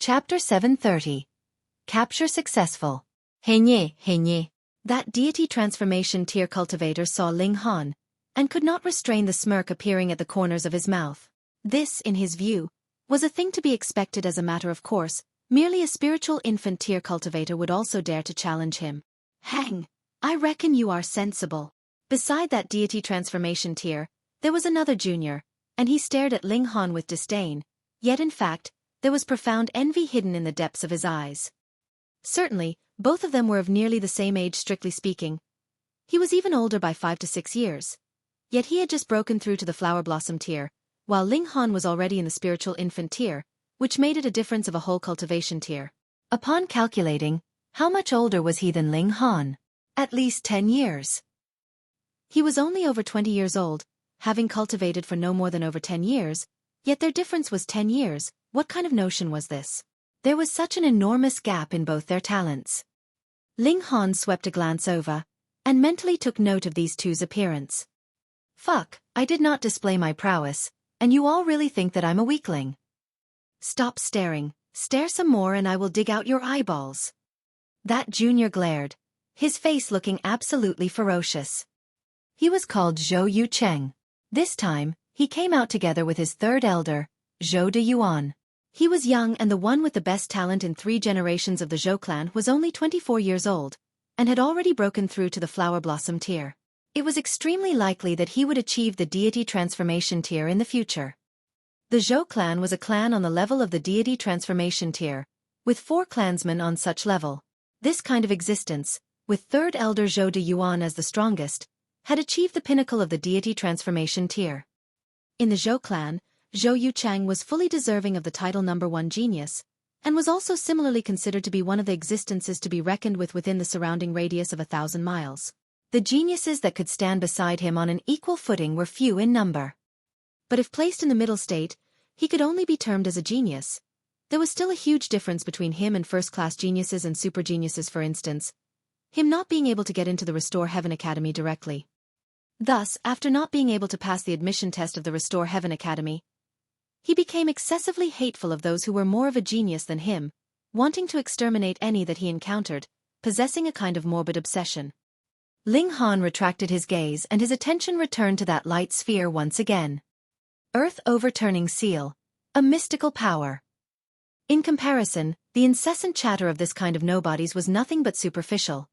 Chapter 730. Capture successful. Hai Niu. That deity transformation tier cultivator saw Ling Han, and could not restrain the smirk appearing at the corners of his mouth. This, in his view, was a thing to be expected as a matter of course. Merely a spiritual infant tier cultivator would also dare to challenge him. Hang! I reckon you are sensible. Beside that deity transformation tier, there was another junior, and he stared at Ling Han with disdain, yet in fact, there was profound envy hidden in the depths of his eyes. Certainly, both of them were of nearly the same age strictly speaking. He was even older by 5 to 6 years. Yet he had just broken through to the flower blossom tier, while Ling Han was already in the spiritual infant tier, which made it a difference of a whole cultivation tier. Upon calculating, how much older was he than Ling Han? At least 10 years. He was only over 20 years old, having cultivated for no more than over 10 years, yet their difference was 10 years. What kind of notion was this? There was such an enormous gap in both their talents. Ling Han swept a glance over, and mentally took note of these two's appearance. Fuck, I did not display my prowess, and you all really think that I'm a weakling. Stop staring, stare some more and I will dig out your eyeballs. That junior glared, his face looking absolutely ferocious. He was called Zhou. This time, he came out together with his third elder, Zhou de Yuan. He was young and the one with the best talent in 3 generations of the Zhou clan was only 24 years old, and had already broken through to the flower blossom tier. It was extremely likely that he would achieve the deity transformation tier in the future. The Zhou clan was a clan on the level of the deity transformation tier, with 4 clansmen on such level. This kind of existence, with third elder Zhou de Yuan as the strongest, had achieved the pinnacle of the deity transformation tier. In the Zhou clan, Zhou Yuchang was fully deserving of the title number 1 genius, and was also similarly considered to be one of the existences to be reckoned with within the surrounding radius of 1,000 miles. The geniuses that could stand beside him on an equal footing were few in number. But if placed in the middle state, he could only be termed as a genius. There was still a huge difference between him and first-class geniuses and super geniuses, for instance, him not being able to get into the Restore Heaven Academy directly. Thus, after not being able to pass the admission test of the Restore Heaven Academy, he became excessively hateful of those who were more of a genius than him, wanting to exterminate any that he encountered, possessing a kind of morbid obsession. Ling Han retracted his gaze and his attention returned to that light sphere once again. Earth Overturning Seal, a mystical power. In comparison, the incessant chatter of this kind of nobodies was nothing but superficial.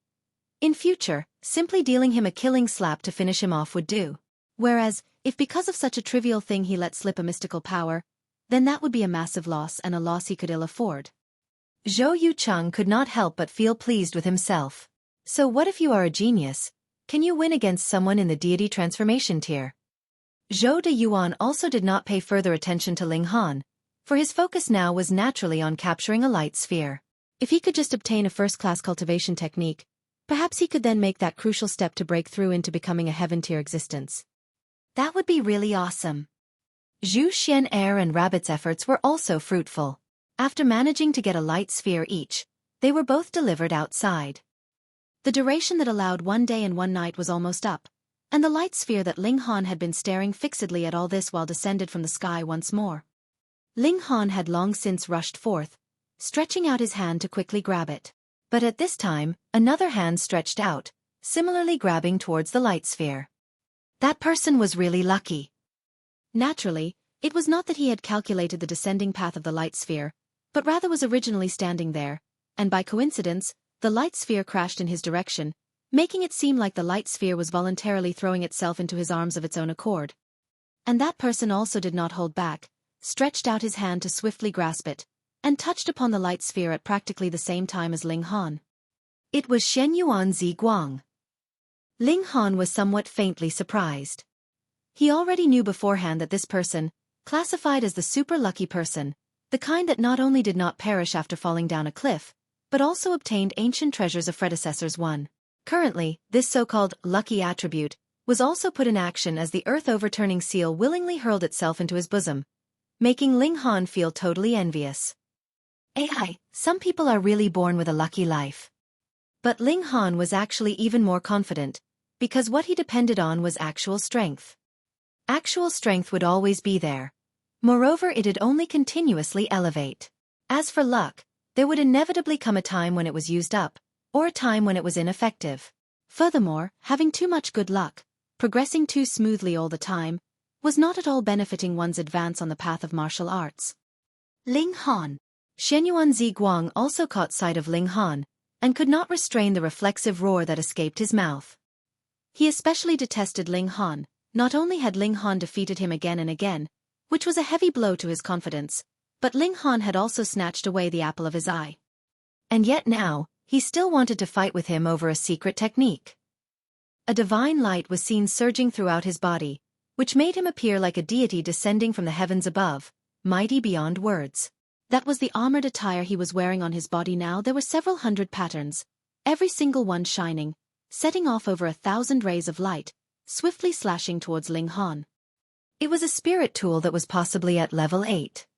In future, simply dealing him a killing slap to finish him off would do. Whereas, if because of such a trivial thing he let slip a mystical power, then that would be a massive loss and a loss he could ill afford. Zhou Yucheng could not help but feel pleased with himself. So what if you are a genius? Can you win against someone in the deity transformation tier? Zhou de Yuan also did not pay further attention to Ling Han, for his focus now was naturally on capturing a light sphere. If he could just obtain a first-class cultivation technique, perhaps he could then make that crucial step to break through into becoming a heaven-tier existence. That would be really awesome. Zhu Xian'er and Rabbit's efforts were also fruitful. After managing to get a light sphere each, they were both delivered outside. The duration that allowed 1 day and 1 night was almost up, and the light sphere that Ling Han had been staring fixedly at all this while descended from the sky once more. Ling Han had long since rushed forth, stretching out his hand to quickly grab it. But at this time, another hand stretched out, similarly grabbing towards the light sphere. That person was really lucky. Naturally, it was not that he had calculated the descending path of the light sphere, but rather was originally standing there, and by coincidence, the light sphere crashed in his direction, making it seem like the light sphere was voluntarily throwing itself into his arms of its own accord. And that person also did not hold back, stretched out his hand to swiftly grasp it, and touched upon the light sphere at practically the same time as Ling Han. It was Shen Yuan Zi Guang. Ling Han was somewhat faintly surprised. He already knew beforehand that this person, classified as the super lucky person, the kind that not only did not perish after falling down a cliff, but also obtained ancient treasures of predecessors won. Currently, this so-called lucky attribute was also put in action as the Earth Overturning Seal willingly hurled itself into his bosom, making Ling Han feel totally envious. AI, some people are really born with a lucky life. But Ling Han was actually even more confident, because what he depended on was actual strength. Actual strength would always be there. Moreover, it'd only continuously elevate. As for luck, there would inevitably come a time when it was used up, or a time when it was ineffective. Furthermore, having too much good luck, progressing too smoothly all the time, was not at all benefiting one's advance on the path of martial arts. Ling Han. Shenyuan Ziguang also caught sight of Ling Han, and could not restrain the reflexive roar that escaped his mouth. He especially detested Ling Han. Not only had Ling Han defeated him again and again, which was a heavy blow to his confidence, but Ling Han had also snatched away the apple of his eye. And yet now, he still wanted to fight with him over a secret technique. A divine light was seen surging throughout his body, which made him appear like a deity descending from the heavens above, mighty beyond words. That was the armored attire he was wearing on his body now. There were several hundred patterns, every single one shining, setting off over 1,000 rays of light, swiftly slashing towards Ling Han. It was a spirit tool that was possibly at level 8.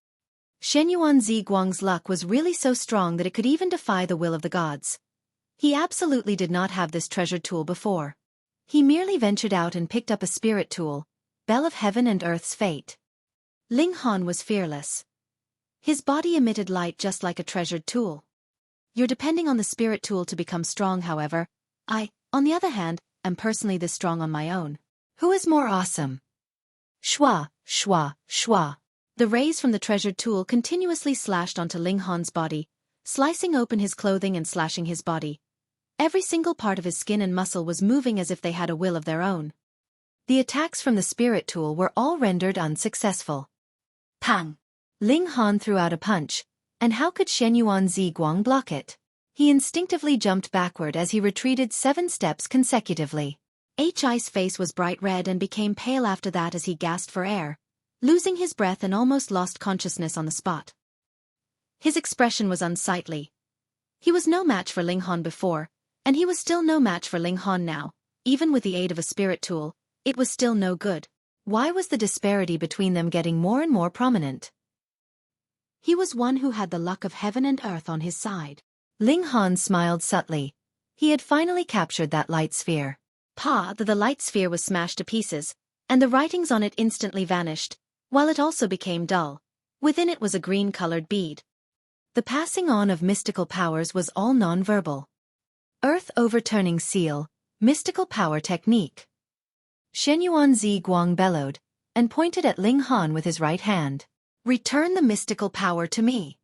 Shenyuan Ziguang's luck was really so strong that it could even defy the will of the gods. He absolutely did not have this treasured tool before. He merely ventured out and picked up a spirit tool, Bell of Heaven and Earth's Fate. Ling Han was fearless. His body emitted light just like a treasured tool. You're depending on the spirit tool to become strong, however. I, on the other hand, am personally this strong on my own. Who is more awesome? Shwa, shwa, shwa. The rays from the treasured tool continuously slashed onto Ling Han's body, slicing open his clothing and slashing his body. Every single part of his skin and muscle was moving as if they had a will of their own. The attacks from the spirit tool were all rendered unsuccessful. Pang! Ling Han threw out a punch, and how could Shenyuan Ziguang block it? He instinctively jumped backward as he retreated 7 steps consecutively. Hi's face was bright red and became pale after that as he gasped for air, losing his breath and almost lost consciousness on the spot. His expression was unsightly. He was no match for Ling Han before, and he was still no match for Ling Han now. Even with the aid of a spirit tool, it was still no good. Why was the disparity between them getting more and more prominent? He was one who had the luck of heaven and earth on his side. Ling Han smiled subtly. He had finally captured that light sphere. The light sphere was smashed to pieces, and the writings on it instantly vanished, while it also became dull. Within it was a green-colored bead. The passing on of mystical powers was all non-verbal. Earth Overturning Seal, Mystical Power Technique. Shenyuan Ziguang bellowed, and pointed at Ling Han with his right hand. Return the mystical power to me.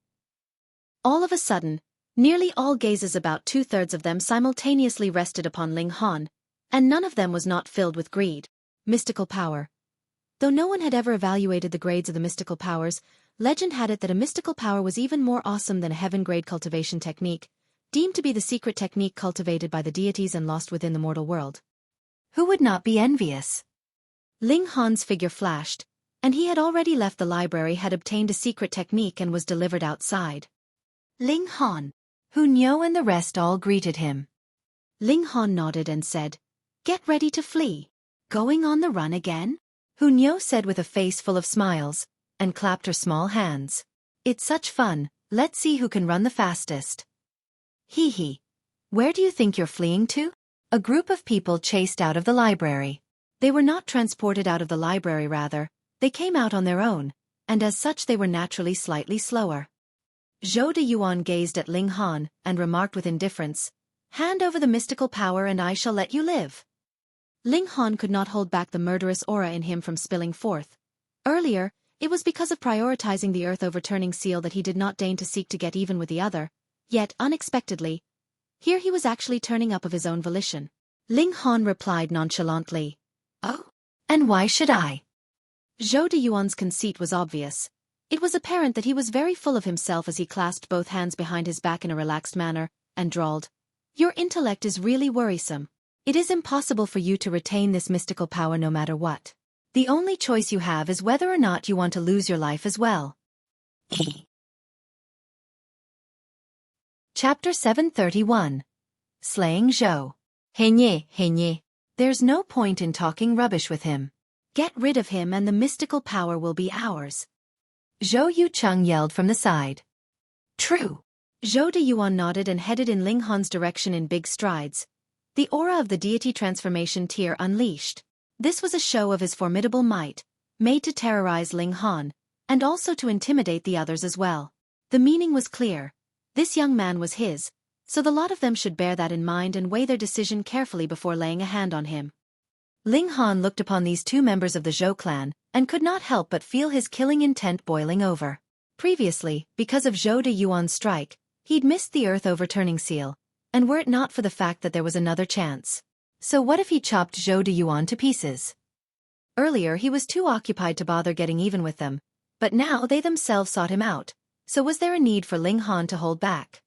All of a sudden, nearly all gazes, about 2/3 of them simultaneously rested upon Ling Han, and none of them was not filled with greed. Mystical power. Though no one had ever evaluated the grades of the mystical powers, legend had it that a mystical power was even more awesome than a heaven-grade cultivation technique, deemed to be the secret technique cultivated by the deities and lost within the mortal world. Who would not be envious? Ling Han's figure flashed, and he had already left the library, had obtained a secret technique and was delivered outside. Ling Han. Hu Niu and the rest all greeted him. Ling Han nodded and said, "Get ready to flee. Going on the run again?" Hu Niu said with a face full of smiles, and clapped her small hands. "It's such fun, let's see who can run the fastest." Hee hee. Where do you think you're fleeing to? A group of people chased out of the library. They were not transported out of the library, rather, they came out on their own, and as such they were naturally slightly slower. Zhou de Yuan gazed at Ling Han and remarked with indifference, "Hand over the mystical power and I shall let you live." Ling Han could not hold back the murderous aura in him from spilling forth. Earlier, it was because of prioritizing the Earth Overturning seal that he did not deign to seek to get even with the other, yet, unexpectedly, here he was actually turning up of his own volition. Ling Han replied nonchalantly, "Oh, and why should I?" Zhou de Yuan's conceit was obvious. It was apparent that he was very full of himself as he clasped both hands behind his back in a relaxed manner, and drawled, "Your intellect is really worrisome. It is impossible for you to retain this mystical power no matter what. The only choice you have is whether or not you want to lose your life as well." Chapter 731. Slaying Zhou. Hai Niu. There's no point in talking rubbish with him. Get rid of him and the mystical power will be ours. Zhou Yucheng yelled from the side. True. Zhou de Yuan nodded and headed in Ling Han's direction in big strides. The aura of the deity transformation tier unleashed. This was a show of his formidable might, made to terrorize Ling Han, and also to intimidate the others as well. The meaning was clear. This young man was his, so the lot of them should bear that in mind and weigh their decision carefully before laying a hand on him. Ling Han looked upon these two members of the Zhou clan, and could not help but feel his killing intent boiling over. Previously, because of Zhou de Yuan's strike, he'd missed the Earth Overturning seal, and were it not for the fact that there was another chance. So what if he chopped Zhou de Yuan to pieces? Earlier he was too occupied to bother getting even with them, but now they themselves sought him out, so was there a need for Ling Han to hold back?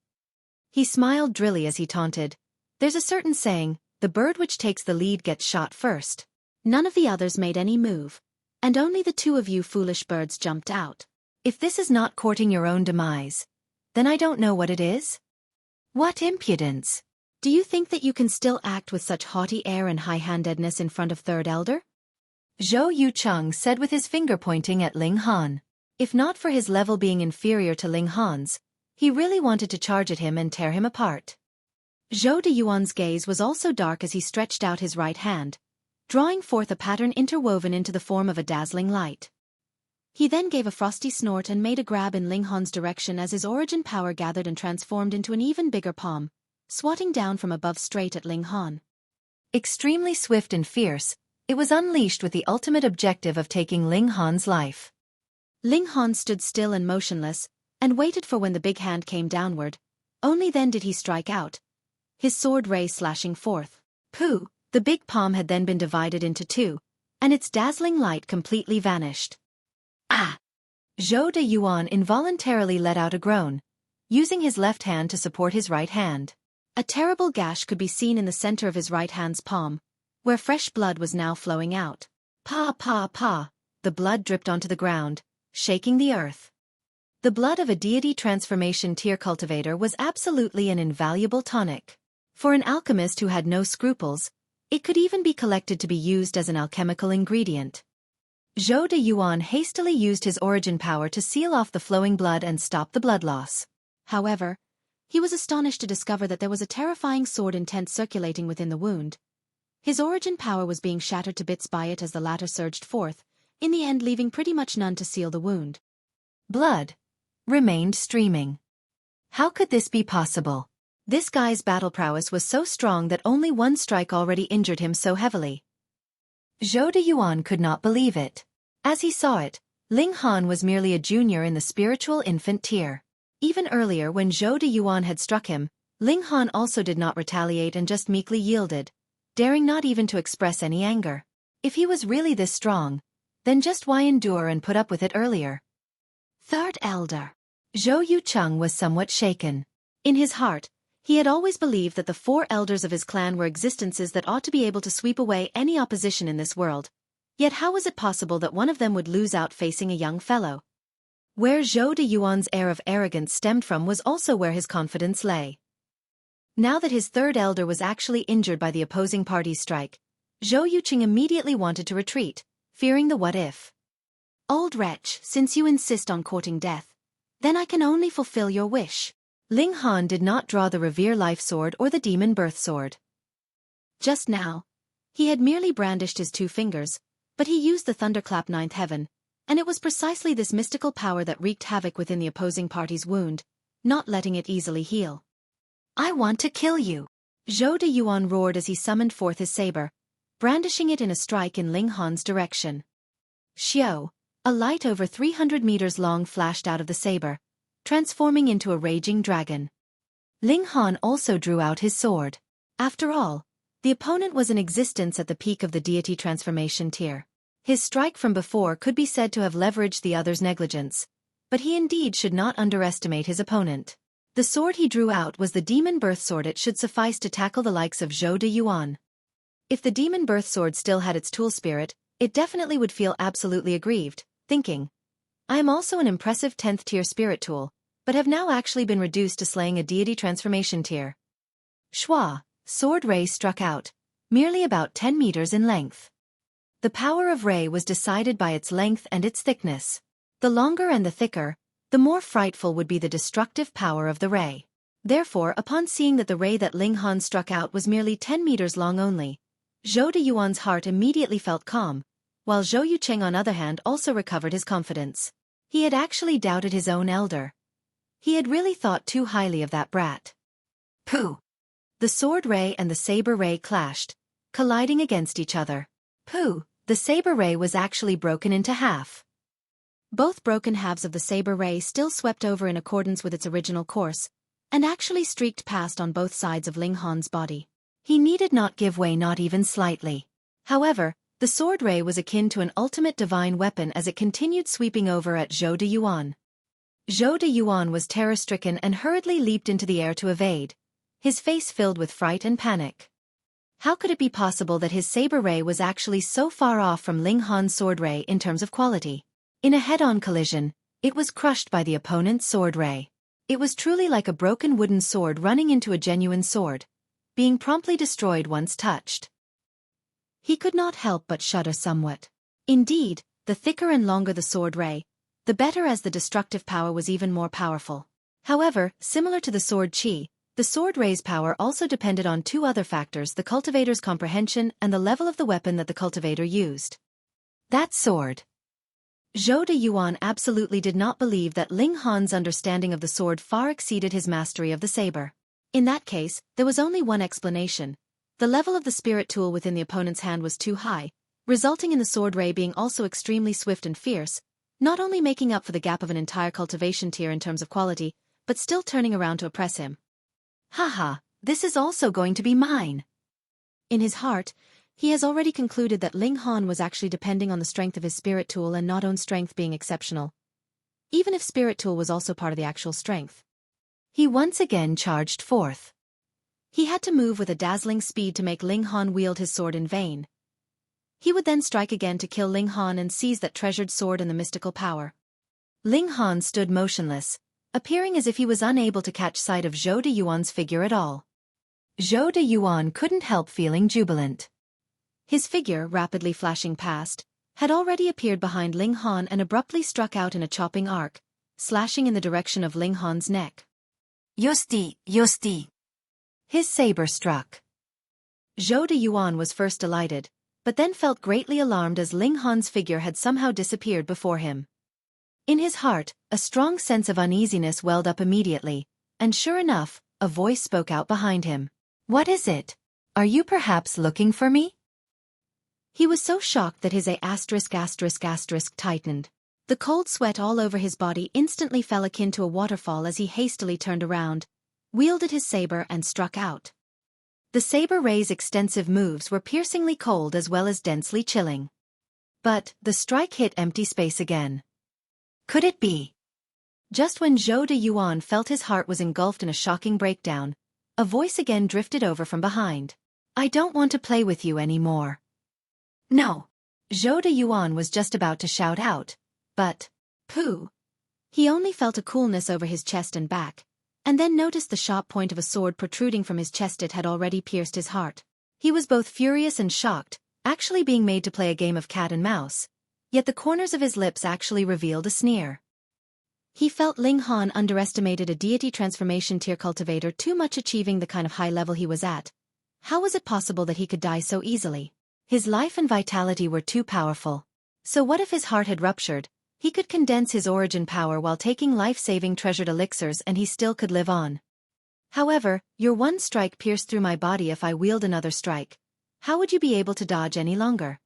He smiled drily as he taunted. There's a certain saying, the bird which takes the lead gets shot first. None of the others made any move, and only the two of you foolish birds jumped out. If this is not courting your own demise, then I don't know what it is. What impudence! Do you think that you can still act with such haughty air and high-handedness in front of Third Elder? Zhou Yucheng said with his finger pointing at Ling Han. If not for his level being inferior to Ling Han's, he really wanted to charge at him and tear him apart. Zhou de Yuan's gaze was also dark as he stretched out his right hand, drawing forth a pattern interwoven into the form of a dazzling light. He then gave a frosty snort and made a grab in Ling Han's direction as his origin power gathered and transformed into an even bigger palm, swatting down from above straight at Ling Han. Extremely swift and fierce, it was unleashed with the ultimate objective of taking Ling Han's life. Ling Han stood still and motionless, and waited for when the big hand came downward. Only then did he strike out, his sword ray slashing forth. Pooh! The big palm had then been divided into two, and its dazzling light completely vanished. Ah! Zhou de Yuan involuntarily let out a groan, using his left hand to support his right hand. A terrible gash could be seen in the center of his right hand's palm, where fresh blood was now flowing out. Pa pa pa! The blood dripped onto the ground, shaking the earth. The blood of a deity transformation tier cultivator was absolutely an invaluable tonic. For an alchemist who had no scruples, it could even be collected to be used as an alchemical ingredient. Zhou de Yuan hastily used his origin power to seal off the flowing blood and stop the blood loss. However, he was astonished to discover that there was a terrifying sword intent circulating within the wound. His origin power was being shattered to bits by it as the latter surged forth, in the end leaving pretty much none to seal the wound. Blood remained streaming. How could this be possible? This guy's battle prowess was so strong that only one strike already injured him so heavily. Zhou de Yuan could not believe it. As he saw it, Ling Han was merely a junior in the spiritual infant tier. Even earlier when Zhou de Yuan had struck him, Ling Han also did not retaliate and just meekly yielded, daring not even to express any anger. If he was really this strong, then just why endure and put up with it earlier? Third Elder. Zhou Yucheng was somewhat shaken. In his heart, he had always believed that the four elders of his clan were existences that ought to be able to sweep away any opposition in this world. Yet how was it possible that one of them would lose out facing a young fellow? Where Zhou de Yuan's air of arrogance stemmed from was also where his confidence lay. Now that his third elder was actually injured by the opposing party's strike, Zhou Yucheng immediately wanted to retreat, fearing the what-if. Old wretch, since you insist on courting death, then I can only fulfill your wish. Ling Han did not draw the Revere Life Sword or the Demon Birth Sword. Just now, he had merely brandished his two fingers, but he used the Thunderclap Ninth Heaven, and it was precisely this mystical power that wreaked havoc within the opposing party's wound, not letting it easily heal. I want to kill you! Zhou de Yuan roared as he summoned forth his saber, brandishing it in a strike in Ling Han's direction. Xiao, a light over 300 meters long flashed out of the saber, transforming into a raging dragon. Ling Han also drew out his sword. After all, the opponent was in existence at the peak of the deity transformation tier. His strike from before could be said to have leveraged the other's negligence, but he indeed should not underestimate his opponent. The sword he drew out was the Demon Birth Sword. It should suffice to tackle the likes of Zhou de Yuan. If the Demon Birth Sword still had its tool spirit, it definitely would feel absolutely aggrieved, thinking, I am also an impressive 10th tier spirit tool, but have now actually been reduced to slaying a deity transformation tier. Schwa, sword ray struck out, merely about 10 meters in length. The power of ray was decided by its length and its thickness. The longer and the thicker, the more frightful would be the destructive power of the ray. Therefore, upon seeing that the ray that Ling Han struck out was merely 10 meters long only, Zhou de Yuan's heart immediately felt calm, while Zhou Yucheng on the other hand also recovered his confidence. He had actually doubted his own elder. He had really thought too highly of that brat. Pooh! The sword ray and the saber ray clashed, colliding against each other. Pooh! The saber ray was actually broken into half. Both broken halves of the saber ray still swept over in accordance with its original course, and actually streaked past on both sides of Ling Han's body. He needed not give way, not even slightly. However, the sword ray was akin to an ultimate divine weapon as it continued sweeping over at Zhou de Yuan. Zhou de Yuan was terror-stricken and hurriedly leaped into the air to evade, his face filled with fright and panic. How could it be possible that his saber ray was actually so far off from Ling Han's sword ray in terms of quality? In a head-on collision, it was crushed by the opponent's sword ray. It was truly like a broken wooden sword running into a genuine sword, being promptly destroyed once touched. He could not help but shudder somewhat. Indeed, the thicker and longer the sword ray, the better, as the destructive power was even more powerful. However, similar to the sword qi, the sword ray's power also depended on two other factors: the cultivator's comprehension and the level of the weapon that the cultivator used. That sword. Zhou de Yuan absolutely did not believe that Ling Han's understanding of the sword far exceeded his mastery of the saber. In that case, there was only one explanation. The level of the spirit tool within the opponent's hand was too high, resulting in the sword ray being also extremely swift and fierce, not only making up for the gap of an entire cultivation tier in terms of quality, but still turning around to oppress him. Haha, this is also going to be mine. In his heart, he has already concluded that Ling Han was actually depending on the strength of his spirit tool and not on strength being exceptional, even if spirit tool was also part of the actual strength. He once again charged forth. He had to move with a dazzling speed to make Ling Han wield his sword in vain. He would then strike again to kill Ling Han and seize that treasured sword and the mystical power. Ling Han stood motionless, appearing as if he was unable to catch sight of Zhou de Yuan's figure at all. Zhou de Yuan couldn't help feeling jubilant. His figure, rapidly flashing past, had already appeared behind Ling Han and abruptly struck out in a chopping arc, slashing in the direction of Ling Han's neck. Yosti, Yosti! His saber struck. Zhou de Yuan was first delighted, but then felt greatly alarmed as Ling Han's figure had somehow disappeared before him. In his heart, a strong sense of uneasiness welled up immediately, and sure enough, a voice spoke out behind him. What is it? Are you perhaps looking for me? He was so shocked that his **** tightened. The cold sweat all over his body instantly fell akin to a waterfall as he hastily turned around, wielded his saber and struck out. The saber ray's extensive moves were piercingly cold as well as densely chilling. But the strike hit empty space again. Could it be? Just when Zhou de Yuan felt his heart was engulfed in a shocking breakdown, a voice again drifted over from behind. I don't want to play with you anymore. No. Zhou de Yuan was just about to shout out, but, pooh. He only felt a coolness over his chest and back, and then noticed the sharp point of a sword protruding from his chest. It had already pierced his heart. He was both furious and shocked, actually being made to play a game of cat and mouse, yet the corners of his lips actually revealed a sneer. He felt Ling Han underestimated a deity transformation tier cultivator too much, achieving the kind of high level he was at. How was it possible that he could die so easily? His life and vitality were too powerful. So what if his heart had ruptured? He could condense his origin power while taking life-saving treasured elixirs and he still could live on. However, your one strike pierced through my body. If I wield another strike, how would you be able to dodge any longer?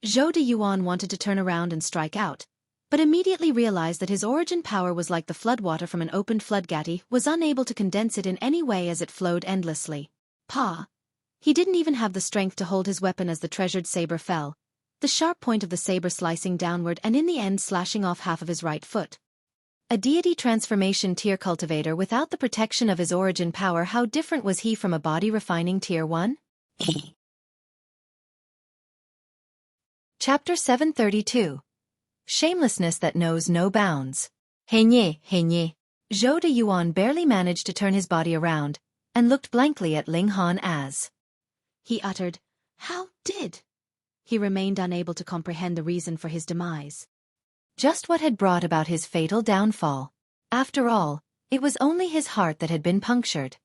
Zhou de Yuan wanted to turn around and strike out, but immediately realized that his origin power was like the floodwater from an opened floodgate, was unable to condense it in any way as it flowed endlessly. He didn't even have the strength to hold his weapon as the treasured saber fell, the sharp point of the saber slicing downward and in the end slashing off half of his right foot. A deity transformation tier cultivator without the protection of his origin power, how different was he from a body refining tier 1? Chapter 732. Shamelessness that knows no bounds. Hai Niu. Zhou de Yuan barely managed to turn his body around, and looked blankly at Ling Han as he uttered, "How did?" He remained unable to comprehend the reason for his demise. Just what had brought about his fatal downfall. After all, it was only his heart that had been punctured.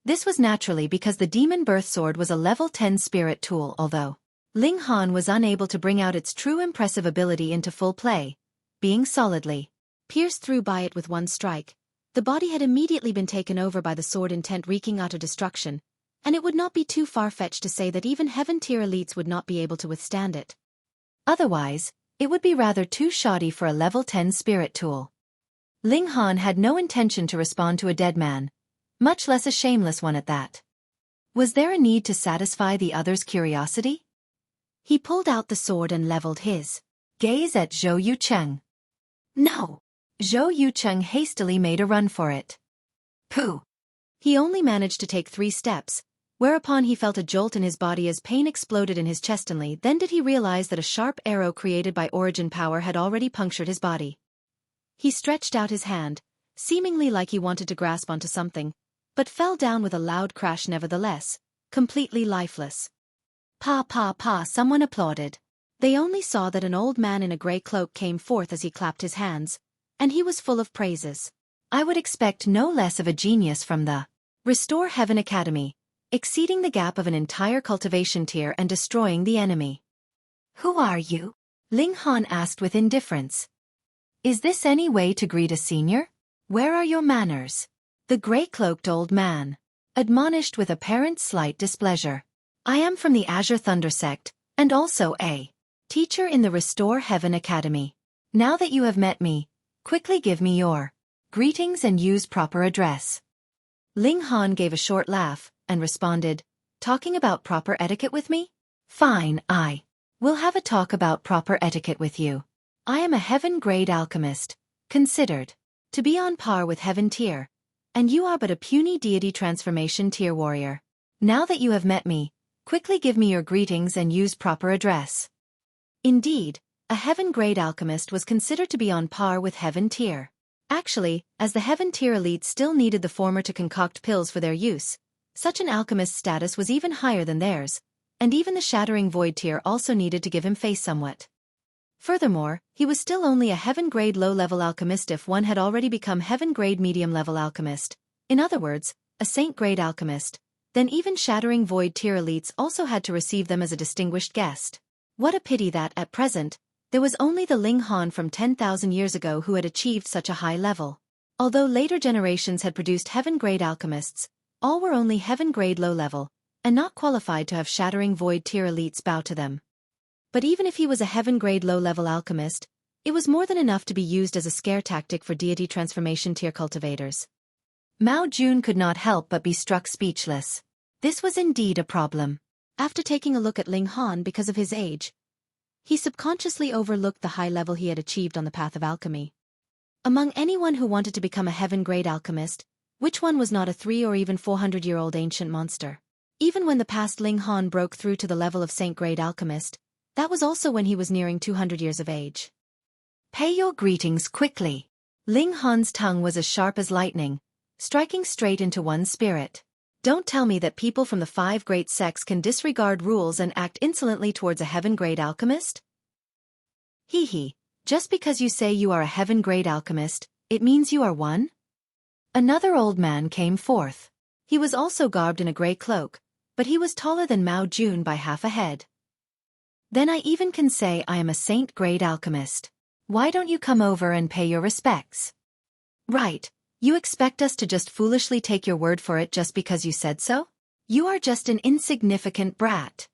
This was naturally because the demon birth sword was a level 10 spirit tool, although Ling Han was unable to bring out its true impressive ability into full play, being solidly pierced through by it with one strike. The body had immediately been taken over by the sword intent wreaking utter destruction, and it would not be too far-fetched to say that even heaven-tier elites would not be able to withstand it. Otherwise, it would be rather too shoddy for a level 10 spirit tool. Ling Han had no intention to respond to a dead man, much less a shameless one at that. Was there a need to satisfy the other's curiosity? He pulled out the sword and leveled his gaze at Zhou Yucheng. No! Zhou Yucheng hastily made a run for it. Pooh! He only managed to take 3 steps, whereupon he felt a jolt in his body as pain exploded in his chest. Only then did he realize that a sharp arrow created by origin power had already punctured his body. He stretched out his hand, seemingly like he wanted to grasp onto something, but fell down with a loud crash nevertheless, completely lifeless. Pa pa pa, someone applauded. They only saw that an old man in a grey cloak came forth as he clapped his hands, and he was full of praises. I would expect no less of a genius from the Restore Heaven Academy, exceeding the gap of an entire cultivation tier and destroying the enemy. Who are you? Ling Han asked with indifference. Is this any way to greet a senior? Where are your manners? The grey-cloaked old man admonished with apparent slight displeasure. I am from the Azure Thunder Sect, and also a teacher in the Restore Heaven Academy. Now that you have met me, quickly give me your greetings and use proper address. Ling Han gave a short laugh, and responded, talking about proper etiquette with me? Fine, I will have a talk about proper etiquette with you. I am a heaven-grade alchemist, considered to be on par with heaven tier, and you are but a puny deity transformation tier warrior. Now that you have met me, quickly give me your greetings and use proper address. Indeed, a heaven-grade alchemist was considered to be on par with heaven tier. Actually, as the heaven tier elite still needed the former to concoct pills for their use, such an alchemist's status was even higher than theirs, and even the shattering void tier also needed to give him face somewhat. Furthermore, he was still only a heaven-grade low-level alchemist if one had already become heaven-grade medium-level alchemist, in other words, a saint-grade alchemist, then even shattering void tier elites also had to receive them as a distinguished guest. What a pity that, at present, there was only the Ling Han from 10,000 years ago who had achieved such a high level. Although later generations had produced heaven-grade alchemists, all were only heaven-grade low-level, and not qualified to have shattering void tier elites bow to them. But even if he was a heaven-grade low-level alchemist, it was more than enough to be used as a scare tactic for deity transformation tier cultivators. Mao Jun could not help but be struck speechless. This was indeed a problem. After taking a look at Ling Han because of his age, he subconsciously overlooked the high level he had achieved on the path of alchemy. Among anyone who wanted to become a heaven-grade alchemist, which one was not a 300 or even 400-year-old ancient monster? Even when the past Ling Han broke through to the level of saint-grade alchemist, that was also when he was nearing 200 years of age. Pay your greetings quickly. Ling Han's tongue was as sharp as lightning, striking straight into one's spirit. Don't tell me that people from the 5 great sects can disregard rules and act insolently towards a heaven-grade alchemist? Hee hee, just because you say you are a heaven-grade alchemist, it means you are one? Another old man came forth. He was also garbed in a grey cloak, but he was taller than Mao Jun by half a head. Then I even can say I am a saint-grade alchemist. Why don't you come over and pay your respects? Right, you expect us to just foolishly take your word for it just because you said so? You are just an insignificant brat.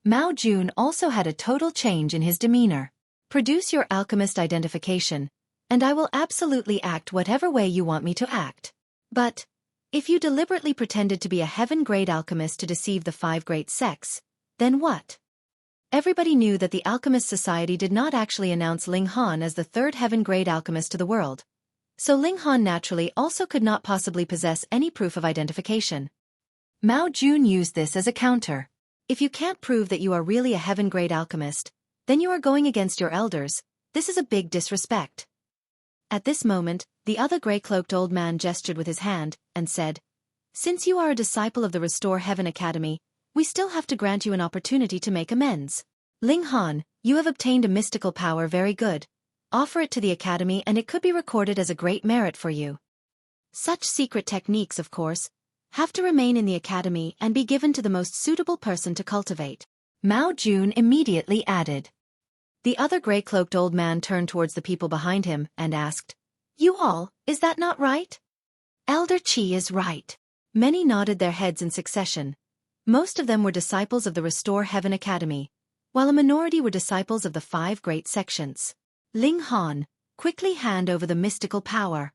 Mao Jun also had a total change in his demeanor. Produce your alchemist identification, and I will absolutely act whatever way you want me to act. But if you deliberately pretended to be a heaven-grade alchemist to deceive the 5 great sects, then what? Everybody knew that the Alchemist Society did not actually announce Ling Han as the 3rd heaven-grade alchemist to the world, so Ling Han naturally also could not possibly possess any proof of identification. Mao Jun used this as a counter. If you can't prove that you are really a heaven-grade alchemist, then you are going against your elders. This is a big disrespect. At this moment, the other grey-cloaked old man gestured with his hand, and said, Since you are a disciple of the Restore Heaven Academy, we still have to grant you an opportunity to make amends. Ling Han, you have obtained a mystical power very good. Offer it to the Academy and it could be recorded as a great merit for you. Such secret techniques, of course, have to remain in the Academy and be given to the most suitable person to cultivate. Mao Jun immediately added. The other grey-cloaked old man turned towards the people behind him and asked, You all, is that not right? Elder Qi is right. Many nodded their heads in succession. Most of them were disciples of the Restore Heaven Academy, while a minority were disciples of the 5 great sections. Ling Han, quickly hand over the mystical power.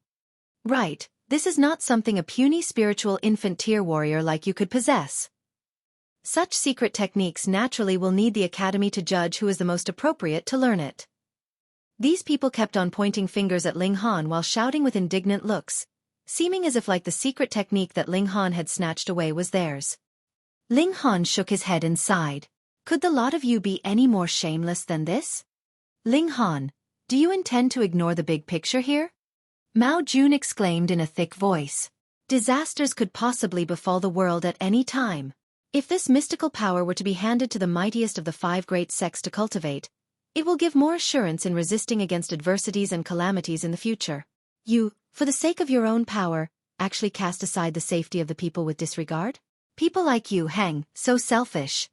Right, this is not something a puny spiritual infant tier warrior like you could possess. Such secret techniques naturally will need the academy to judge who is the most appropriate to learn it. These people kept on pointing fingers at Ling Han while shouting with indignant looks, seeming as if like the secret technique that Ling Han had snatched away was theirs. Ling Han shook his head and sighed. Could the lot of you be any more shameless than this? Ling Han, do you intend to ignore the big picture here? Mao Jun exclaimed in a thick voice. Disasters could possibly befall the world at any time. If this mystical power were to be handed to the mightiest of the 5 great sects to cultivate, it will give more assurance in resisting against adversities and calamities in the future. You, for the sake of your own power, actually cast aside the safety of the people with disregard? People like you, Heng, so selfish.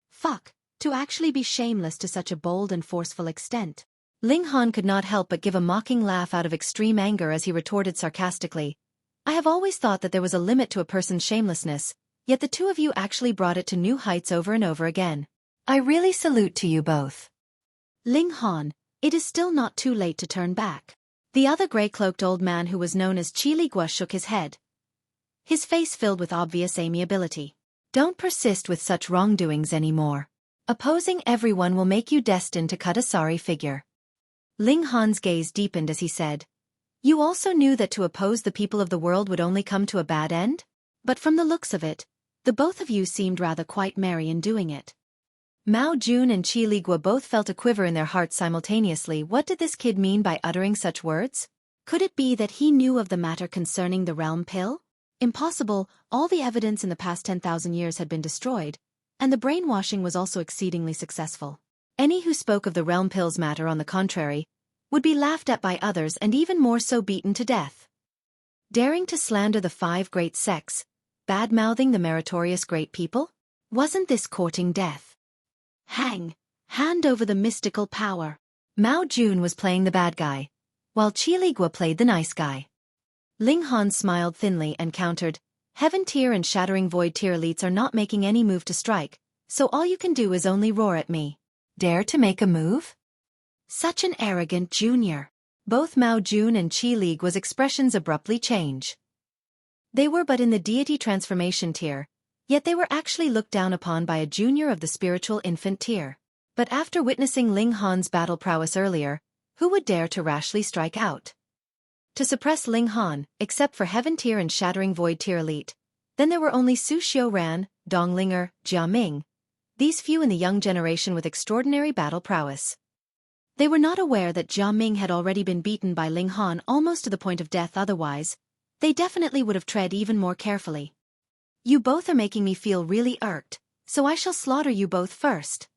Fuck, to actually be shameless to such a bold and forceful extent. Ling Han could not help but give a mocking laugh out of extreme anger as he retorted sarcastically. I have always thought that there was a limit to a person's shamelessness, yet the two of you actually brought it to new heights over and over again. I really salute to you both. Ling Han, it is still not too late to turn back. The other grey-cloaked old man who was known as Qi Ligua shook his head, his face filled with obvious amiability. Don't persist with such wrongdoings anymore. Opposing everyone will make you destined to cut a sorry figure. Ling Han's gaze deepened as he said, You also knew that to oppose the people of the world would only come to a bad end? But from the looks of it, the both of you seemed rather quite merry in doing it. Mao Jun and Qi Ligua both felt a quiver in their hearts simultaneously. What did this kid mean by uttering such words? Could it be that he knew of the matter concerning the realm pill? Impossible, all the evidence in the past 10,000 years had been destroyed, and the brainwashing was also exceedingly successful. Any who spoke of the realm pill's matter, on the contrary, would be laughed at by others and even more so beaten to death. Daring to slander the 5 great sects, bad-mouthing the meritorious great people? Wasn't this courting death? Hang, hand over the mystical power. Mao Jun was playing the bad guy, while Qi Ligua played the nice guy. Ling Han smiled thinly and countered, Heaven tier and Shattering Void tier elites are not making any move to strike, so all you can do is only roar at me. Dare to make a move? Such an arrogant junior. Both Mao Jun and Qi Ligua's expressions abruptly change. They were but in the deity transformation tier, yet they were actually looked down upon by a junior of the spiritual infant tier. But after witnessing Ling Han's battle prowess earlier, who would dare to rashly strike out? To suppress Ling Han, except for Heaven tier and Shattering Void tier elite, then there were only Su Xiuran, Donglinger, Jia Ming, these few in the young generation with extraordinary battle prowess. They were not aware that Jia Ming had already been beaten by Ling Han almost to the point of death. Otherwise, they definitely would have tread even more carefully. You both are making me feel really irked, so I shall slaughter you both first.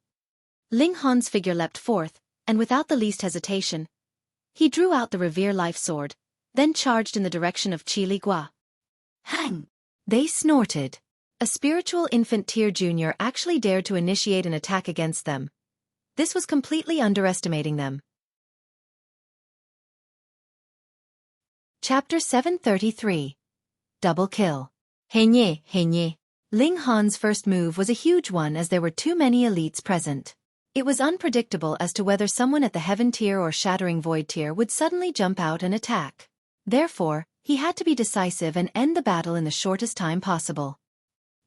Ling Han's figure leapt forth, and without the least hesitation, he drew out the Revere Life Sword, then charged in the direction of Qi Ligua. Hang! They snorted. A spiritual infant tier junior actually dared to initiate an attack against them. This was completely underestimating them. Chapter 733. Double Kill. Hai Niu. Ling Han's first move was a huge one as there were too many elites present. It was unpredictable as to whether someone at the Heaven tier or Shattering Void tier would suddenly jump out and attack. Therefore, he had to be decisive and end the battle in the shortest time possible.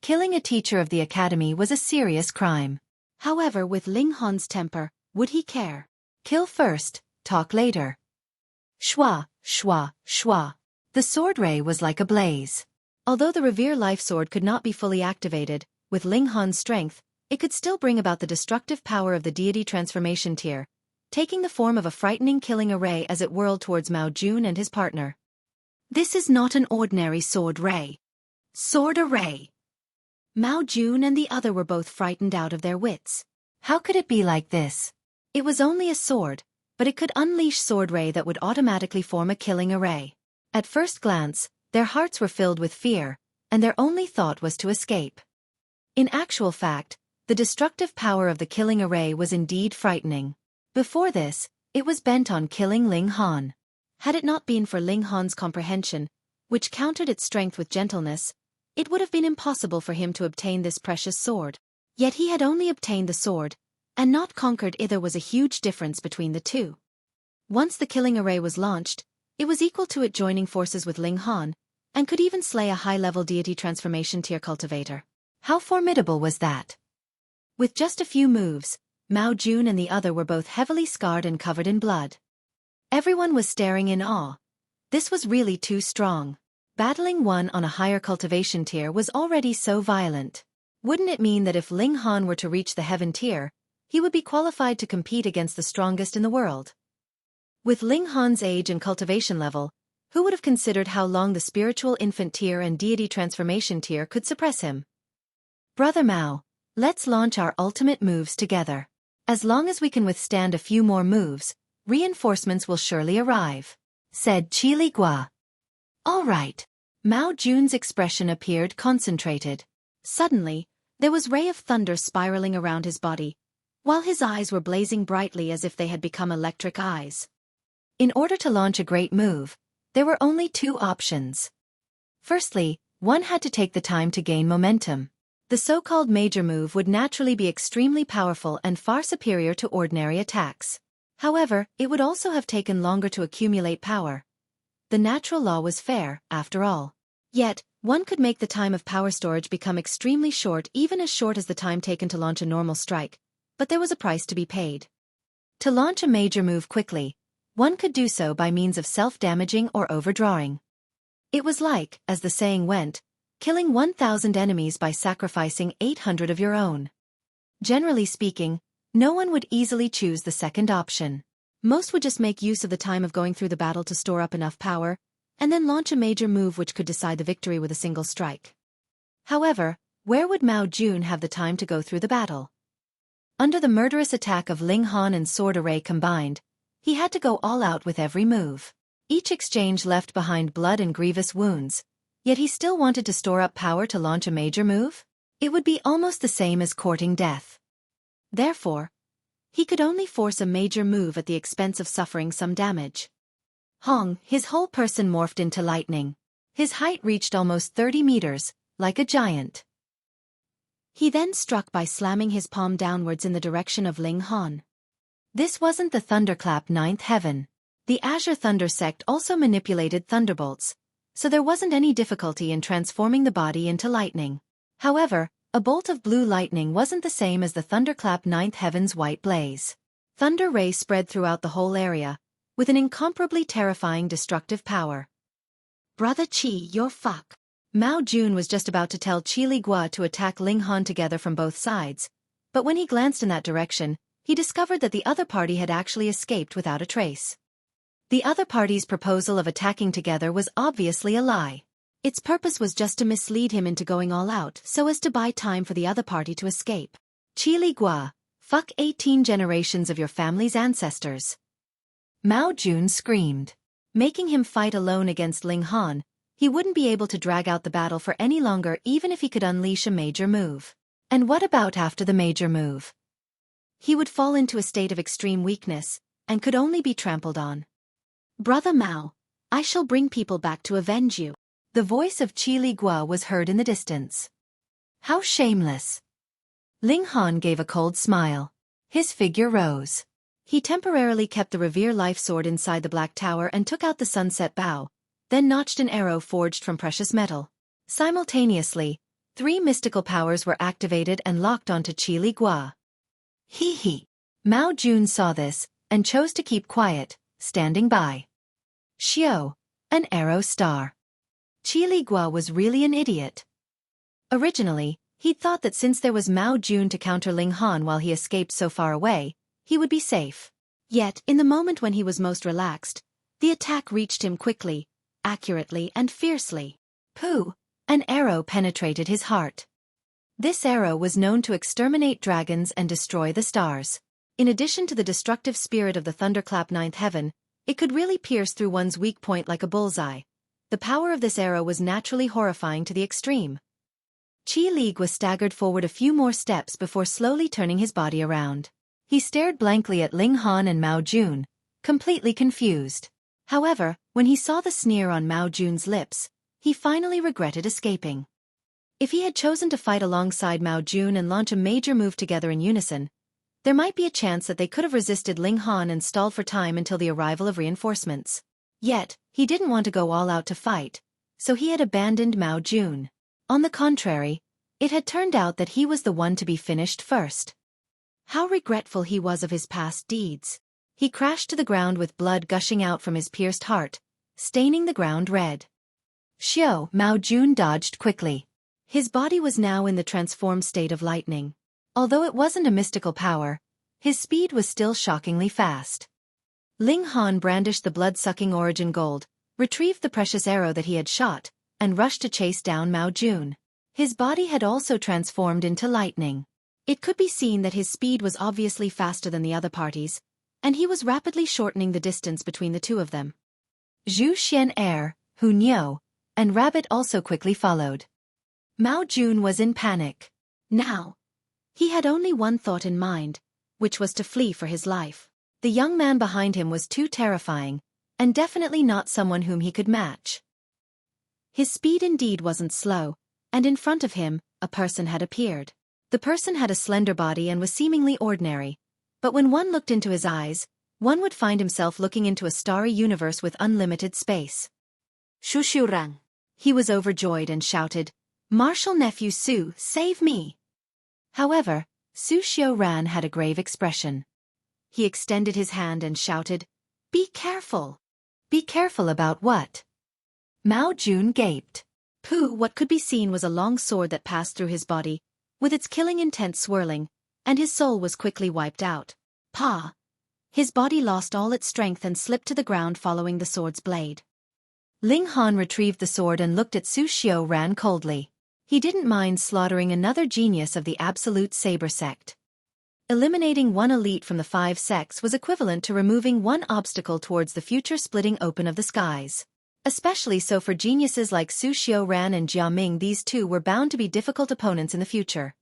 Killing a teacher of the academy was a serious crime. However, with Ling Han's temper, would he care? Kill first, talk later. Shwa, shwa, shwa. The sword ray was like a blaze. Although the Revere Life Sword could not be fully activated, with Ling Han's strength, it could still bring about the destructive power of the deity transformation tier, taking the form of a frightening killing array as it whirled towards Mao Jun and his partner. This is not an ordinary sword ray. Sword array. Mao Jun and the other were both frightened out of their wits. How could it be like this? It was only a sword, but it could unleash sword ray that would automatically form a killing array. At first glance, their hearts were filled with fear, and their only thought was to escape. In actual fact, the destructive power of the killing array was indeed frightening. Before this, it was bent on killing Ling Han. Had it not been for Ling Han's comprehension, which countered its strength with gentleness, it would have been impossible for him to obtain this precious sword. Yet he had only obtained the sword, and not conquered either. Was a huge difference between the two. Once the killing array was launched, it was equal to it joining forces with Ling Han, and could even slay a high-level deity transformation tier cultivator. How formidable was that? With just a few moves, Mao Jun and the other were both heavily scarred and covered in blood. Everyone was staring in awe. This was really too strong. Battling one on a higher cultivation tier was already so violent. Wouldn't it mean that if Ling Han were to reach the heaven tier, he would be qualified to compete against the strongest in the world? With Ling Han's age and cultivation level, who would have considered how long the spiritual infant tier and deity transformation tier could suppress him? Brother Mao, let's launch our ultimate moves together. As long as we can withstand a few more moves, reinforcements will surely arrive, said Qi Gua. All right. Mao Jun's expression appeared concentrated. Suddenly, there was ray of thunder spiraling around his body, while his eyes were blazing brightly as if they had become electric eyes. In order to launch a great move, there were only two options. Firstly, one had to take the time to gain momentum. The so-called major move would naturally be extremely powerful and far superior to ordinary attacks. However, it would also have taken longer to accumulate power. The natural law was fair, after all. Yet, one could make the time of power storage become extremely short, even as short as the time taken to launch a normal strike, but there was a price to be paid. To launch a major move quickly, one could do so by means of self-damaging or overdrawing. It was like, as the saying went, killing 1,000 enemies by sacrificing 800 of your own. Generally speaking, no one would easily choose the second option. Most would just make use of the time of going through the battle to store up enough power, and then launch a major move which could decide the victory with a single strike. However, where would Mao Jun have the time to go through the battle? Under the murderous attack of Ling Han and sword array combined, he had to go all out with every move. Each exchange left behind blood and grievous wounds, yet he still wanted to store up power to launch a major move? It would be almost the same as courting death. Therefore, he could only force a major move at the expense of suffering some damage. Hong, his whole person morphed into lightning. His height reached almost 30 meters, like a giant. He then struck by slamming his palm downwards in the direction of Ling Han. This wasn't the thunderclap ninth heaven. The Azure Thunder Sect also manipulated thunderbolts, so there wasn't any difficulty in transforming the body into lightning. However, a bolt of blue lightning wasn't the same as the thunderclap ninth heaven's white blaze. Thunder rays spread throughout the whole area, with an incomparably terrifying destructive power. Brother Qi, you're fuck. Mao Jun was just about to tell Qi Gua to attack Ling Han together from both sides, but when he glanced in that direction, he discovered that the other party had actually escaped without a trace. The other party's proposal of attacking together was obviously a lie. Its purpose was just to mislead him into going all out so as to buy time for the other party to escape. Qi Gua, fuck 18 generations of your family's ancestors. Mao Jun screamed. Making him fight alone against Ling Han, he wouldn't be able to drag out the battle for any longer even if he could unleash a major move. And what about after the major move? He would fall into a state of extreme weakness, and could only be trampled on. Brother Mao, I shall bring people back to avenge you. The voice of Qi Gua was heard in the distance. How shameless. Ling Han gave a cold smile. His figure rose. He temporarily kept the Revere Life Sword inside the Black Tower and took out the Sunset Bow, then notched an arrow forged from precious metal. Simultaneously, 3 mystical powers were activated and locked onto Qi Gua. Hee hee. Mao Jun saw this, and chose to keep quiet, standing by. Xiao, an arrow star. Qi Gua was really an idiot. Originally, he'd thought that since there was Mao Jun to counter Ling Han while he escaped so far away, he would be safe. Yet, in the moment when he was most relaxed, the attack reached him quickly, accurately and fiercely. Pooh! An arrow penetrated his heart. This arrow was known to exterminate dragons and destroy the stars. In addition to the destructive spirit of the thunderclap ninth heaven, it could really pierce through one's weak point like a bullseye. The power of this arrow was naturally horrifying to the extreme. Qi Gua staggered forward a few more steps before slowly turning his body around. He stared blankly at Ling Han and Mao Jun, completely confused. However, when he saw the sneer on Mao Jun's lips, he finally regretted escaping. If he had chosen to fight alongside Mao Jun and launch a major move together in unison, there might be a chance that they could have resisted Ling Han and stalled for time until the arrival of reinforcements. Yet, he didn't want to go all out to fight, so he had abandoned Mao Jun. On the contrary, it had turned out that he was the one to be finished first. How regretful he was of his past deeds. He crashed to the ground with blood gushing out from his pierced heart, staining the ground red. Mao Jun dodged quickly. His body was now in the transformed state of lightning. Although it wasn't a mystical power, his speed was still shockingly fast. Ling Han brandished the blood-sucking origin gold, retrieved the precious arrow that he had shot, and rushed to chase down Mao Jun. His body had also transformed into lightning. It could be seen that his speed was obviously faster than the other parties, and he was rapidly shortening the distance between the two of them. Zhu Xian, Hu Niu, and Rabbit also quickly followed. Mao Jun was in panic. Now, he had only one thought in mind, which was to flee for his life. The young man behind him was too terrifying, and definitely not someone whom he could match. His speed indeed wasn't slow, and in front of him, a person had appeared. The person had a slender body and was seemingly ordinary, but when one looked into his eyes, one would find himself looking into a starry universe with unlimited space. Shushu. He was overjoyed and shouted, "Martial nephew Su, save me!" However, Su Xiaoran had a grave expression. He extended his hand and shouted, "Be careful!" "Be careful about what?" Mao Jun gaped. What could be seen was a long sword that passed through his body, with its killing intent swirling, and his soul was quickly wiped out. His body lost all its strength and slipped to the ground following the sword's blade. Ling Han retrieved the sword and looked at Su Xiaoran coldly. He didn't mind slaughtering another genius of the Absolute Saber Sect. Eliminating one elite from the 5 sects was equivalent to removing one obstacle towards the future splitting open of the skies. Especially so for geniuses like Su Xiaoran and Jia Ming. These two were bound to be difficult opponents in the future.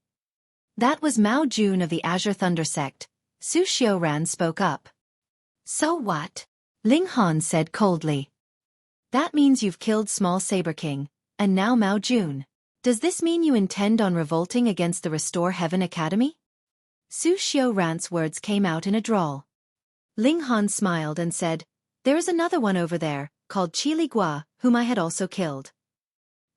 That was Mao Jun of the Azure Thunder Sect. Su Xiaoran spoke up. "So what?" Ling Han said coldly. "That means you've killed Small Saber King, and now Mao Jun. Does this mean you intend on revolting against the Restore Heaven Academy?" Su Xiaoran's words came out in a drawl. Ling Han smiled and said, "There is another one over there, called Qi Li Gua, whom I had also killed.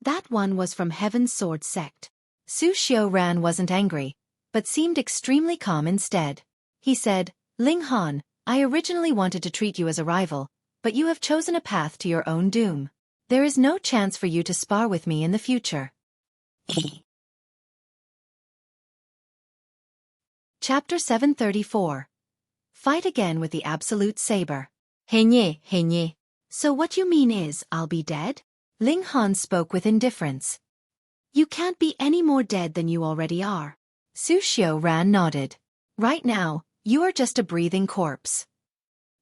That one was from Heaven's Sword Sect." Su Xiaoran wasn't angry, but seemed extremely calm instead. He said, "Ling Han, I originally wanted to treat you as a rival, but you have chosen a path to your own doom. There is no chance for you to spar with me in the future." Chapter 734. Fight again with the Absolute Saber. Hai Niu. So what you mean is, I'll be dead? Ling Han spoke with indifference. You can't be any more dead than you already are. Su Xiaoran nodded. Right now, you are just a breathing corpse.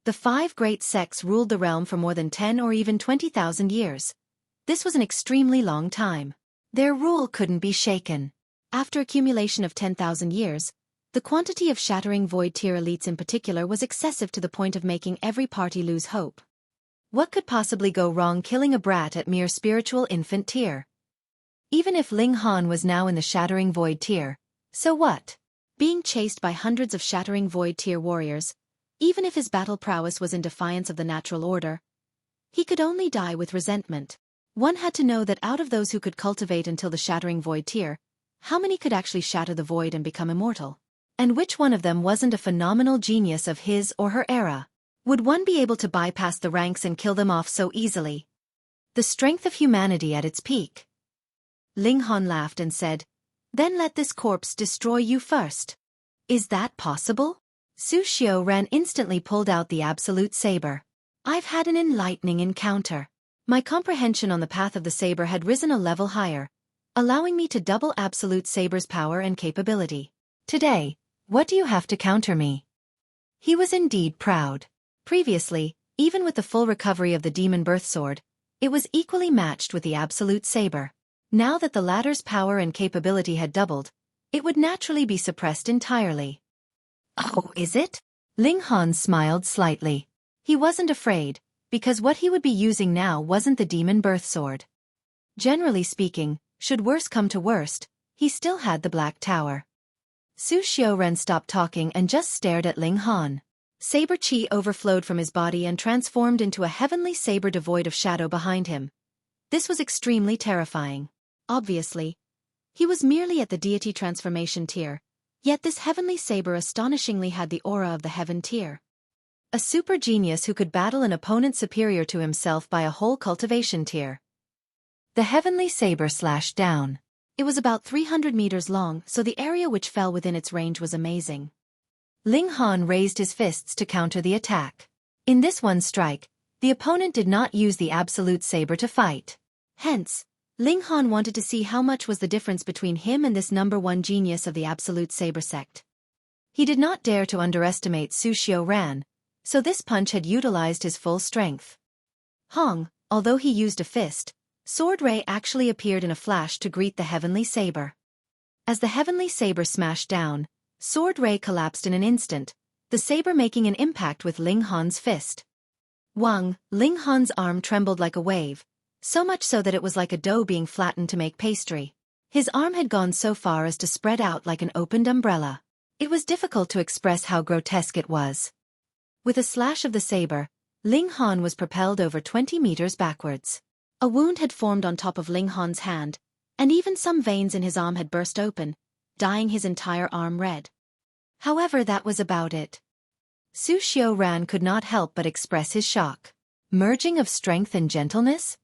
The 5 great sects ruled the realm for more than 10 or even 20,000 years. This was an extremely long time. Their rule couldn't be shaken. After accumulation of 10,000 years, the quantity of shattering void tier elites in particular was excessive to the point of making every party lose hope. What could possibly go wrong killing a brat at mere spiritual infant tier? Even if Ling Han was now in the shattering void tier, so what? Being chased by hundreds of shattering void tier warriors, even if his battle prowess was in defiance of the natural order, he could only die with resentment. One had to know that out of those who could cultivate until the shattering void tier, how many could actually shatter the void and become immortal? And which one of them wasn't a phenomenal genius of his or her era? Would one be able to bypass the ranks and kill them off so easily? The strength of humanity at its peak. Ling Han laughed and said, "Then let this corpse destroy you first." Is that possible? Su Xiaoran instantly pulled out the Absolute Saber. I've had an enlightening encounter. My comprehension on the path of the saber had risen a level higher, allowing me to double Absolute Saber's power and capability. Today, what do you have to counter me? He was indeed proud. Previously, even with the full recovery of the Demon Birth Sword, it was equally matched with the Absolute Saber. Now that the latter's power and capability had doubled, it would naturally be suppressed entirely. Oh, is it? Ling Han smiled slightly. He wasn't afraid, because what he would be using now wasn't the Demon Birth Sword. Generally speaking, should worse come to worst, he still had the Black Tower. Su Xiaoren stopped talking and just stared at Ling Han. Saber chi overflowed from his body and transformed into a heavenly saber devoid of shadow behind him. This was extremely terrifying. Obviously, he was merely at the deity transformation tier, yet this heavenly saber astonishingly had the aura of the heaven tier. A super genius who could battle an opponent superior to himself by a whole cultivation tier. The heavenly saber slashed down. It was about 300 meters long, so the area which fell within its range was amazing. Ling Han raised his fists to counter the attack. In this one strike, the opponent did not use the absolute saber to fight. Hence, Ling Han wanted to see how much was the difference between him and this #1 genius of the absolute saber sect. He did not dare to underestimate Su Xiaoren, so this punch had utilized his full strength. Hong, although he used a fist, Sword Ray actually appeared in a flash to greet the heavenly saber. As the heavenly saber smashed down, Sword Ray collapsed in an instant, the saber making an impact with Ling Han's fist. Wang, Ling Han's arm trembled like a wave, so much so that it was like a dough being flattened to make pastry. His arm had gone so far as to spread out like an opened umbrella. It was difficult to express how grotesque it was. With a slash of the saber, Ling Han was propelled over 20 meters backwards. A wound had formed on top of Ling Han's hand, and even some veins in his arm had burst open, dyeing his entire arm red. However, that was about it. Su Xiaoren could not help but express his shock. Merging of strength and gentleness?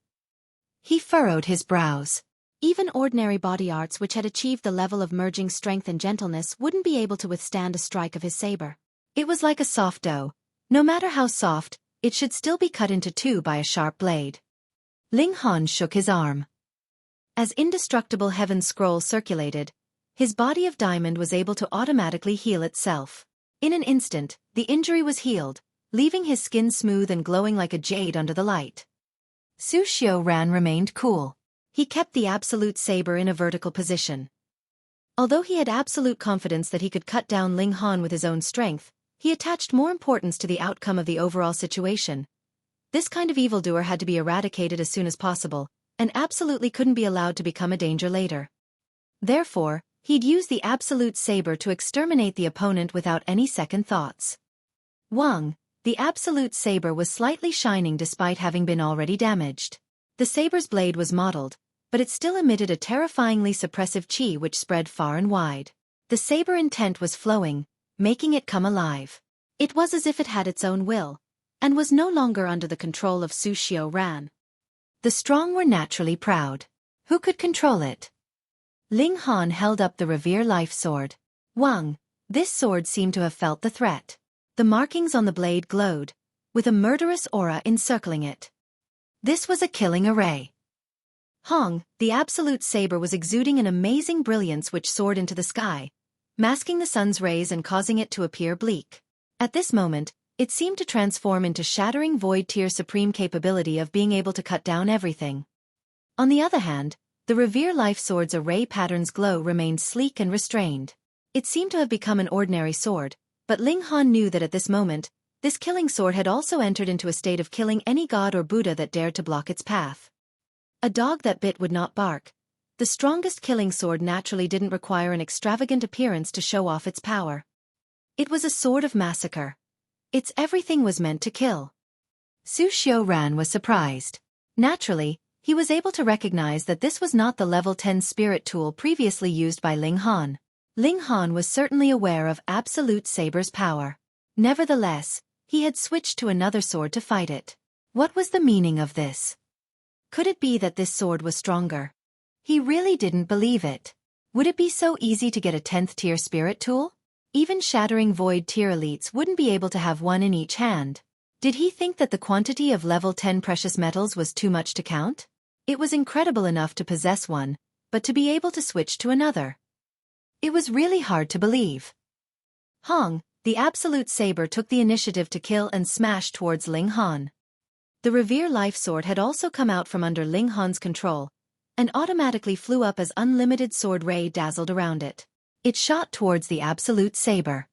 He furrowed his brows. Even ordinary body arts which had achieved the level of merging strength and gentleness wouldn't be able to withstand a strike of his saber. It was like a soft dough. No matter how soft, it should still be cut into two by a sharp blade. Ling Han shook his arm. As indestructible heaven scroll circulated, his body of diamond was able to automatically heal itself. In an instant, the injury was healed, leaving his skin smooth and glowing like a jade under the light. Su Xiaoren remained cool. He kept the absolute saber in a vertical position. Although he had absolute confidence that he could cut down Ling Han with his own strength, he attached more importance to the outcome of the overall situation. This kind of evildoer had to be eradicated as soon as possible, and absolutely couldn't be allowed to become a danger later. Therefore, he'd use the absolute saber to exterminate the opponent without any second thoughts. Wang, the absolute saber was slightly shining despite having been already damaged. The saber's blade was mottled, but it still emitted a terrifyingly suppressive chi which spread far and wide. The saber intent was flowing, making it come alive. It was as if it had its own will, and was no longer under the control of Su Xiaoren. The strong were naturally proud. Who could control it? Ling Han held up the Revere Life Sword. Wang, this sword seemed to have felt the threat. The markings on the blade glowed, with a murderous aura encircling it. This was a killing array. Hong, the absolute saber was exuding an amazing brilliance which soared into the sky, masking the sun's rays and causing it to appear bleak. At this moment, it seemed to transform into shattering void tier supreme capability of being able to cut down everything. On the other hand, the Revere Life Sword's array pattern's glow remained sleek and restrained. It seemed to have become an ordinary sword, but Ling Han knew that at this moment, this killing sword had also entered into a state of killing any god or Buddha that dared to block its path. A dog that bit would not bark. The strongest killing sword naturally didn't require an extravagant appearance to show off its power. It was a sword of massacre. Its everything was meant to kill. Su Xiaoren was surprised. Naturally, he was able to recognize that this was not the level 10 spirit tool previously used by Ling Han. Ling Han was certainly aware of Absolute Saber's power. Nevertheless, he had switched to another sword to fight it. What was the meaning of this? Could it be that this sword was stronger? He really didn't believe it. Would it be so easy to get a 10th tier spirit tool? Even shattering void tier elites wouldn't be able to have one in each hand. Did he think that the quantity of level 10 precious metals was too much to count? It was incredible enough to possess one, but to be able to switch to another. It was really hard to believe. Hong, the absolute saber, took the initiative to kill and smash towards Ling Han. The Revere Life Sword had also come out from under Ling Han's control, and automatically flew up as unlimited sword ray dazzled around it. It shot towards the absolute saber.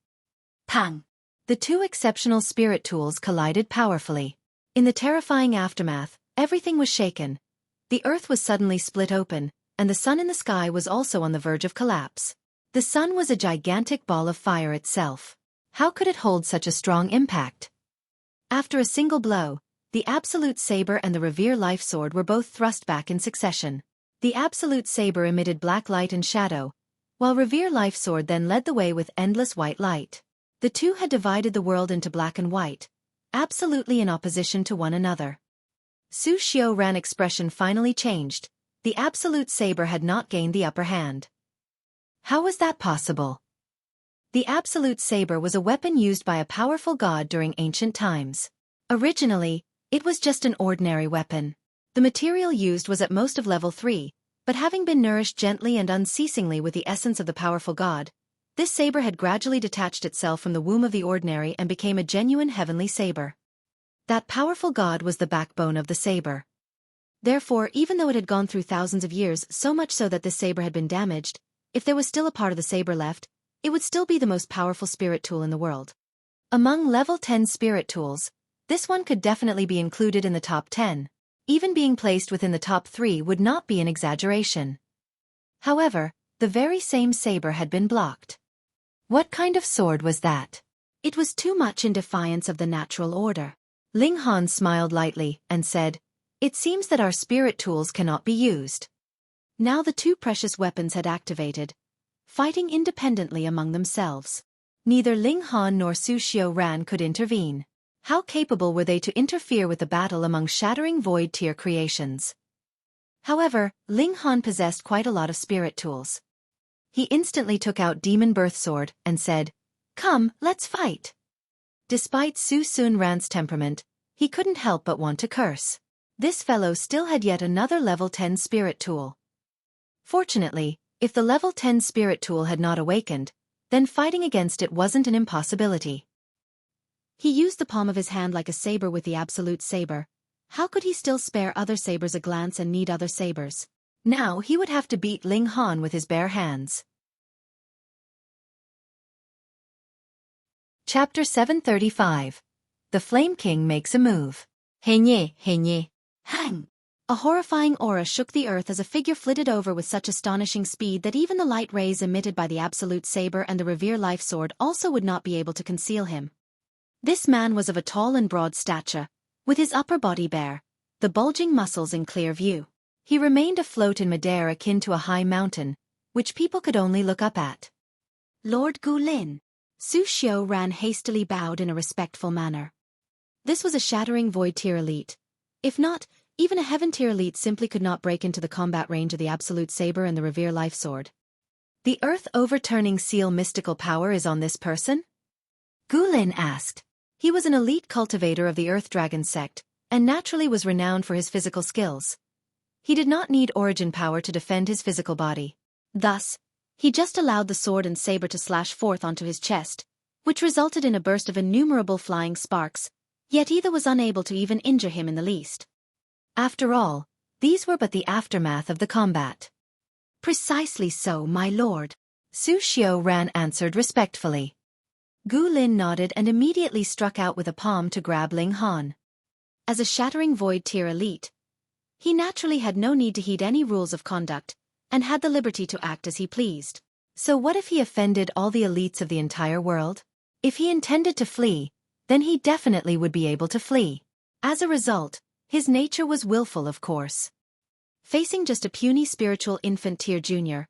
Pang! The two exceptional spirit tools collided powerfully. In the terrifying aftermath, everything was shaken. The earth was suddenly split open, and the sun in the sky was also on the verge of collapse. The sun was a gigantic ball of fire itself. How could it hold such a strong impact? After a single blow, the Absolute Saber and the Revere Life Sword were both thrust back in succession. The Absolute Saber emitted black light and shadow, while Revere Life Sword then led the way with endless white light. The two had divided the world into black and white, absolutely in opposition to one another. Xueqi's expression finally changed. The Absolute Saber had not gained the upper hand. How was that possible? The Absolute Saber was a weapon used by a powerful god during ancient times. Originally, it was just an ordinary weapon. The material used was at most of level 3, but having been nourished gently and unceasingly with the essence of the powerful god, this saber had gradually detached itself from the womb of the ordinary and became a genuine heavenly saber. That powerful god was the backbone of the saber. Therefore, even though it had gone through thousands of years, so much so that this saber had been damaged, if there was still a part of the saber left, it would still be the most powerful spirit tool in the world. Among level 10 spirit tools, this one could definitely be included in the top 10. Even being placed within the top 3 would not be an exaggeration. However, the very same saber had been blocked. What kind of sword was that? It was too much in defiance of the natural order. Ling Han smiled lightly and said, "It seems that our spirit tools cannot be used." Now the two precious weapons had activated, fighting independently among themselves. Neither Ling Han nor Xueqi could intervene. How capable were they to interfere with the battle among shattering void tier creations? However, Ling Han possessed quite a lot of spirit tools. He instantly took out Demon Birth Sword and said, "Come, let's fight." Despite Su Sunran's temperament, he couldn't help but want to curse. This fellow still had yet another level 10 spirit tool. Fortunately, if the level 10 spirit tool had not awakened, then fighting against it wasn't an impossibility. He used the palm of his hand like a saber with the Absolute Saber. How could he still spare other sabers a glance and need other sabers? Now he would have to beat Ling Han with his bare hands. Chapter 735. The Flame King makes a move. Hai Niu. Hang! A horrifying aura shook the earth as a figure flitted over with such astonishing speed that even the light rays emitted by the Absolute Saber and the Revere Life Sword also would not be able to conceal him. This man was of a tall and broad stature, with his upper body bare, the bulging muscles in clear view. He remained afloat in midair akin to a high mountain, which people could only look up at. "Lord Gulin." Xueqi hastily bowed in a respectful manner. This was a shattering void tier elite. If not, even a heaven tier elite simply could not break into the combat range of the Absolute Saber and the Revere Life Sword. "The Earth Overturning Seal mystical power is on this person?" Gulin asked. He was an elite cultivator of the Earth Dragon Sect, and naturally was renowned for his physical skills. He did not need origin power to defend his physical body. Thus, he just allowed the sword and saber to slash forth onto his chest, which resulted in a burst of innumerable flying sparks, yet either was unable to even injure him in the least. After all, these were but the aftermath of the combat. "Precisely so, my lord," Xueqi answered respectfully. Gulin nodded and immediately struck out with a palm to grab Ling Han. As a shattering void tier elite, he naturally had no need to heed any rules of conduct, and had the liberty to act as he pleased. So what if he offended all the elites of the entire world? If he intended to flee, then he definitely would be able to flee. As a result, his nature was willful, of course. Facing just a puny spiritual infant tier junior,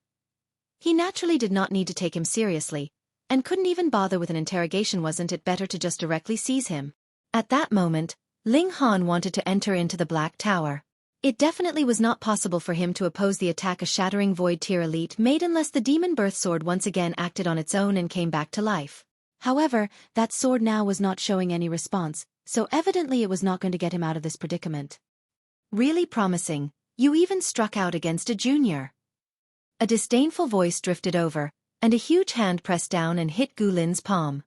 he naturally did not need to take him seriously, and couldn't even bother with an interrogation. Wasn't it better to just directly seize him? At that moment, Ling Han wanted to enter into the Black Tower. It definitely was not possible for him to oppose the attack a shattering void tier elite made unless the Demon Birth Sword once again acted on its own and came back to life. However, that sword now was not showing any response, so evidently it was not going to get him out of this predicament. "Really promising, you even struck out against a junior." A disdainful voice drifted over, and a huge hand pressed down and hit Gulin's palm.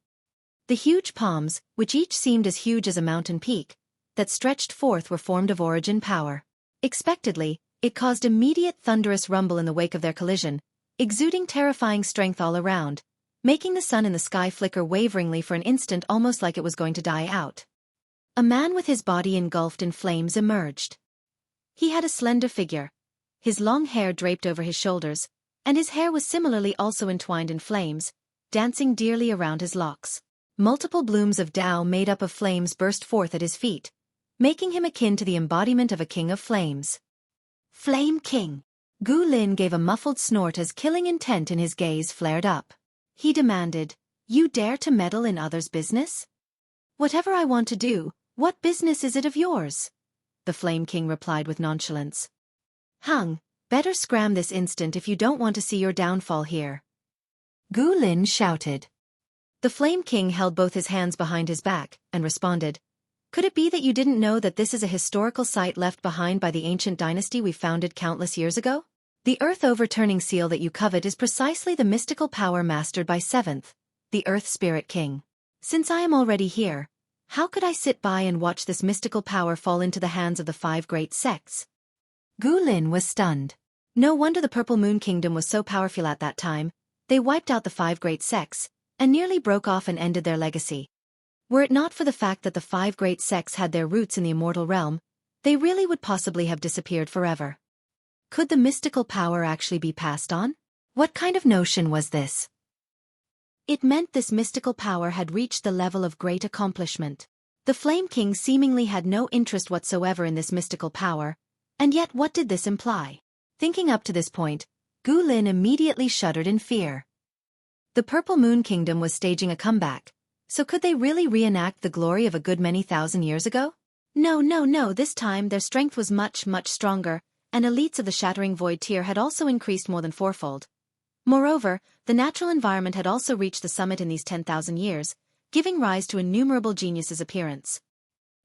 The huge palms, which each seemed as huge as a mountain peak, that stretched forth were formed of origin power. Expectedly, it caused immediate thunderous rumble in the wake of their collision, exuding terrifying strength all around, making the sun in the sky flicker waveringly for an instant almost like it was going to die out. A man with his body engulfed in flames emerged. He had a slender figure. His long hair draped over his shoulders, and his hair was similarly also entwined in flames, dancing dearly around his locks. Multiple blooms of Tao made up of flames burst forth at his feet, making him akin to the embodiment of a king of flames. Flame King! Gu Lin gave a muffled snort as killing intent in his gaze flared up. He demanded, "You dare to meddle in others' business? Whatever I want to do, what business is it of yours?" The Flame King replied with nonchalance. "Hung, better scram this instant if you don't want to see your downfall here," Gu Lin shouted. The Flame King held both his hands behind his back, and responded, "Could it be that you didn't know that this is a historical site left behind by the ancient dynasty we founded countless years ago? The Earth Overturning seal that you covet is precisely the mystical power mastered by Seventh, the Earth Spirit King. Since I am already here, how could I sit by and watch this mystical power fall into the hands of the 5 great sects?" Gu Lin was stunned. No wonder the Purple Moon Kingdom was so powerful at that time. They wiped out the 5 great sects, and nearly broke off and ended their legacy. Were it not for the fact that the 5 great sects had their roots in the immortal realm, they really would possibly have disappeared forever. Could the mystical power actually be passed on? What kind of notion was this? It meant this mystical power had reached the level of great accomplishment. The Flame King seemingly had no interest whatsoever in this mystical power, and yet what did this imply? Thinking up to this point, Gu Lin immediately shuddered in fear. The Purple Moon Kingdom was staging a comeback, so could they really reenact the glory of a good many thousand years ago? No, this time their strength was much, much stronger, and elites of the Shattering Void tier had also increased more than fourfold. Moreover, the natural environment had also reached the summit in these 10,000 years, giving rise to innumerable geniuses' appearance.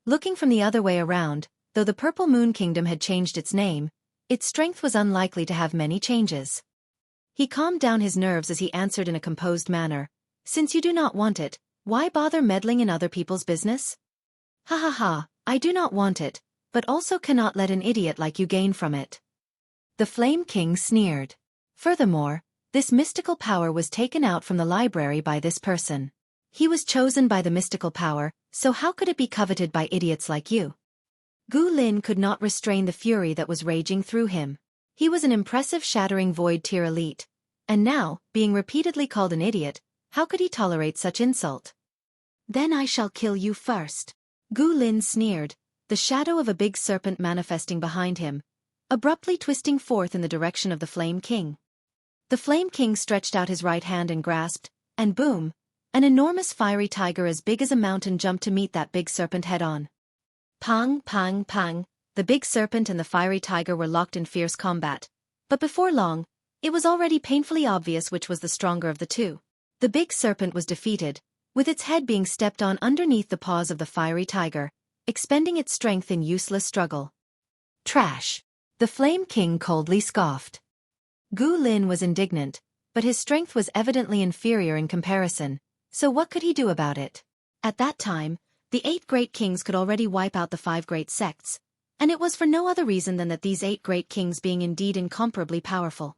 Looking from the other way around, though the Purple Moon Kingdom had changed its name, its strength was unlikely to have many changes. He calmed down his nerves as he answered in a composed manner, "Since you do not want it, why bother meddling in other people's business? Ha, I do not want it, but also cannot let an idiot like you gain from it." The Flame King sneered. Furthermore, this mystical power was taken out from the library by this person. He was chosen by the mystical power, so how could it be coveted by idiots like you? Gu Lin could not restrain the fury that was raging through him. He was an impressive Shattering Void tier elite, and now, being repeatedly called an idiot, how could he tolerate such insult? "Then I shall kill you first," Gu Lin sneered, the shadow of a big serpent manifesting behind him, abruptly twisting forth in the direction of the Flame King. The Flame King stretched out his right hand and grasped, and boom, an enormous fiery tiger as big as a mountain jumped to meet that big serpent head-on. Pang, pang, pang, the big serpent and the fiery tiger were locked in fierce combat, but before long, it was already painfully obvious which was the stronger of the two. The big serpent was defeated, with its head being stepped on underneath the paws of the fiery tiger, expending its strength in useless struggle. "Trash!" the Flame King coldly scoffed. Gu Lin was indignant, but his strength was evidently inferior in comparison, so what could he do about it? At that time, the 8 great kings could already wipe out the 5 great sects, and it was for no other reason than that these 8 great kings being indeed incomparably powerful.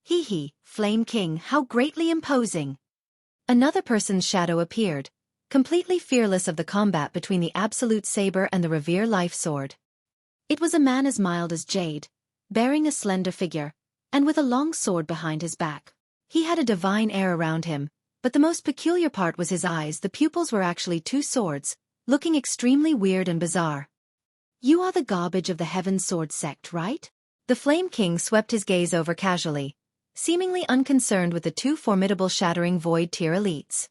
Hee, Flame King, how greatly imposing! Another person's shadow appeared, completely fearless of the combat between the Absolute Saber and the Revere Life Sword. It was a man as mild as jade, bearing a slender figure, and with a long sword behind his back. He had a divine air around him, but the most peculiar part was his eyes. The pupils were actually 2 swords, looking extremely weird and bizarre. "You are the garbage of the Heaven Sword sect, right?" The Flame King swept his gaze over casually, seemingly unconcerned with the 2 formidable Shattering Void tier elites.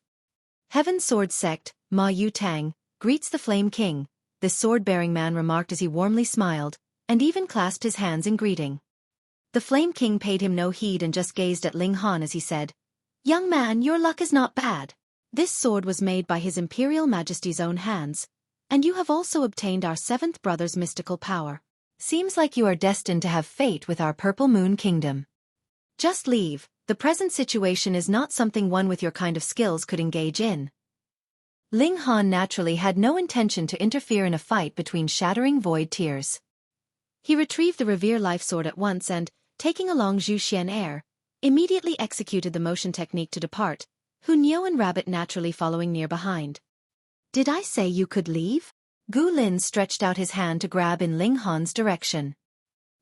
"Heaven Sword sect, Ma Yu Tang, greets the Flame King," this sword-bearing man remarked as he warmly smiled, and even clasped his hands in greeting. The Flame King paid him no heed and just gazed at Ling Han as he said, "Young man, your luck is not bad. This sword was made by His Imperial Majesty's own hands, and you have also obtained our 7th brother's mystical power. Seems like you are destined to have fate with our Purple Moon Kingdom. Just leave, the present situation is not something one with your kind of skills could engage in." Ling Han naturally had no intention to interfere in a fight between Shattering Void tiers. He retrieved the Revere Life Sword at once and, taking a long Zhu Xian air, immediately executed the motion technique to depart, Hu Niu and Rabbit naturally following near behind. "Did I say you could leave?" Gu Lin stretched out his hand to grab in Ling Han's direction.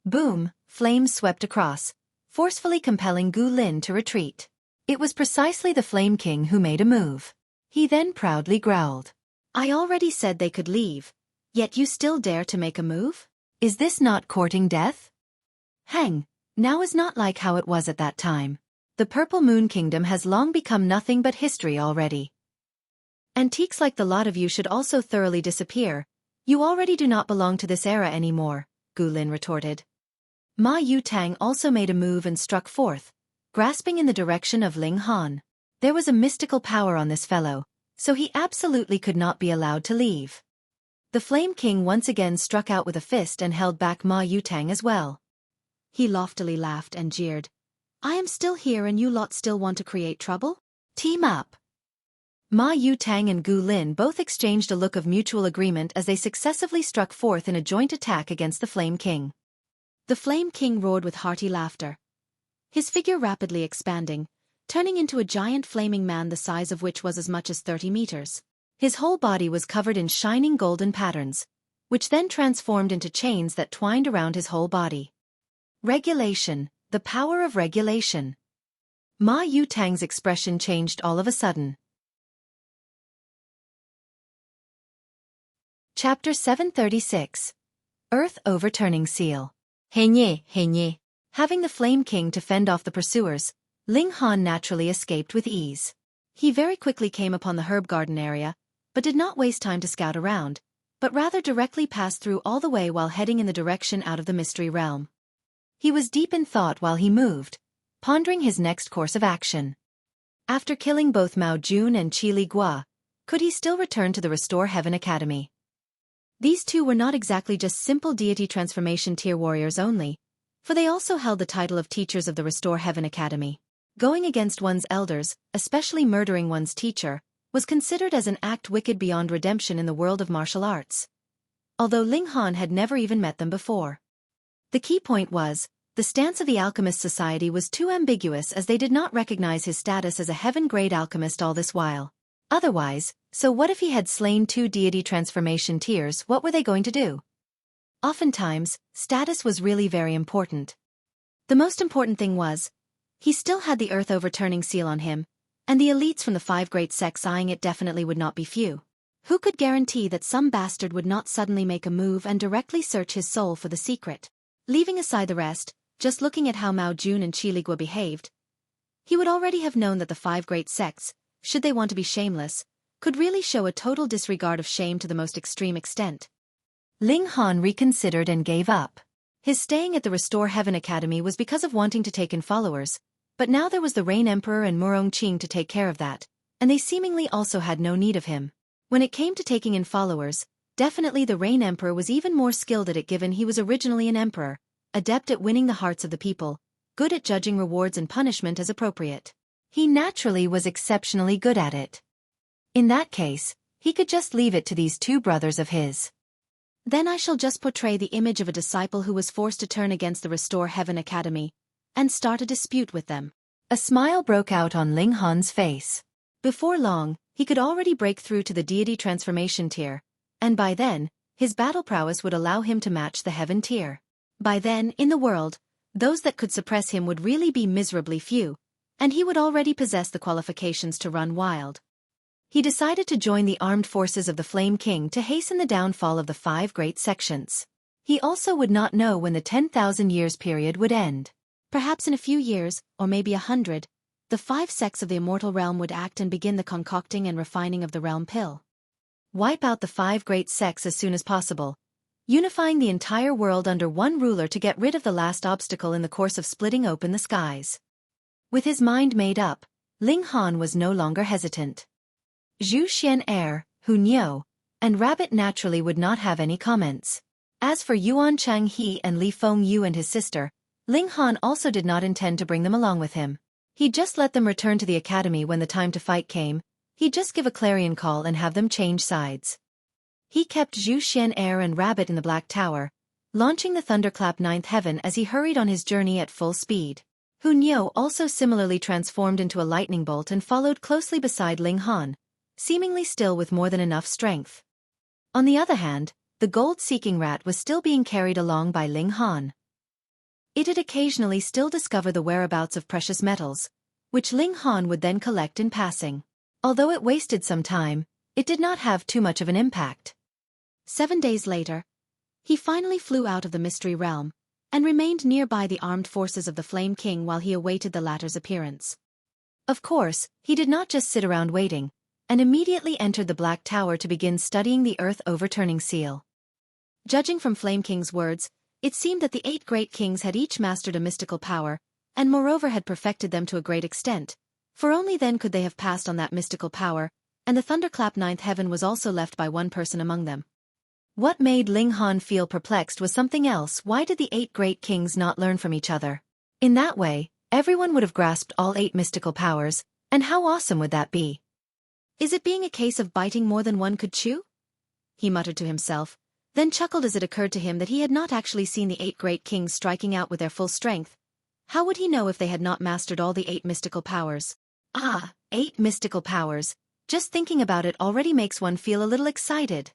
Boom, flames swept across, forcefully compelling Gu Lin to retreat. It was precisely the Flame King who made a move. He then proudly growled. I already said they could leave, yet you still dare to make a move? Is this not courting death? Hang, now is not like how it was at that time. The Purple Moon Kingdom has long become nothing but history already. Antiques like the lot of you should also thoroughly disappear. You already do not belong to this era anymore, Gu Lin retorted. Ma Yutang also made a move and struck forth, grasping in the direction of Ling Han. There was a mystical power on this fellow, so he absolutely could not be allowed to leave. The Flame King once again struck out with a fist and held back Ma Yutang as well. He loftily laughed and jeered. I am still here and you lot still want to create trouble? Team up! Ma Yutang and Gu Lin both exchanged a look of mutual agreement as they successively struck forth in a joint attack against the Flame King. The Flame King roared with hearty laughter, his figure rapidly expanding, turning into a giant flaming man the size of which was as much as 30 meters. His whole body was covered in shining golden patterns, which then transformed into chains that twined around his whole body. Regulation, the power of regulation. Ma Yutang's expression changed all of a sudden. Chapter 736. Earth Overturning Seal. Hai Niu. Having the Flame King to fend off the pursuers, Ling Han naturally escaped with ease. He very quickly came upon the herb garden area, but did not waste time to scout around, but rather directly passed through all the way while heading in the direction out of the mystery realm. He was deep in thought while he moved, pondering his next course of action. After killing both Mao Jun and Qi Li Gua, could he still return to the Restore Heaven Academy? These two were not exactly just simple deity transformation tier warriors only, for they also held the title of teachers of the Restore Heaven Academy. Going against one's elders, especially murdering one's teacher, was considered as an act wicked beyond redemption in the world of martial arts. Although Ling Han had never even met them before. The key point was, the stance of the Alchemist Society was too ambiguous as they did not recognize his status as a heaven-grade alchemist all this while. Otherwise, so what if he had slain two deity transformation tiers? What were they going to do? Oftentimes, status was really very important. The most important thing was, he still had the Earth Overturning seal on him, and the elites from the 5 great sects eyeing it definitely would not be few. Who could guarantee that some bastard would not suddenly make a move and directly search his soul for the secret? Leaving aside the rest, just looking at how Mao Jun and Qi Li Gua behaved, he would already have known that the 5 great sects, should they want to be shameless, could really show a total disregard of shame to the most extreme extent. Ling Han reconsidered and gave up. His staying at the Restore Heaven Academy was because of wanting to take in followers, but now there was the Rain Emperor and Murong Qing to take care of that, and they seemingly also had no need of him. When it came to taking in followers, definitely the Rain Emperor was even more skilled at it given he was originally an emperor, adept at winning the hearts of the people, good at judging rewards and punishment as appropriate. He naturally was exceptionally good at it. In that case, he could just leave it to these two brothers of his. Then I shall just portray the image of a disciple who was forced to turn against the Restore Heaven Academy, and start a dispute with them. A smile broke out on Ling Han's face. Before long, he could already break through to the deity transformation tier, and by then, his battle prowess would allow him to match the heaven tier. By then, in the world, those that could suppress him would really be miserably few, and he would already possess the qualifications to run wild. He decided to join the armed forces of the Flame King to hasten the downfall of the 5 great sections. He also would not know when the 10,000 years period would end. Perhaps in a few years, or maybe 100, the 5 sects of the immortal realm would act and begin the concocting and refining of the realm pill. Wipe out the 5 great sects as soon as possible, unifying the entire world under one ruler to get rid of the last obstacle in the course of splitting open the skies. With his mind made up, Ling Han was no longer hesitant. Zhu Xian, Hu Niu, and Rabbit naturally would not have any comments. As for Yuan Chang He and Li Feng Yu and his sister, Ling Han also did not intend to bring them along with him. He'd just let them return to the academy when the time to fight came. He'd just give a clarion call and have them change sides. He kept Zhu Xian and Rabbit in the Black Tower, launching the Thunderclap 9th Heaven as he hurried on his journey at full speed. Hu Niu also similarly transformed into a lightning bolt and followed closely beside Ling Han, seemingly still with more than enough strength. On the other hand, the gold-seeking rat was still being carried along by Ling Han. It'd occasionally still discover the whereabouts of precious metals, which Ling Han would then collect in passing. Although it wasted some time, it did not have too much of an impact. 7 days later, he finally flew out of the mystery realm, and remained nearby the armed forces of the Flame King while he awaited the latter's appearance. Of course, he did not just sit around waiting, and immediately entered the Black Tower to begin studying the Earth Overturning Seal. Judging from Flame King's words, it seemed that the 8 great kings had each mastered a mystical power, and moreover had perfected them to a great extent, for only then could they have passed on that mystical power, and the thunderclap 9th heaven was also left by one person among them. What made Ling Han feel perplexed was something else. Why did the 8 great kings not learn from each other? In that way, everyone would have grasped all 8 mystical powers, and how awesome would that be? Is it being a case of biting more than one could chew? He muttered to himself, then chuckled as it occurred to him that he had not actually seen the 8 great kings striking out with their full strength. How would he know if they had not mastered all the 8 mystical powers? 8 mystical powers. Just thinking about it already makes one feel a little excited.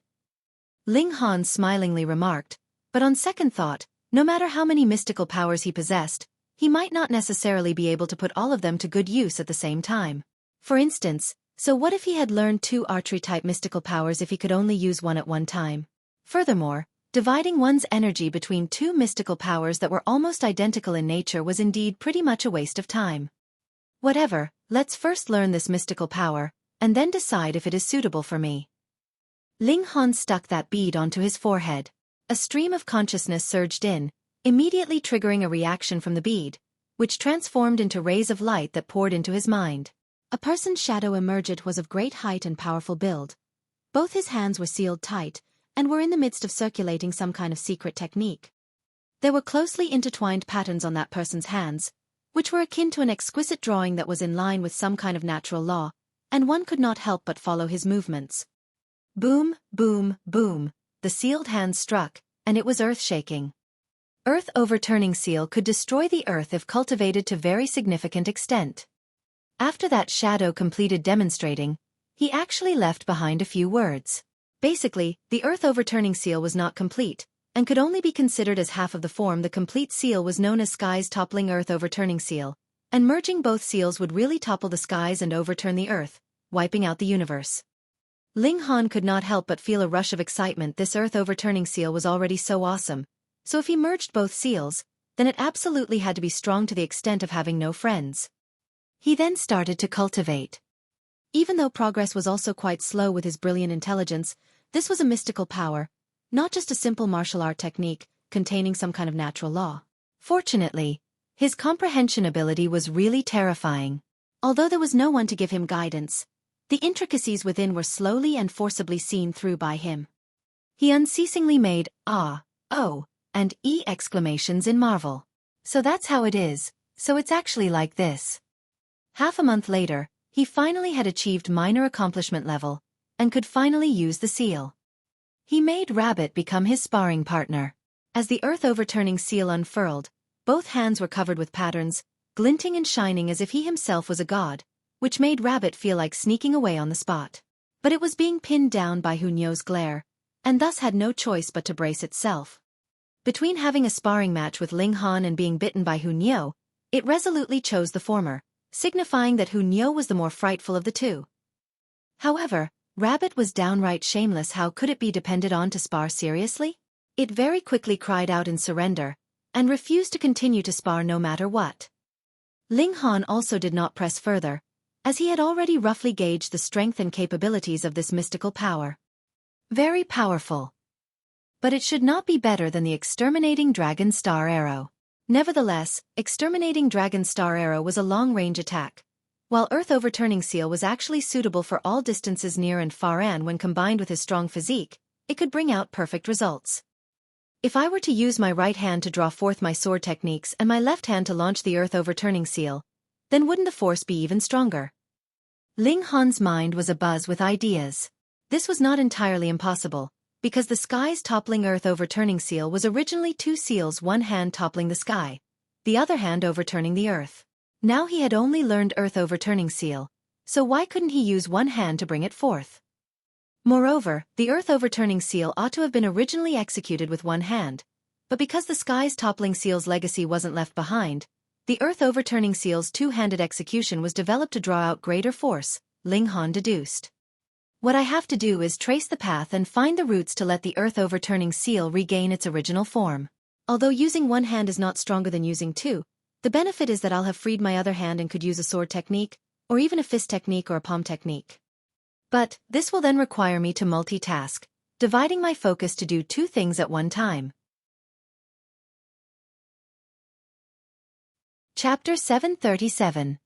Ling Han smilingly remarked, but on second thought, no matter how many mystical powers he possessed, he might not necessarily be able to put all of them to good use at the same time. For instance, so what if he had learned 2 archery-type mystical powers if he could only use one at one time? Furthermore, dividing one's energy between 2 mystical powers that were almost identical in nature was indeed pretty much a waste of time. Whatever, let's first learn this mystical power, and then decide if it is suitable for me. Ling Han stuck that bead onto his forehead. A stream of consciousness surged in, immediately triggering a reaction from the bead, which transformed into rays of light that poured into his mind. A person's shadow emerged was of great height and powerful build. Both his hands were sealed tight, and were in the midst of circulating some kind of secret technique. There were closely intertwined patterns on that person's hands, which were akin to an exquisite drawing that was in line with some kind of natural law, and one could not help but follow his movements. Boom, boom, boom, the sealed hands struck, and it was earth-shaking. Earth Overturning Seal could destroy the earth if cultivated to very significant extent. After that shadow completed demonstrating, he actually left behind a few words. Basically, the Earth Overturning Seal was not complete, and could only be considered as half of the form. The complete seal was known as Skies Toppling Earth Overturning Seal, and merging both seals would really topple the skies and overturn the earth, wiping out the universe. Ling Han could not help but feel a rush of excitement. This Earth Overturning Seal was already so awesome, so if he merged both seals, then it absolutely had to be strong to the extent of having no friends. He then started to cultivate. Even though progress was also quite slow with his brilliant intelligence, this was a mystical power, not just a simple martial art technique containing some kind of natural law. Fortunately, his comprehension ability was really terrifying. Although there was no one to give him guidance, the intricacies within were slowly and forcibly seen through by him. He unceasingly made "ah," "oh," and "e" exclamations in marvel. So that's how it is, so it's actually like this. Half a month later, he finally had achieved minor accomplishment level, and could finally use the seal. He made Rabbit become his sparring partner. As the Earth Overturning Seal unfurled, both hands were covered with patterns, glinting and shining as if he himself was a god, which made Rabbit feel like sneaking away on the spot. But it was being pinned down by Hai Niu's glare, and thus had no choice but to brace itself. Between having a sparring match with Ling Han and being bitten by Hai Niu, it resolutely chose the former, signifying that Hai Niu was the more frightful of the two. However, Rabbit was downright shameless. How could it be depended on to spar seriously? It very quickly cried out in surrender, and refused to continue to spar no matter what. Ling Han also did not press further, as he had already roughly gauged the strength and capabilities of this mystical power. Very powerful. But it should not be better than the Exterminating Dragon Star Arrow. Nevertheless, Exterminating Dragon Star Arrow was a long-range attack, while Earth Overturning Seal was actually suitable for all distances near and far, and when combined with his strong physique, it could bring out perfect results. If I were to use my right hand to draw forth my sword techniques and my left hand to launch the Earth Overturning Seal, then wouldn't the force be even stronger? Ling Han's mind was abuzz with ideas. This was not entirely impossible, because the Skies Toppling Earth Overturning Seal was originally 2 seals, one hand toppling the sky, the other hand overturning the earth. Now he had only learned Earth Overturning Seal, so why couldn't he use one hand to bring it forth? Moreover, the Earth Overturning Seal ought to have been originally executed with one hand, But because the sky's toppling seal's legacy wasn't left behind, the earth overturning seal's two-handed execution was developed to draw out greater force, Ling Han deduced. What I have to do is trace the path and find the roots to let the earth overturning seal regain its original form. Although using one hand is not stronger than using two, the benefit is that I'll have freed my other hand and could use a sword technique, or even a fist technique or a palm technique. But this will then require me to multitask, dividing my focus to do two things at one time. Chapter 737.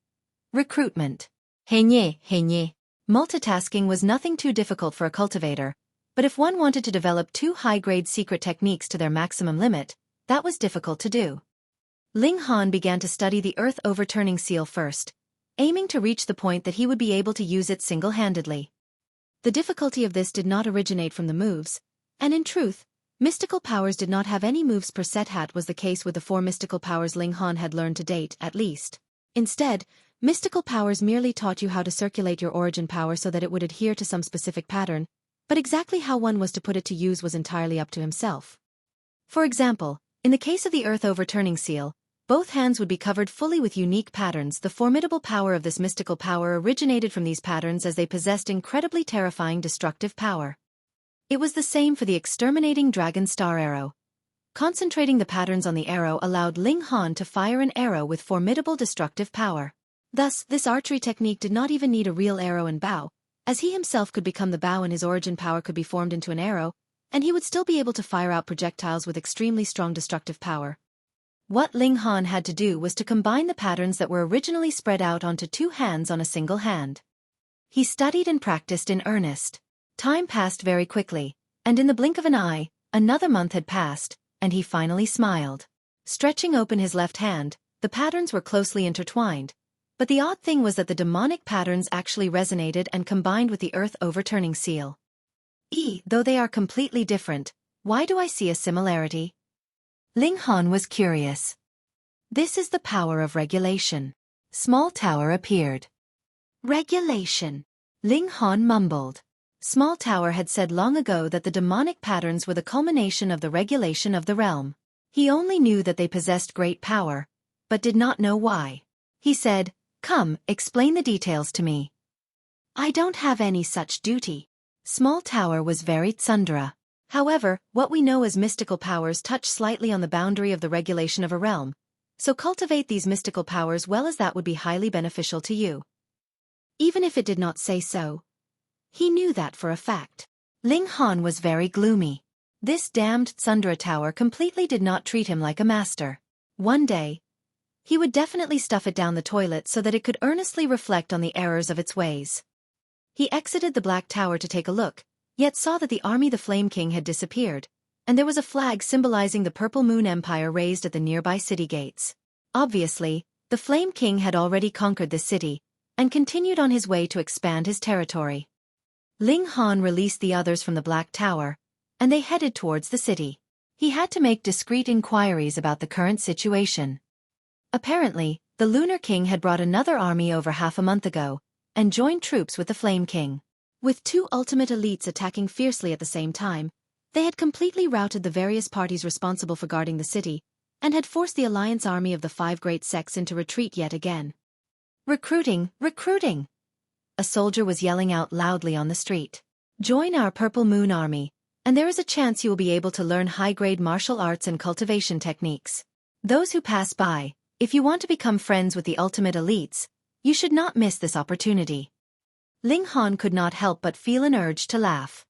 Recruitment. Hai Niu. Multitasking was nothing too difficult for a cultivator, but if one wanted to develop two high-grade secret techniques to their maximum limit, that was difficult to do. Ling Han began to study the earth overturning seal first, aiming to reach the point that he would be able to use it single-handedly. The difficulty of this did not originate from the moves, and in truth, mystical powers did not have any moves per set. Hat was the case with the 4 mystical powers Ling Han had learned to date, at least. Instead, mystical powers merely taught you how to circulate your origin power so that it would adhere to some specific pattern, but exactly how one was to put it to use was entirely up to himself. For example, in the case of the earth overturning seal, both hands would be covered fully with unique patterns. The formidable power of this mystical power originated from these patterns as they possessed incredibly terrifying destructive power. It was the same for the exterminating dragon star arrow. Concentrating the patterns on the arrow allowed Ling Han to fire an arrow with formidable destructive power. Thus, this archery technique did not even need a real arrow and bow, as he himself could become the bow and his origin power could be formed into an arrow, and he would still be able to fire out projectiles with extremely strong destructive power. What Ling Han had to do was to combine the patterns that were originally spread out onto 2 hands on a single hand. He studied and practiced in earnest. Time passed very quickly, and in the blink of an eye, another month had passed, and he finally smiled. Stretching open his left hand, the patterns were closely intertwined, but the odd thing was that the demonic patterns actually resonated and combined with the earth overturning seal. Though they are completely different, why do I see a similarity? Ling Han was curious. This is the power of regulation. Small tower appeared. Regulation. Ling Han mumbled. Small Tower had said long ago that the demonic patterns were the culmination of the regulation of the realm. He only knew that they possessed great power, but did not know why. He said, "Come, explain the details to me." "I don't have any such duty." Small Tower was very tsundere. However, what we know as mystical powers touch slightly on the boundary of the regulation of a realm, so cultivate these mystical powers well, as that would be highly beneficial to you. Even if it did not say so, he knew that for a fact. Ling Han was very gloomy. This damned tsundere tower completely did not treat him like a master. One day, he would definitely stuff it down the toilet so that it could earnestly reflect on the errors of its ways. He exited the Black Tower to take a look, yet saw that the army the Flame King had disappeared, and there was a flag symbolizing the Purple Moon Empire raised at the nearby city gates. Obviously, the Flame King had already conquered this city, and continued on his way to expand his territory. Ling Han released the others from the Black Tower, and they headed towards the city. He had to make discreet inquiries about the current situation. Apparently, the Lunar King had brought another army over half a month ago, and joined troops with the Flame King. With 2 ultimate elites attacking fiercely at the same time, they had completely routed the various parties responsible for guarding the city, and had forced the alliance army of the 5 great sects into retreat yet again. "Recruiting, recruiting!" A soldier was yelling out loudly on the street. "Join our Purple Moon Army, and there is a chance you will be able to learn high-grade martial arts and cultivation techniques. Those who pass by, if you want to become friends with the ultimate elites, you should not miss this opportunity." Ling Han could not help but feel an urge to laugh.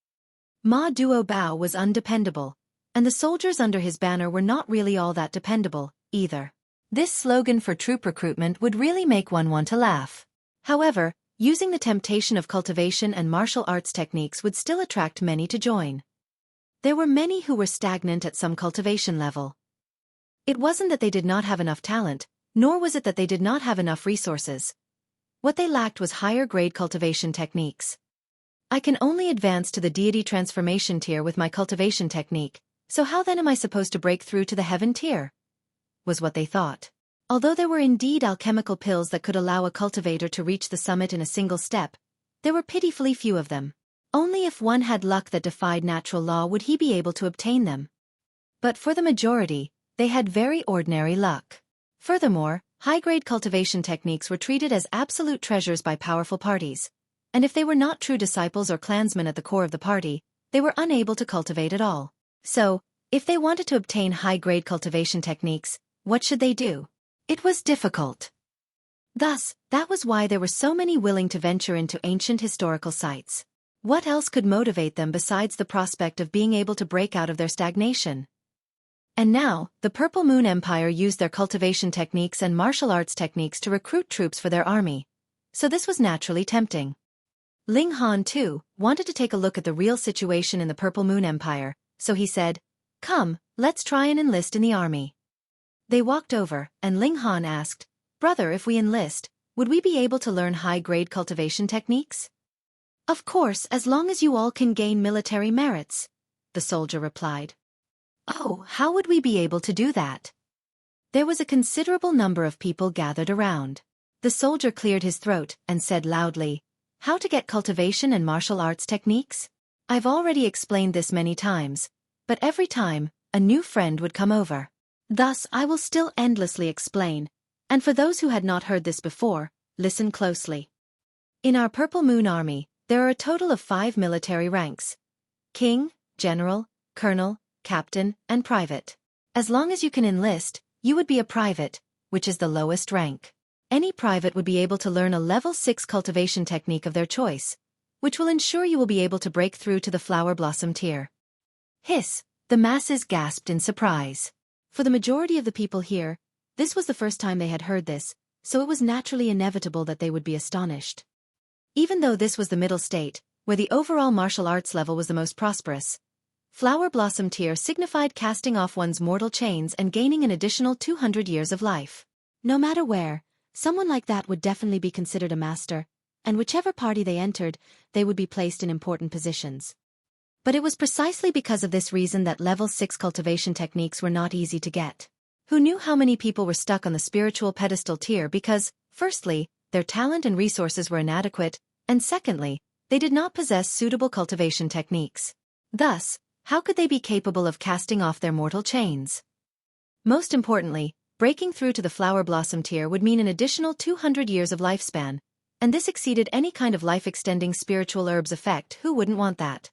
Ma Duo Bao was undependable, and the soldiers under his banner were not really all that dependable, either. This slogan for troop recruitment would really make one want to laugh. However, using the temptation of cultivation and martial arts techniques would still attract many to join. There were many who were stagnant at some cultivation level. It wasn't that they did not have enough talent, nor was it that they did not have enough resources. What they lacked was higher-grade cultivation techniques. "I can only advance to the deity transformation tier with my cultivation technique, so how then am I supposed to break through to the heaven tier?" was what they thought. Although there were indeed alchemical pills that could allow a cultivator to reach the summit in a single step, there were pitifully few of them. Only if one had luck that defied natural law would he be able to obtain them. But for the majority, they had very ordinary luck. Furthermore, high-grade cultivation techniques were treated as absolute treasures by powerful parties, and if they were not true disciples or clansmen at the core of the party, they were unable to cultivate at all. So, if they wanted to obtain high-grade cultivation techniques, what should they do? It was difficult. Thus, that was why there were so many willing to venture into ancient historical sites. What else could motivate them besides the prospect of being able to break out of their stagnation? And now, the Purple Moon Empire used their cultivation techniques and martial arts techniques to recruit troops for their army. So this was naturally tempting. Ling Han, too, wanted to take a look at the real situation in the Purple Moon Empire, so he said, "Come, let's try and enlist in the army." They walked over, and Ling Han asked, "Brother, if we enlist, would we be able to learn high-grade cultivation techniques?" "Of course, as long as you all can gain military merits," the soldier replied. "Oh, how would we be able to do that?" There was a considerable number of people gathered around. The soldier cleared his throat and said loudly, "How to get cultivation and martial arts techniques? I've already explained this many times, but every time, a new friend would come over. Thus I will still endlessly explain, and for those who had not heard this before, listen closely. In our Purple Moon Army, there are a total of 5 military ranks: King, General, Colonel, Captain, and Private. As long as you can enlist, you would be a private, which is the lowest rank. Any private would be able to learn a level 6 cultivation technique of their choice, which will ensure you will be able to break through to the Flower Blossom tier." Hiss! The masses gasped in surprise. For the majority of the people here, this was the first time they had heard this, so it was naturally inevitable that they would be astonished. Even though this was the middle state, where the overall martial arts level was the most prosperous, Flower Blossom tier signified casting off one's mortal chains and gaining an additional 200 years of life. No matter where, someone like that would definitely be considered a master, and whichever party they entered, they would be placed in important positions. But it was precisely because of this reason that level 6 cultivation techniques were not easy to get. Who knew how many people were stuck on the spiritual pedestal tier because, firstly, their talent and resources were inadequate, and secondly, they did not possess suitable cultivation techniques. Thus, how could they be capable of casting off their mortal chains? Most importantly, breaking through to the Flower Blossom tier would mean an additional 200 years of lifespan, and this exceeded any kind of life-extending spiritual herbs effect. Who wouldn't want that?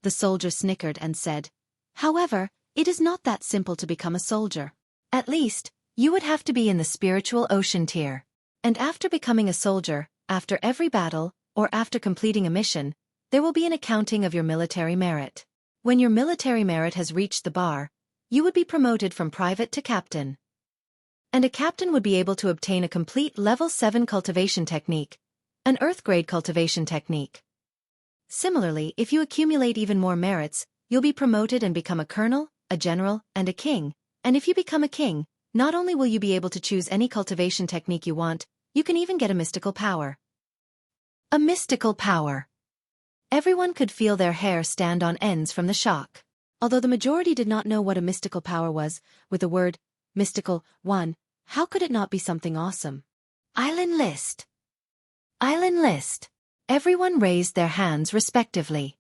The soldier snickered and said, "However, it is not that simple to become a soldier. At least, you would have to be in the spiritual ocean tier. And after becoming a soldier, after every battle, or after completing a mission, there will be an accounting of your military merit. When your military merit has reached the bar, you would be promoted from private to captain. And a captain would be able to obtain a complete level 7 cultivation technique, an earth-grade cultivation technique. Similarly, if you accumulate even more merits, you'll be promoted and become a colonel, a general, and a king. And if you become a king, not only will you be able to choose any cultivation technique you want, you can even get a mystical power." A mystical power. Everyone could feel their hair stand on ends from the shock. Although the majority did not know what a mystical power was, with the word mystical one, how could it not be something awesome? "I'll enlist. I'll enlist." Everyone raised their hands respectively.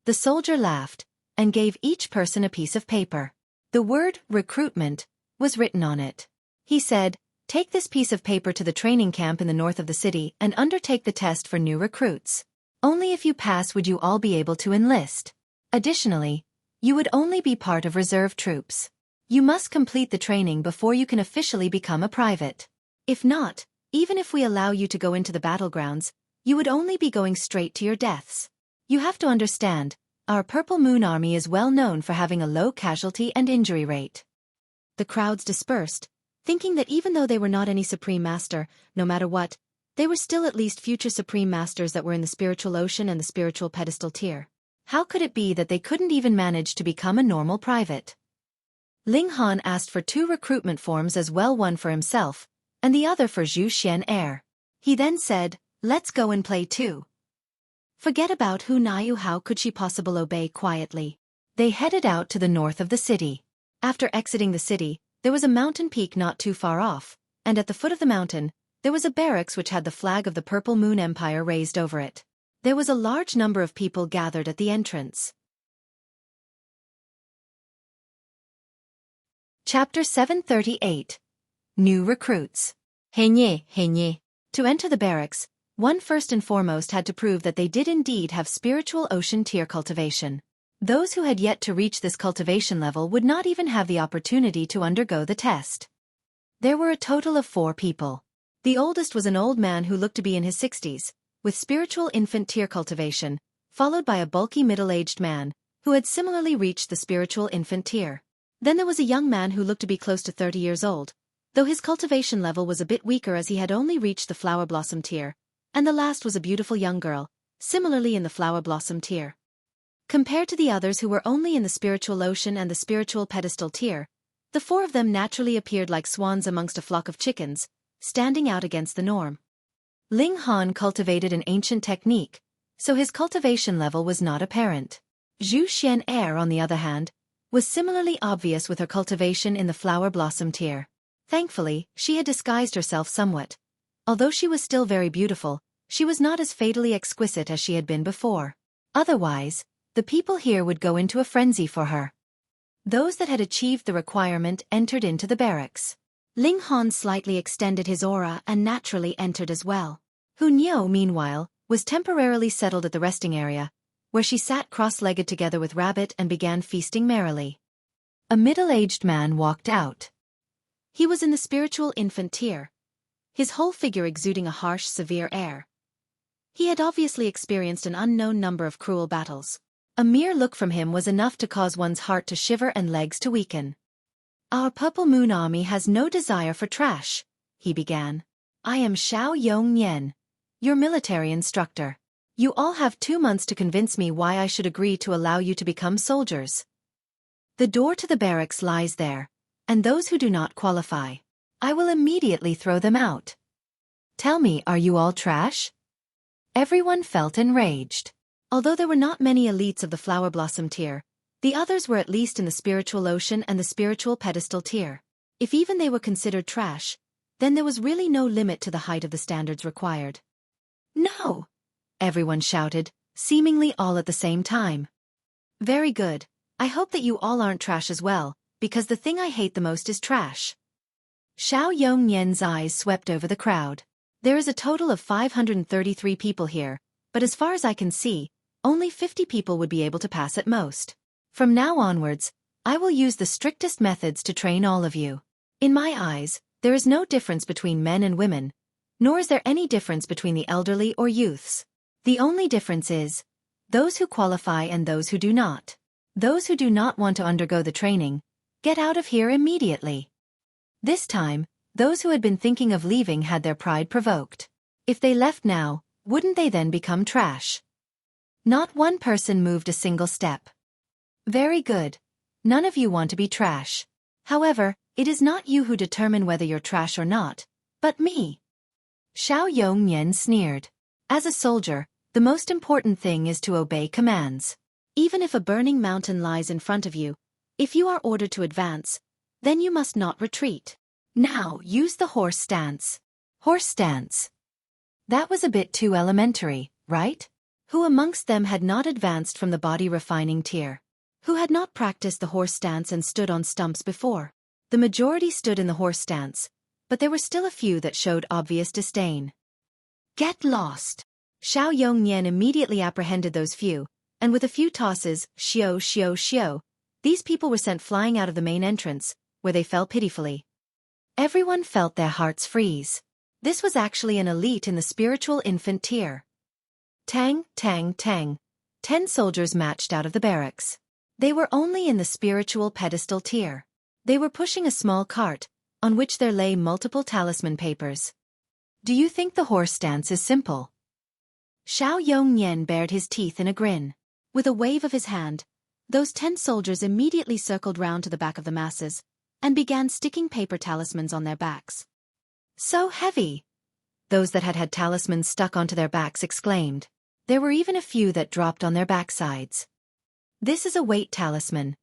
The soldier laughed and gave each person a piece of paper. The word recruitment was written on it. He said, "Take this piece of paper to the training camp in the north of the city and undertake the test for new recruits. Only if you pass would you all be able to enlist. Additionally, you would only be part of reserve troops. You must complete the training before you can officially become a private. If not, even if we allow you to go into the battlegrounds, you would only be going straight to your deaths. You have to understand, our Purple Moon Army is well known for having a low casualty and injury rate." The crowds dispersed, thinking that even though they were not any Supreme Master, no matter what, they were still at least future Supreme Masters that were in the spiritual ocean and the spiritual pedestal tier. How could it be that they couldn't even manage to become a normal private? Ling Han asked for 2 recruitment forms as well, one for himself, and the other for Zhu Xian Heir. He then said, "Let's go and play too." Forget about Hu Niu, how could she possibly obey quietly? They headed out to the north of the city. After exiting the city, there was a mountain peak not too far off, and at the foot of the mountain, there was a barracks which had the flag of the Purple Moon Empire raised over it. There was a large number of people gathered at the entrance. Chapter 738. New Recruits. Hai Niu. To enter the barracks, one first and foremost had to prove that they did indeed have spiritual ocean tier cultivation. Those who had yet to reach this cultivation level would not even have the opportunity to undergo the test. There were a total of 4 people. The oldest was an old man who looked to be in his 60s, with spiritual infant tier cultivation, followed by a bulky middle-aged man, who had similarly reached the spiritual infant tier. Then there was a young man who looked to be close to 30 years old, though his cultivation level was a bit weaker as he had only reached the flower blossom tier, and the last was a beautiful young girl, similarly in the flower blossom tier. Compared to the others who were only in the spiritual ocean and the spiritual pedestal tier, the 4 of them naturally appeared like swans amongst a flock of chickens, standing out against the norm. Ling Han cultivated an ancient technique, so his cultivation level was not apparent. Zhu Xian, on the other hand, was similarly obvious with her cultivation in the flower blossom tier. Thankfully, she had disguised herself somewhat. Although she was still very beautiful, she was not as fatally exquisite as she had been before. Otherwise, the people here would go into a frenzy for her. Those that had achieved the requirement entered into the barracks. Ling Han slightly extended his aura and naturally entered as well. Hu Niu, meanwhile, was temporarily settled at the resting area, where she sat cross-legged together with Rabbit and began feasting merrily. A middle-aged man walked out. He was in the spiritual infant tier, his whole figure exuding a harsh, severe air. He had obviously experienced an unknown number of cruel battles. A mere look from him was enough to cause one's heart to shiver and legs to weaken. "Our Purple Moon Army has no desire for trash," he began. "I am Xiao Yongnian, your military instructor. You all have 2 months to convince me why I should agree to allow you to become soldiers. The door to the barracks lies there, and those who do not qualify, I will immediately throw them out. Tell me, are you all trash?" Everyone felt enraged. Although there were not many elites of the flower blossom tier, the others were at least in the spiritual ocean and the spiritual pedestal tier. If even they were considered trash, then there was really no limit to the height of the standards required. "No!" everyone shouted, seemingly all at the same time. "Very good. I hope that you all aren't trash as well, because the thing I hate the most is trash." Xiao Yongnian's eyes swept over the crowd. There is a total of 533 people here, but as far as I can see, only 50 people would be able to pass at most. From now onwards, I will use the strictest methods to train all of you. In my eyes, there is no difference between men and women, nor is there any difference between the elderly or youths. The only difference is those who qualify and those who do not. Those who do not want to undergo the training, get out of here immediately. This time, those who had been thinking of leaving had their pride provoked. If they left now, wouldn't they then become trash? Not one person moved a single step. Very good. None of you want to be trash. However, it is not you who determine whether you're trash or not, but me. Xiao Yongnian sneered. As a soldier, the most important thing is to obey commands. Even if a burning mountain lies in front of you, if you are ordered to advance, then you must not retreat. Now use the horse stance. Horse stance. That was a bit too elementary, right? Who amongst them had not advanced from the body refining tier? Who had not practiced the horse stance and stood on stumps before? The majority stood in the horse stance, but there were still a few that showed obvious disdain. Get lost. Xiao Yongnian immediately apprehended those few, and with a few tosses, shio, these people were sent flying out of the main entrance, where they fell pitifully. Everyone felt their hearts freeze. This was actually an elite in the spiritual infant tier. Tang. 10 soldiers marched out of the barracks. They were only in the spiritual pedestal tier. They were pushing a small cart, on which there lay multiple talisman papers. Do you think the horse stance is simple? Xiao Yongnian bared his teeth in a grin. With a wave of his hand, those 10 soldiers immediately circled round to the back of the masses, and began sticking paper talismans on their backs. So heavy! Those that had had talismans stuck onto their backs exclaimed. There were even a few that dropped on their backsides. This is a weight talisman.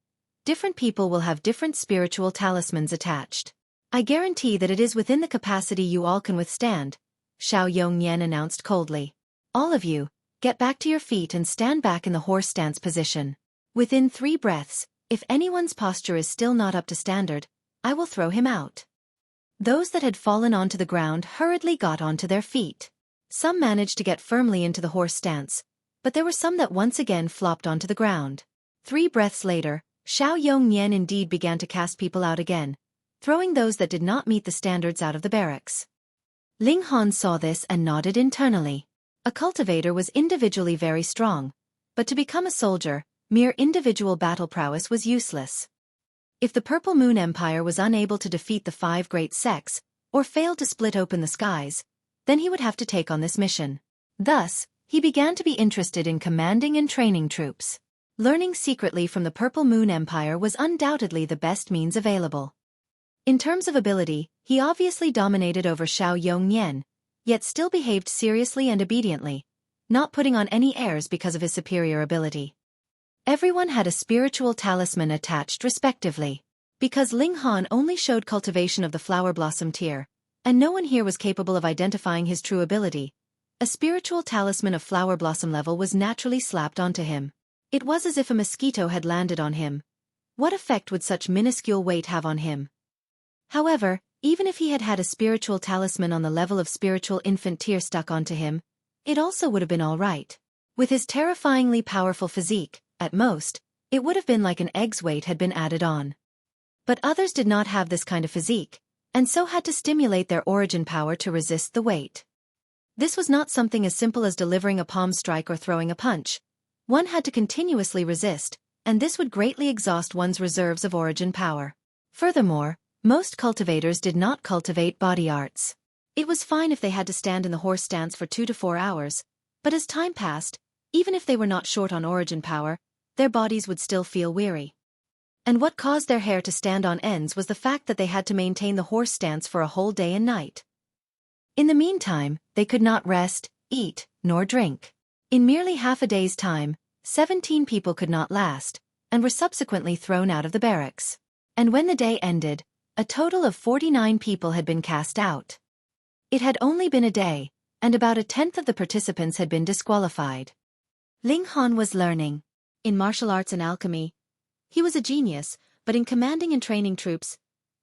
Different people will have different spiritual talismans attached. I guarantee that it is within the capacity you all can withstand, Xiao Yongnian announced coldly. All of you, get back to your feet and stand back in the horse stance position. Within 3 breaths, if anyone's posture is still not up to standard, I will throw him out. Those that had fallen onto the ground hurriedly got onto their feet. Some managed to get firmly into the horse stance, but there were some that once again flopped onto the ground. 3 breaths later, Xiao Yongnian indeed began to cast people out again, throwing those that did not meet the standards out of the barracks. Ling Han saw this and nodded internally. A cultivator was individually very strong, but to become a soldier, mere individual battle prowess was useless. If the Purple Moon Empire was unable to defeat the 5 great sects, or failed to split open the skies, then he would have to take on this mission. Thus, he began to be interested in commanding and training troops. Learning secretly from the Purple Moon Empire was undoubtedly the best means available. In terms of ability, he obviously dominated over Xiao Yongnian, yet still behaved seriously and obediently, not putting on any airs because of his superior ability. Everyone had a spiritual talisman attached respectively. Because Ling Han only showed cultivation of the flower blossom tier, and no one here was capable of identifying his true ability, a spiritual talisman of flower blossom level was naturally slapped onto him. It was as if a mosquito had landed on him. What effect would such minuscule weight have on him? However, even if he had had a spiritual talisman on the level of spiritual infant tier stuck onto him, it also would have been all right. With his terrifyingly powerful physique, at most, it would have been like an egg's weight had been added on. But others did not have this kind of physique, and so had to stimulate their origin power to resist the weight. This was not something as simple as delivering a palm strike or throwing a punch. One had to continuously resist, and this would greatly exhaust one's reserves of origin power. Furthermore, most cultivators did not cultivate body arts. It was fine if they had to stand in the horse stance for 2 to 4 hours, but as time passed, even if they were not short on origin power, their bodies would still feel weary. And what caused their hair to stand on ends was the fact that they had to maintain the horse stance for a whole day and night. In the meantime, they could not rest, eat, nor drink. In merely half a day's time, 17 people could not last, and were subsequently thrown out of the barracks. And when the day ended, a total of 49 people had been cast out. It had only been a day, and about 1/10 of the participants had been disqualified. Ling Han was learning. In martial arts and alchemy, he was a genius, but in commanding and training troops,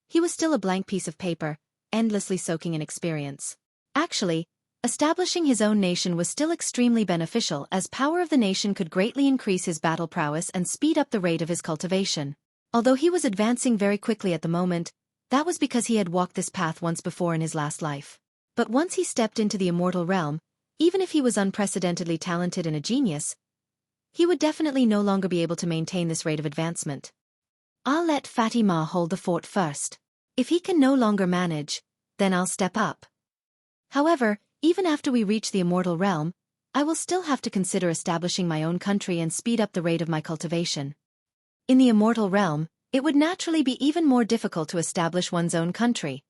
he was still a blank piece of paper, endlessly soaking in experience. Actually, establishing his own nation was still extremely beneficial as power of the nation could greatly increase his battle prowess and speed up the rate of his cultivation. Although he was advancing very quickly at the moment, that was because he had walked this path once before in his last life. But once he stepped into the immortal realm, even if he was unprecedentedly talented and a genius, he would definitely no longer be able to maintain this rate of advancement. I'll let Fatima hold the fort first. If he can no longer manage, then I'll step up. However, even after we reach the immortal realm, I will still have to consider establishing my own country and speed up the rate of my cultivation. In the immortal realm, it would naturally be even more difficult to establish one's own country,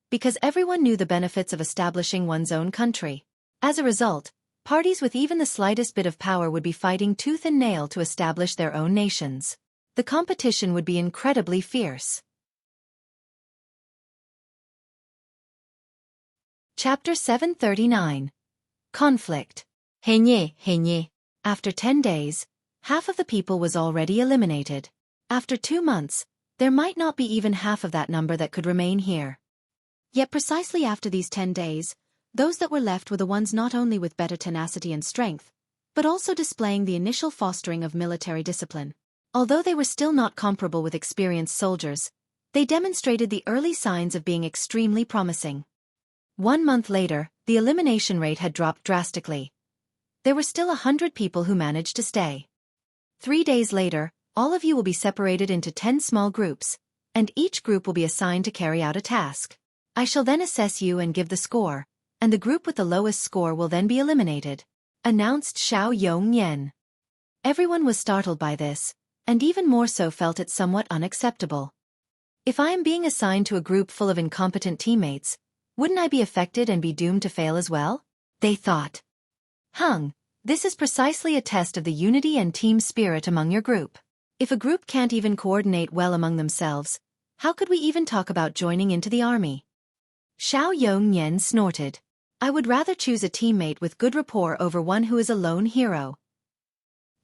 because everyone knew the benefits of establishing one's own country. As a result, parties with even the slightest bit of power would be fighting tooth and nail to establish their own nations. The competition would be incredibly fierce. Chapter 739. Conflict. Hai Niu. After 10 days, half of the people was already eliminated. After 2 months, there might not be even half of that number that could remain here. Yet precisely after these 10 days, those that were left were the ones not only with better tenacity and strength, but also displaying the initial fostering of military discipline. Although they were still not comparable with experienced soldiers, they demonstrated the early signs of being extremely promising. 1 month later, the elimination rate had dropped drastically. There were still 100 people who managed to stay. 3 days later, all of you will be separated into 10 small groups, and each group will be assigned to carry out a task. I shall then assess you and give the score, and the group with the lowest score will then be eliminated, announced Xiao Yongnian. Everyone was startled by this, and even more so felt it somewhat unacceptable. If I am being assigned to a group full of incompetent teammates, wouldn't I be affected and be doomed to fail as well? They thought. This is precisely a test of the unity and team spirit among your group. If a group can't even coordinate well among themselves, how could we even talk about joining into the army? Xiao Yongnian snorted. I would rather choose a teammate with good rapport over one who is a lone hero.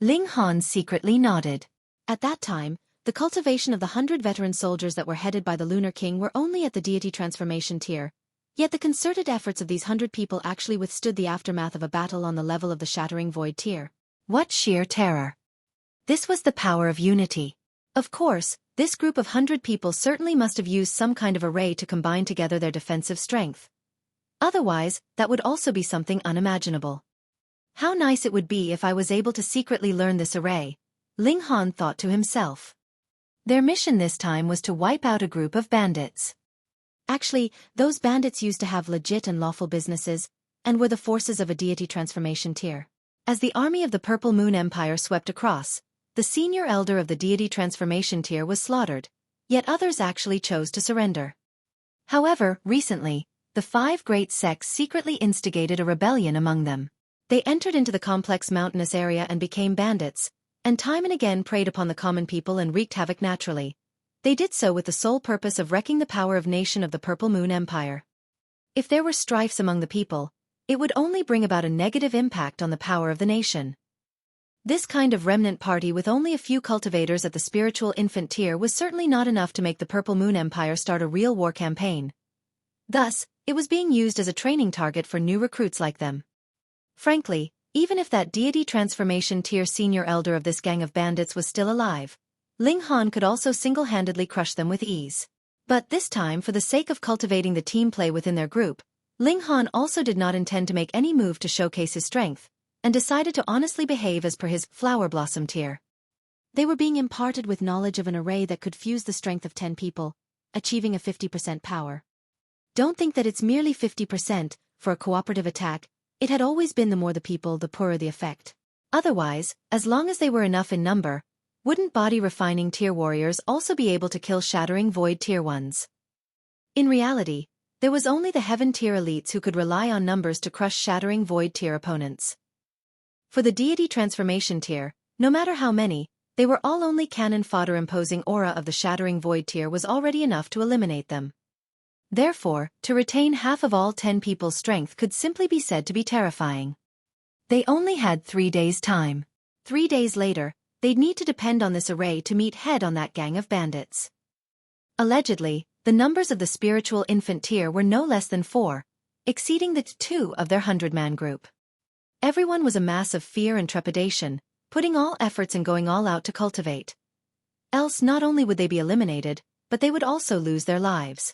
Ling Han secretly nodded. At that time, the cultivation of the 100 veteran soldiers that were headed by the Lunar King were only at the deity transformation tier, yet the concerted efforts of these 100 people actually withstood the aftermath of a battle on the level of the Shattering Void tier. What sheer terror! This was the power of unity. Of course, this group of 100 people certainly must have used some kind of array to combine together their defensive strength. Otherwise, that would also be something unimaginable. How nice it would be if I was able to secretly learn this array, Ling Han thought to himself. Their mission this time was to wipe out a group of bandits. Actually, those bandits used to have legit and lawful businesses, and were the forces of a deity transformation tier. As the army of the Purple Moon Empire swept across, the senior elder of the deity transformation tier was slaughtered, yet others actually chose to surrender. However, recently, the 5 great sects secretly instigated a rebellion among them. They entered into the complex mountainous area and became bandits, and time and again preyed upon the common people and wreaked havoc naturally. They did so with the sole purpose of wrecking the power of nation of the Purple Moon Empire. If there were strifes among the people, it would only bring about a negative impact on the power of the nation. This kind of remnant party with only a few cultivators at the spiritual infant tier was certainly not enough to make the Purple Moon Empire start a real war campaign. Thus, it was being used as a training target for new recruits like them. Frankly, even if that deity transformation tier senior elder of this gang of bandits was still alive, Ling Han could also single-handedly crush them with ease. But this time, for the sake of cultivating the team play within their group, Ling Han also did not intend to make any move to showcase his strength, and decided to honestly behave as per his flower blossom tier. They were being imparted with knowledge of an array that could fuse the strength of 10 people, achieving a 50% power. Don't think that it's merely 50%, for a cooperative attack. It had always been the more the people, the poorer the effect. Otherwise, as long as they were enough in number, wouldn't body-refining tier warriors also be able to kill Shattering Void tier ones? In reality, there was only the Heaven tier elites who could rely on numbers to crush Shattering Void tier opponents. For the deity transformation tier, no matter how many, they were all only cannon fodder. Imposing aura of the Shattering Void tier was already enough to eliminate them. Therefore, to retain half of all 10 people's strength could simply be said to be terrifying. They only had 3 days' time. 3 days later, they'd need to depend on this array to meet head on that gang of bandits. Allegedly, the numbers of the spiritual infant tier were no less than 4, exceeding the 2 of their 100-man group. Everyone was a mass of fear and trepidation, putting all efforts and going all out to cultivate. Else not only would they be eliminated, but they would also lose their lives.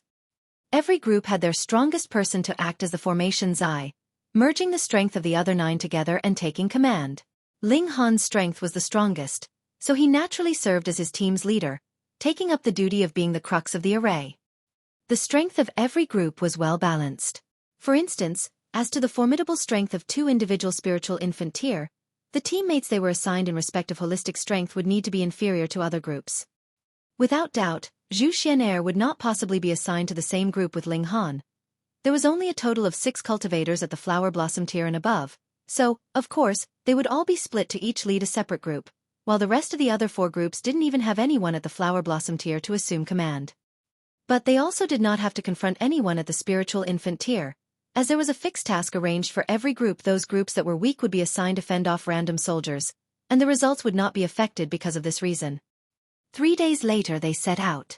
Every group had their strongest person to act as the formation's eye, merging the strength of the other 9 together and taking command. Ling Han's strength was the strongest, so he naturally served as his team's leader, taking up the duty of being the crux of the array. The strength of every group was well balanced. For instance, as to the formidable strength of 2 individual spiritual infant tier, the teammates they were assigned in respect of holistic strength would need to be inferior to other groups. Without doubt, Zhu Xian'er would not possibly be assigned to the same group with Ling Han. There was only a total of 6 cultivators at the flower blossom tier and above, so, of course, they would all be split to each lead a separate group, while the rest of the other 4 groups didn't even have anyone at the flower blossom tier to assume command. But they also did not have to confront anyone at the spiritual infant tier, as there was a fixed task arranged for every group. Those groups that were weak would be assigned to fend off random soldiers, and the results would not be affected because of this reason. 3 days later they set out.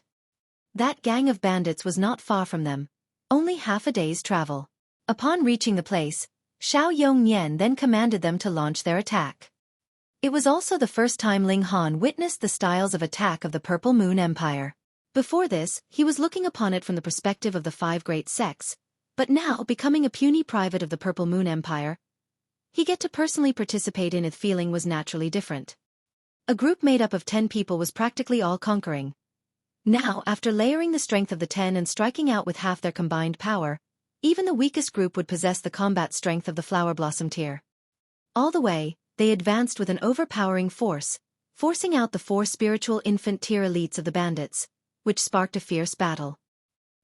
That gang of bandits was not far from them, only half a day's travel. Upon reaching the place, Xiao Yongnian then commanded them to launch their attack. It was also the first time Ling Han witnessed the styles of attack of the Purple Moon Empire. Before this, he was looking upon it from the perspective of the 5 great sects, but now, becoming a puny private of the Purple Moon Empire, he get to personally participate in it. Feeling was naturally different. A group made up of 10 people was practically all-conquering. Now, after layering the strength of the 10 and striking out with half their combined power, even the weakest group would possess the combat strength of the flower blossom tier. All the way, they advanced with an overpowering force, forcing out the 4 spiritual infant tier elites of the bandits, which sparked a fierce battle.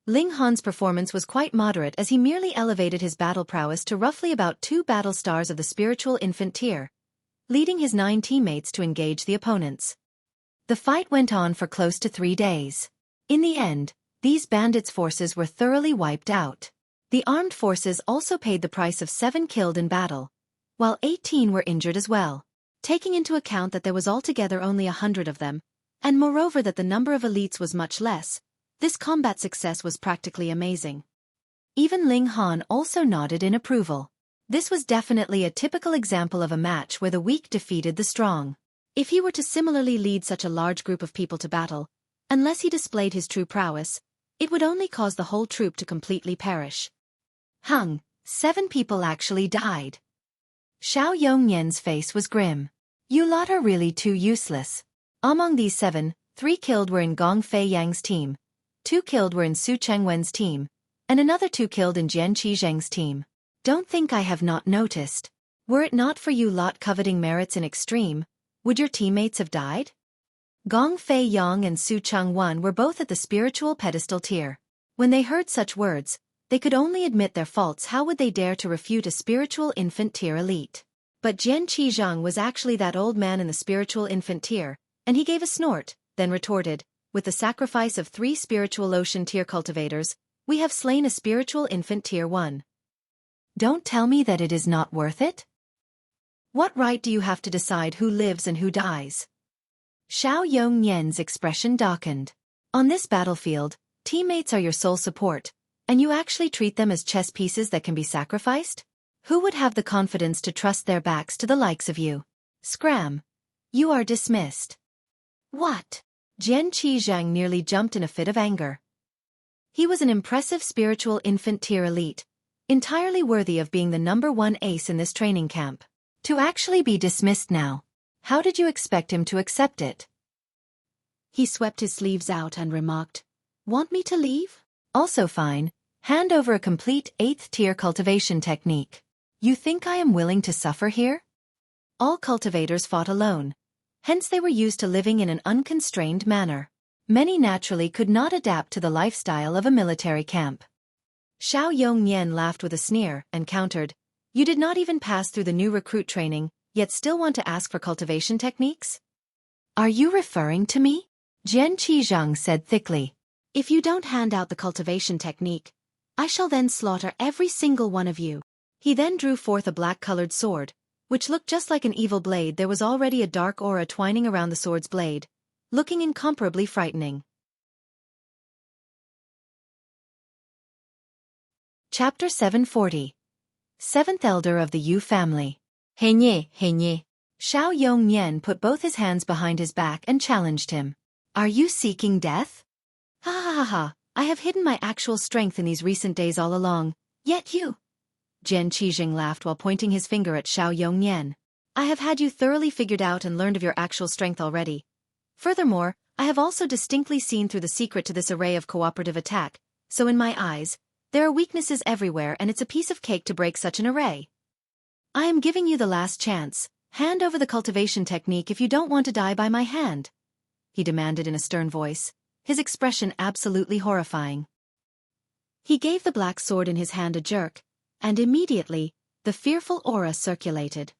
Ling Han's performance was quite moderate, as he merely elevated his battle prowess to roughly about 2 battle stars of the spiritual infant tier, leading his 9 teammates to engage the opponents. The fight went on for close to 3 days. In the end, these bandits' forces were thoroughly wiped out. The armed forces also paid the price of 7 killed in battle, while 18 were injured as well. Taking into account that there was altogether only 100 of them, And moreover that the number of elites was much less, this combat success was practically amazing. Even Ling Han also nodded in approval. This was definitely a typical example of a match where the weak defeated the strong. If he were to similarly lead such a large group of people to battle, unless he displayed his true prowess, it would only cause the whole troop to completely perish. 7 people actually died. Xiao Yongnian's face was grim. You lot are really too useless. Among these 7, 3 killed were in Gong Fei Yang's team, 2 killed were in Su Chengwen's team, and another 2 killed in Jian Qizheng's team. Don't think I have not noticed. Were it not for you lot coveting merits in extreme, would your teammates have died? Gong Fei Yang and Su Chengwen were both at the spiritual pedestal tier. When they heard such words, they could only admit their faults. How would they dare to refute a spiritual infant tier elite? But Jian Qizheng was actually that old man in the spiritual infant tier, and he gave a snort, then retorted, with the sacrifice of 3 spiritual ocean tier cultivators, we have slain a spiritual infant tier 1. Don't tell me that it is not worth it? What right do you have to decide who lives and who dies? Xiao Yongnian's expression darkened. On this battlefield, teammates are your sole support, and you actually treat them as chess pieces that can be sacrificed? Who would have the confidence to trust their backs to the likes of you? Scram. You are dismissed. What? Jian Qizheng nearly jumped in a fit of anger. He was an impressive spiritual infant tier elite, entirely worthy of being the #1 ace in this training camp. To actually be dismissed now. How did you expect him to accept it? He swept his sleeves out and remarked, Want me to leave? Also fine. Hand over a complete 8th tier cultivation technique. You think I am willing to suffer here? All cultivators fought alone. Hence they were used to living in an unconstrained manner. Many naturally could not adapt to the lifestyle of a military camp. Xiao Yongnian laughed with a sneer and countered, You did not even pass through the new recruit training, yet still want to ask for cultivation techniques? Are you referring to me? Jian Qizheng said thickly. If you don't hand out the cultivation technique, I shall then slaughter every single one of you. He then drew forth a black-colored sword, which looked just like an evil blade. There was already a dark aura twining around the sword's blade, looking incomparably frightening. Chapter 740. 7th Elder of the Yu Family. Hai Niu, Hai Niu. Xiao Yongnian put both his hands behind his back and challenged him. Are you seeking death? Ha ha ha ha. I have hidden my actual strength in these recent days all along, yet you. Jian Qizheng laughed while pointing his finger at Xiao Yongnian. I have had you thoroughly figured out and learned of your actual strength already. Furthermore, I have also distinctly seen through the secret to this array of cooperative attack, so in my eyes, there are weaknesses everywhere and it's a piece of cake to break such an array. I am giving you the last chance. Hand over the cultivation technique if you don't want to die by my hand, he demanded in a stern voice, his expression absolutely horrifying. He gave the black sword in his hand a jerk, and immediately, the fearful aura circulated.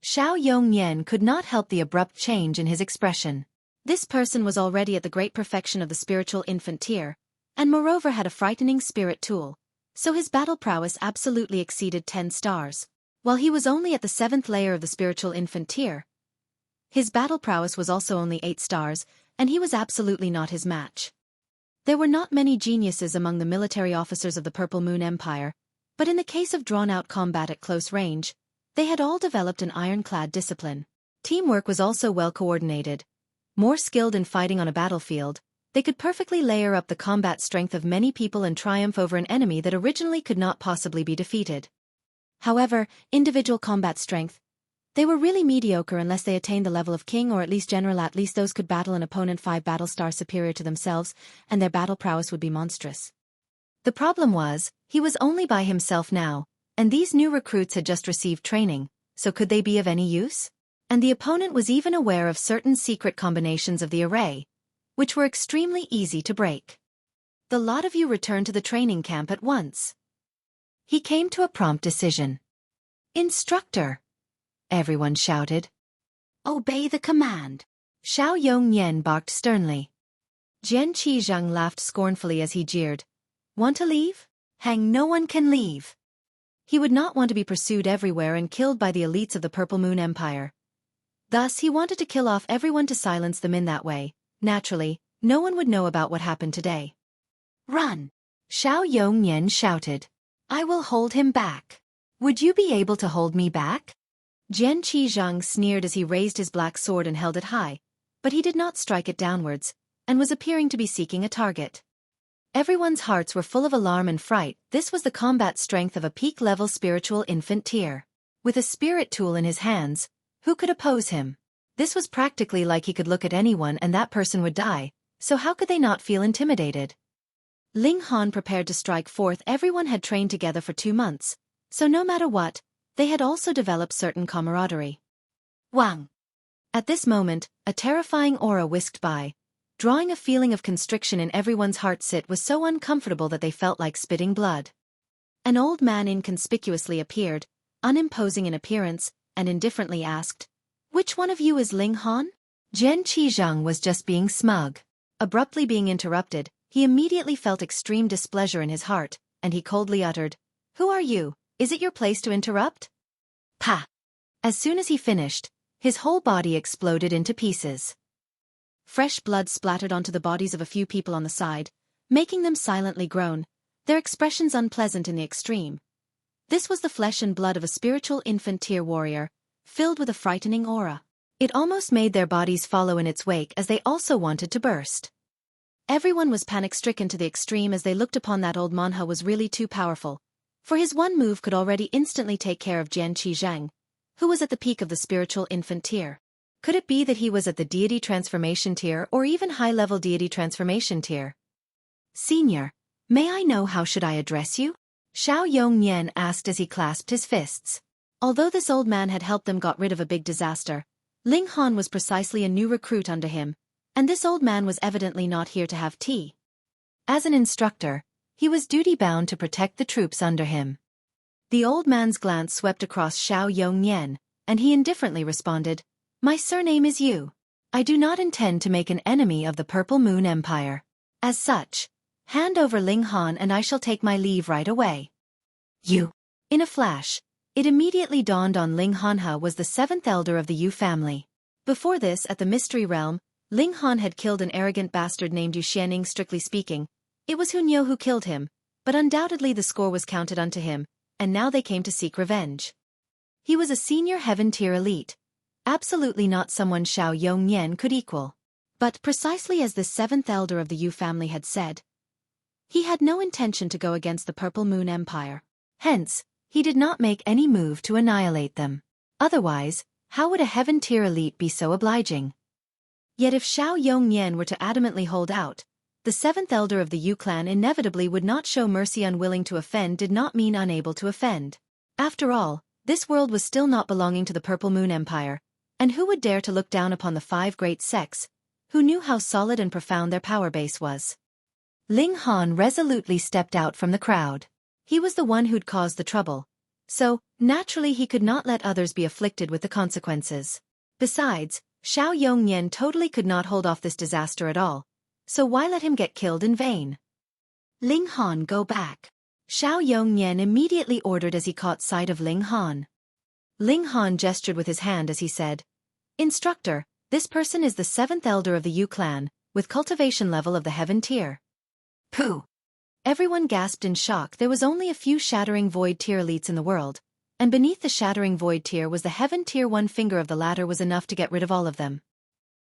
Xiao Yongnian could not help the abrupt change in his expression. This person was already at the great perfection of the spiritual infant tier, and moreover had a frightening spirit tool, so his battle prowess absolutely exceeded 10 stars. While he was only at the 7th layer of the spiritual infant tier, his battle prowess was also only 8 stars, and he was absolutely not his match. There were not many geniuses among the military officers of the Purple Moon Empire, but in the case of drawn-out combat at close range, they had all developed an ironclad discipline. Teamwork was also well coordinated. More skilled in fighting on a battlefield, they could perfectly layer up the combat strength of many people and triumph over an enemy that originally could not possibly be defeated. However, individual combat strength, they were really mediocre unless they attained the level of king or at least general. At least those could battle an opponent 5 battle stars superior to themselves, and their battle prowess would be monstrous. The problem was, he was only by himself now, and these new recruits had just received training, so could they be of any use? And the opponent was even aware of certain secret combinations of the array, which were extremely easy to break. The lot of you return to the training camp at once. He came to a prompt decision. Instructor! Everyone shouted. Obey the command. Xiao Yongnian barked sternly. Jian Qizheng laughed scornfully as he jeered. Want to leave? Hang, no one can leave. He would not want to be pursued everywhere and killed by the elites of the Purple Moon Empire. Thus he wanted to kill off everyone to silence them in that way, Naturally, no one would know about what happened today. Run! Xiao Yongnian shouted. I will hold him back. Would you be able to hold me back? Jian Qizhang sneered as he raised his black sword and held it high, but he did not strike it downwards, and was appearing to be seeking a target. Everyone's hearts were full of alarm and fright. This was the combat strength of a peak-level spiritual infant tier. With a spirit tool in his hands, who could oppose him? This was practically like he could look at anyone and that person would die, so how could they not feel intimidated? Ling Han prepared to strike forth. Everyone had trained together for 2 months, so no matter what, they had also developed certain camaraderie. Wang! At this moment, a terrifying aura whisked by, drawing a feeling of constriction in everyone's heart. It was so uncomfortable that they felt like spitting blood. An old man inconspicuously appeared, unimposing in appearance, and indifferently asked, "Which one of you is Ling Han?" Jian Qizhang was just being smug. Abruptly being interrupted, he immediately felt extreme displeasure in his heart, and he coldly uttered, "Who are you? Is it your place to interrupt?" Pa! As soon as he finished, his whole body exploded into pieces. Fresh blood splattered onto the bodies of a few people on the side, making them silently groan, their expressions unpleasant in the extreme. This was the flesh and blood of a spiritual infant tier warrior, filled with a frightening aura. It almost made their bodies follow in its wake as they also wanted to burst. Everyone was panic-stricken to the extreme as they looked upon that old manha was really too powerful, for his one move could already instantly take care of Jian Qizhang, who was at the peak of the spiritual infant tier. Could it be that he was at the deity transformation tier or even high-level deity transformation tier? "Senior, may I know how should I address you?" Xiao Yongnian asked as he clasped his fists. Although this old man had helped them got rid of a big disaster, Ling Han was precisely a new recruit under him, and this old man was evidently not here to have tea. As an instructor, he was duty-bound to protect the troops under him. The old man's glance swept across Xiao Yongnian, and he indifferently responded, "My surname is Yu. I do not intend to make an enemy of the Purple Moon Empire. As such, hand over Ling Han and I shall take my leave right away." Yu. In a flash, it immediately dawned on Ling Hanha was the 7th elder of the Yu family. Before this, at the Mystery Realm, Ling Han had killed an arrogant bastard named Yu Xianing. Strictly speaking, it was Hunyo who killed him, but undoubtedly the score was counted unto him, and now they came to seek revenge. He was a senior heaven-tier elite, absolutely not someone Xiao Yongnian could equal. But precisely as the 7th elder of the Yu family had said, he had no intention to go against the Purple Moon Empire. Hence, he did not make any move to annihilate them. Otherwise, how would a heaven-tier elite be so obliging? Yet if Xiao Yongnian were to adamantly hold out, the 7th elder of the Yu clan inevitably would not show mercy. Unwilling to offend did not mean unable to offend. After all, this world was still not belonging to the Purple Moon Empire, and who would dare to look down upon the 5 great sects, who knew how solid and profound their power base was? Ling Han resolutely stepped out from the crowd. He was the one who'd caused the trouble, so, naturally he could not let others be afflicted with the consequences. Besides, Xiao Yongnian totally could not hold off this disaster at all, so why let him get killed in vain? "Ling Han, go back," Xiao Yongnian immediately ordered as he caught sight of Ling Han. Ling Han gestured with his hand as he said, "Instructor, this person is the 7th elder of the Yu clan, with cultivation level of the heaven tier." Pooh! Everyone gasped in shock. There was only a few shattering void tier elites in the world, and beneath the shattering void tier was the heaven tier. One finger of the ladder was enough to get rid of all of them.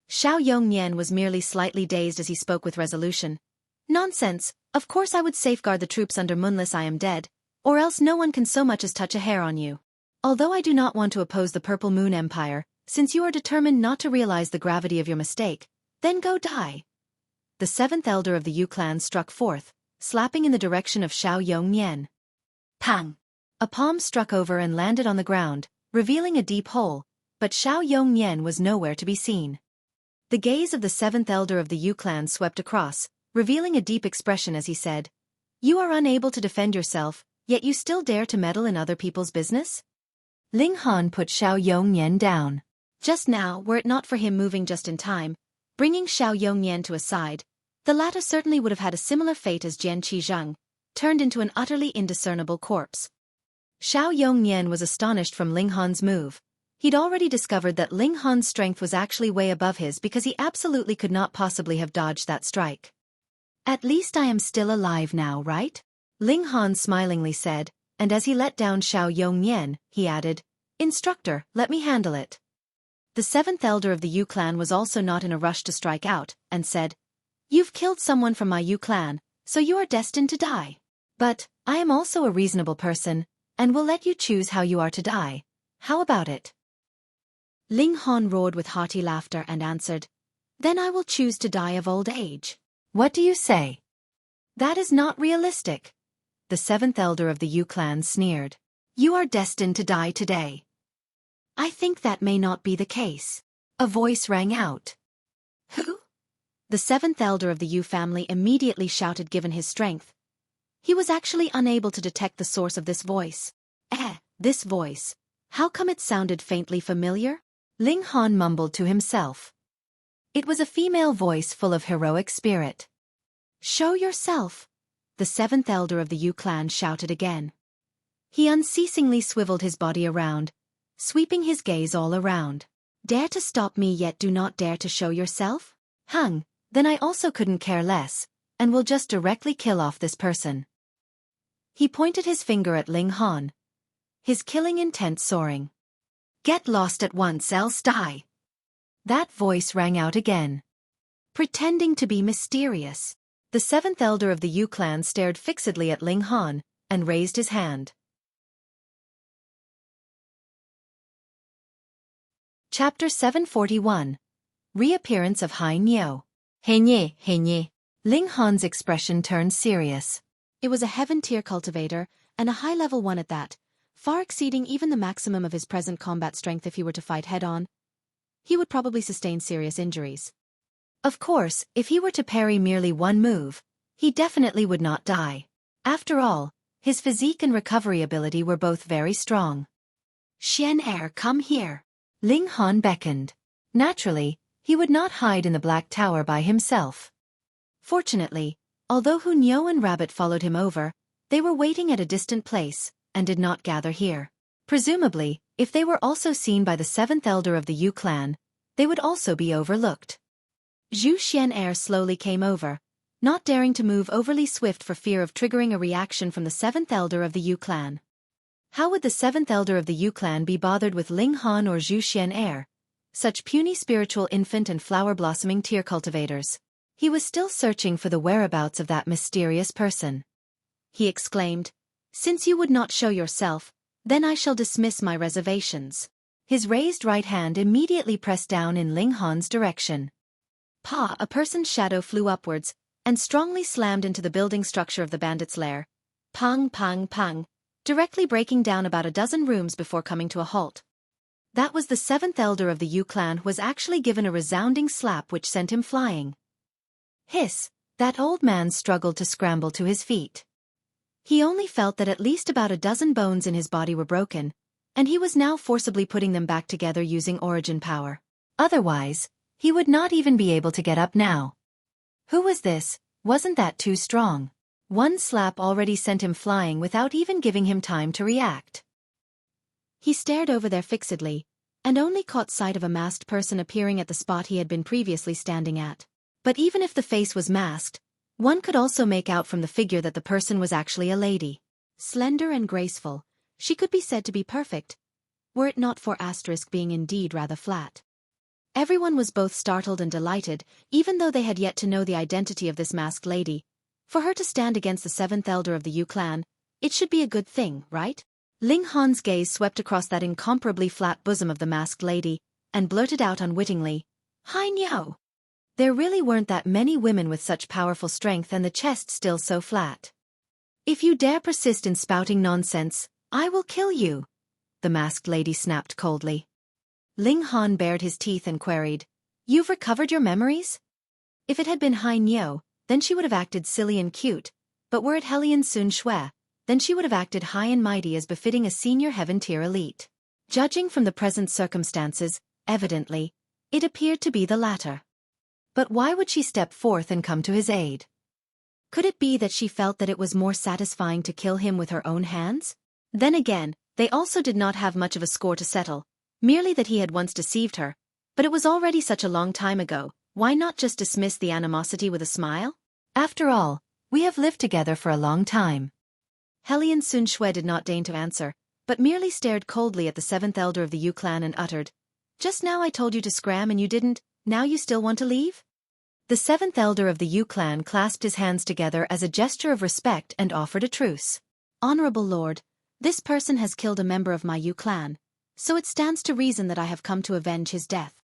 Xiao Yongnian was merely slightly dazed as he spoke with resolution. "Nonsense, of course I would safeguard the troops under Moonless. I am dead, or else no one can so much as touch a hair on you. Although I do not want to oppose the Purple Moon Empire, since you are determined not to realize the gravity of your mistake, then go die." The 7th elder of the Yu clan struck forth, slapping in the direction of Xiao Yongnian. Pang! A palm struck over and landed on the ground, revealing a deep hole, but Xiao Yongnian was nowhere to be seen. The gaze of the 7th elder of the Yu clan swept across, revealing a deep expression as he said, "You are unable to defend yourself, yet you still dare to meddle in other people's business?" Ling Han put Xiao Yongnian down. Just now, were it not for him moving just in time, bringing Xiao Yongnian to his side, the latter certainly would have had a similar fate as Jian Qizhang, turned into an utterly indiscernible corpse. Xiao Yongnian was astonished from Ling Han's move. He'd already discovered that Ling Han's strength was actually way above his because he absolutely could not possibly have dodged that strike. At least I am still alive now, right? Ling Han smilingly said, and as he let down Xiao Yongnian, he added, Instructor, let me handle it. The seventh elder of the Yu clan was also not in a rush to strike out, and said, You've killed someone from my Yu clan, so you are destined to die. But, I am also a reasonable person, and will let you choose how you are to die. How about it? Ling Han roared with hearty laughter and answered, Then I will choose to die of old age. What do you say? That is not realistic. The seventh elder of the Yu clan sneered. You are destined to die today. I think that may not be the case. A voice rang out. Who? The seventh elder of the Yu family immediately shouted given his strength. He was actually unable to detect the source of this voice. This voice. How come it sounded faintly familiar? Ling Han mumbled to himself. It was a female voice full of heroic spirit. Show yourself, the seventh elder of the Yu clan shouted again. He unceasingly swiveled his body around, sweeping his gaze all around. Dare to stop me yet do not dare to show yourself? Then I also couldn't care less, and will just directly kill off this person. He pointed his finger at Ling Han, his killing intent soaring. Get lost at once, else die. That voice rang out again. Pretending to be mysterious, the seventh elder of the Yu clan stared fixedly at Ling Han, and raised his hand. Chapter 741. Reappearance of Hai Niu. Hai Niu. Ling Han's expression turned serious. It was a heaven-tier cultivator, and a high-level one at that, far exceeding even the maximum of his present combat strength if he were to fight head-on. He would probably sustain serious injuries. Of course, if he were to parry merely one move, he definitely would not die. After all, his physique and recovery ability were both very strong. Xian, come here. Ling Han beckoned. Naturally, he would not hide in the Black Tower by himself. Fortunately, although Hu Niu and Rabbit followed him over, they were waiting at a distant place, and did not gather here. Presumably, if they were also seen by the seventh elder of the Yu clan, they would also be overlooked. Zhu Xian slowly came over, not daring to move overly swift for fear of triggering a reaction from the seventh elder of the Yu clan. How would the seventh elder of the Yu clan be bothered with Ling Han or Zhu Xian, such puny spiritual infant and flower-blossoming tier cultivators? He was still searching for the whereabouts of that mysterious person. He exclaimed, Since you would not show yourself, then I shall dismiss my reservations. His raised right hand immediately pressed down in Ling Han's direction. A person's shadow flew upwards, and strongly slammed into the building structure of the bandit's lair. Pang, directly breaking down about a dozen rooms before coming to a halt. That was the seventh elder of the Yu clan who was actually given a resounding slap which sent him flying. Hiss, that old man struggled to scramble to his feet. He only felt that at least about a dozen bones in his body were broken, and he was now forcibly putting them back together using origin power. Otherwise, he would not even be able to get up now. Who was this? Wasn't that too strong? One slap already sent him flying without even giving him time to react. He stared over there fixedly, and only caught sight of a masked person appearing at the spot he had been previously standing at. But even if the face was masked, one could also make out from the figure that the person was actually a lady. Slender and graceful, she could be said to be perfect, were it not for * being indeed rather flat. Everyone was both startled and delighted, even though they had yet to know the identity of this masked lady. For her to stand against the seventh elder of the Yu clan, it should be a good thing, right? Ling Han's gaze swept across that incomparably flat bosom of the masked lady, and blurted out unwittingly, Hai Niu! There really weren't that many women with such powerful strength and the chest still so flat. If you dare persist in spouting nonsense, I will kill you, the masked lady snapped coldly. Ling Han bared his teeth and queried, You've recovered your memories? If it had been Hai Niu, then she would have acted silly and cute, but were it Hellion Sun Xue, then she would have acted high and mighty as befitting a senior heaven-tier elite. Judging from the present circumstances, evidently, it appeared to be the latter. But why would she step forth and come to his aid? Could it be that she felt that it was more satisfying to kill him with her own hands? Then again, they also did not have much of a score to settle, Merely that he had once deceived her, but it was already such a long time ago, why not just dismiss the animosity with a smile? After all, we have lived together for a long time. Hellion Sun Shui did not deign to answer, but merely stared coldly at the seventh elder of the Yu clan and uttered, "Just now I told you to scram and you didn't, now you still want to leave?" The seventh elder of the Yu clan clasped his hands together as a gesture of respect and offered a truce. "Honorable Lord, this person has killed a member of my Yu clan, so it stands to reason that I have come to avenge his death.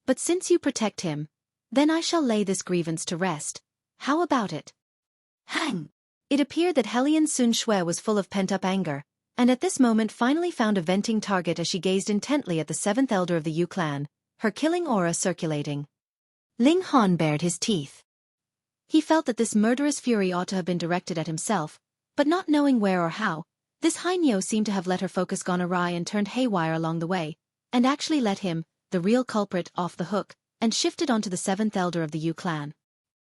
But since you protect him, then I shall lay this grievance to rest. How about it?" Hang! It appeared that Hellion Sun Shui was full of pent-up anger, and at this moment finally found a venting target as she gazed intently at the seventh elder of the Yu clan, her killing aura circulating. Ling Han bared his teeth. He felt that this murderous fury ought to have been directed at himself, but not knowing where or how, this Hai Niu seemed to have let her focus gone awry and turned haywire along the way, and actually let him, the real culprit, off the hook, and shifted onto the seventh elder of the Yu clan.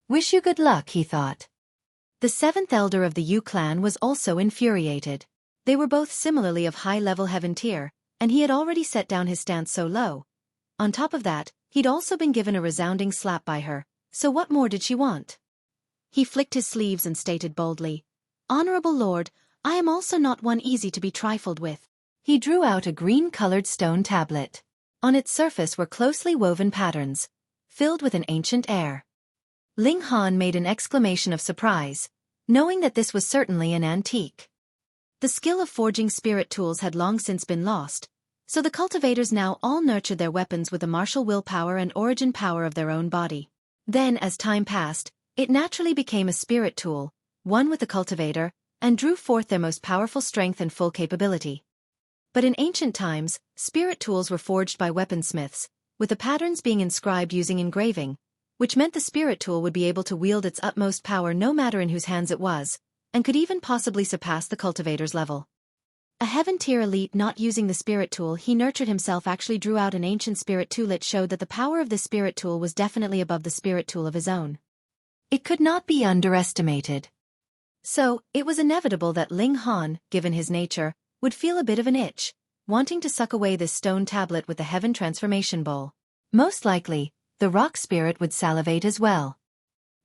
Wish you good luck, he thought. The seventh elder of the Yu clan was also infuriated. They were both similarly of high-level heaven tier, and he had already set down his stance so low. On top of that, he'd also been given a resounding slap by her, so what more did she want? He flicked his sleeves and stated boldly, "Honorable Lord, I am also not one easy to be trifled with." He drew out a green-colored stone tablet. On its surface were closely woven patterns, filled with an ancient air. Ling Han made an exclamation of surprise, knowing that this was certainly an antique. The skill of forging spirit tools had long since been lost, so the cultivators now all nurtured their weapons with the martial willpower and origin power of their own body. Then, as time passed, it naturally became a spirit tool, one with the cultivator, and drew forth their most powerful strength and full capability. But in ancient times, spirit tools were forged by weaponsmiths, with the patterns being inscribed using engraving, which meant the spirit tool would be able to wield its utmost power no matter in whose hands it was, and could even possibly surpass the cultivator's level. A heaven-tier elite not using the spirit tool he nurtured himself actually drew out an ancient spirit tool. It showed that the power of this spirit tool was definitely above the spirit tool of his own. It could not be underestimated. So, it was inevitable that Ling Han, given his nature, would feel a bit of an itch, wanting to suck away this stone tablet with the heaven transformation bowl. Most likely, the rock spirit would salivate as well.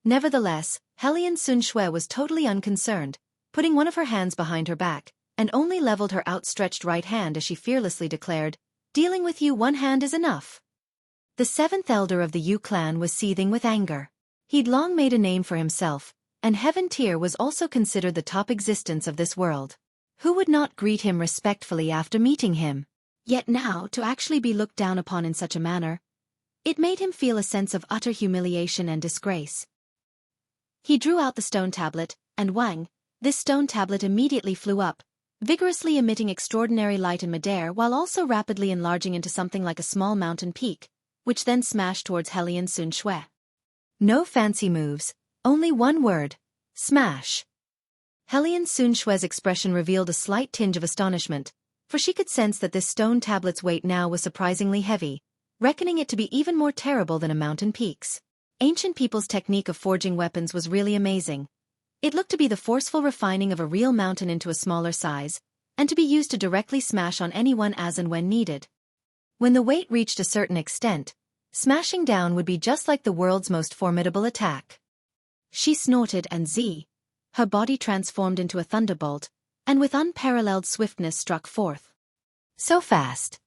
Nevertheless, Hellion Sun Shui was totally unconcerned, putting one of her hands behind her back, and only leveled her outstretched right hand as she fearlessly declared, "Dealing with you one hand is enough." The seventh elder of the Yu clan was seething with anger. He'd long made a name for himself, and heaven tier was also considered the top existence of this world. Who would not greet him respectfully after meeting him? Yet now, to actually be looked down upon in such a manner, it made him feel a sense of utter humiliation and disgrace. He drew out the stone tablet, and wang, this stone tablet immediately flew up, vigorously emitting extraordinary light in midair while also rapidly enlarging into something like a small mountain peak, which then smashed towards Hellion Sun Shui. No fancy moves, only one word: smash. Hellion Sun Shui's expression revealed a slight tinge of astonishment, for she could sense that this stone tablet's weight now was surprisingly heavy, reckoning it to be even more terrible than a mountain peak's. Ancient people's technique of forging weapons was really amazing. It looked to be the forceful refining of a real mountain into a smaller size, and to be used to directly smash on anyone as and when needed. When the weight reached a certain extent, smashing down would be just like the world's most formidable attack. She snorted and her body transformed into a thunderbolt, and with unparalleled swiftness struck forth. So fast.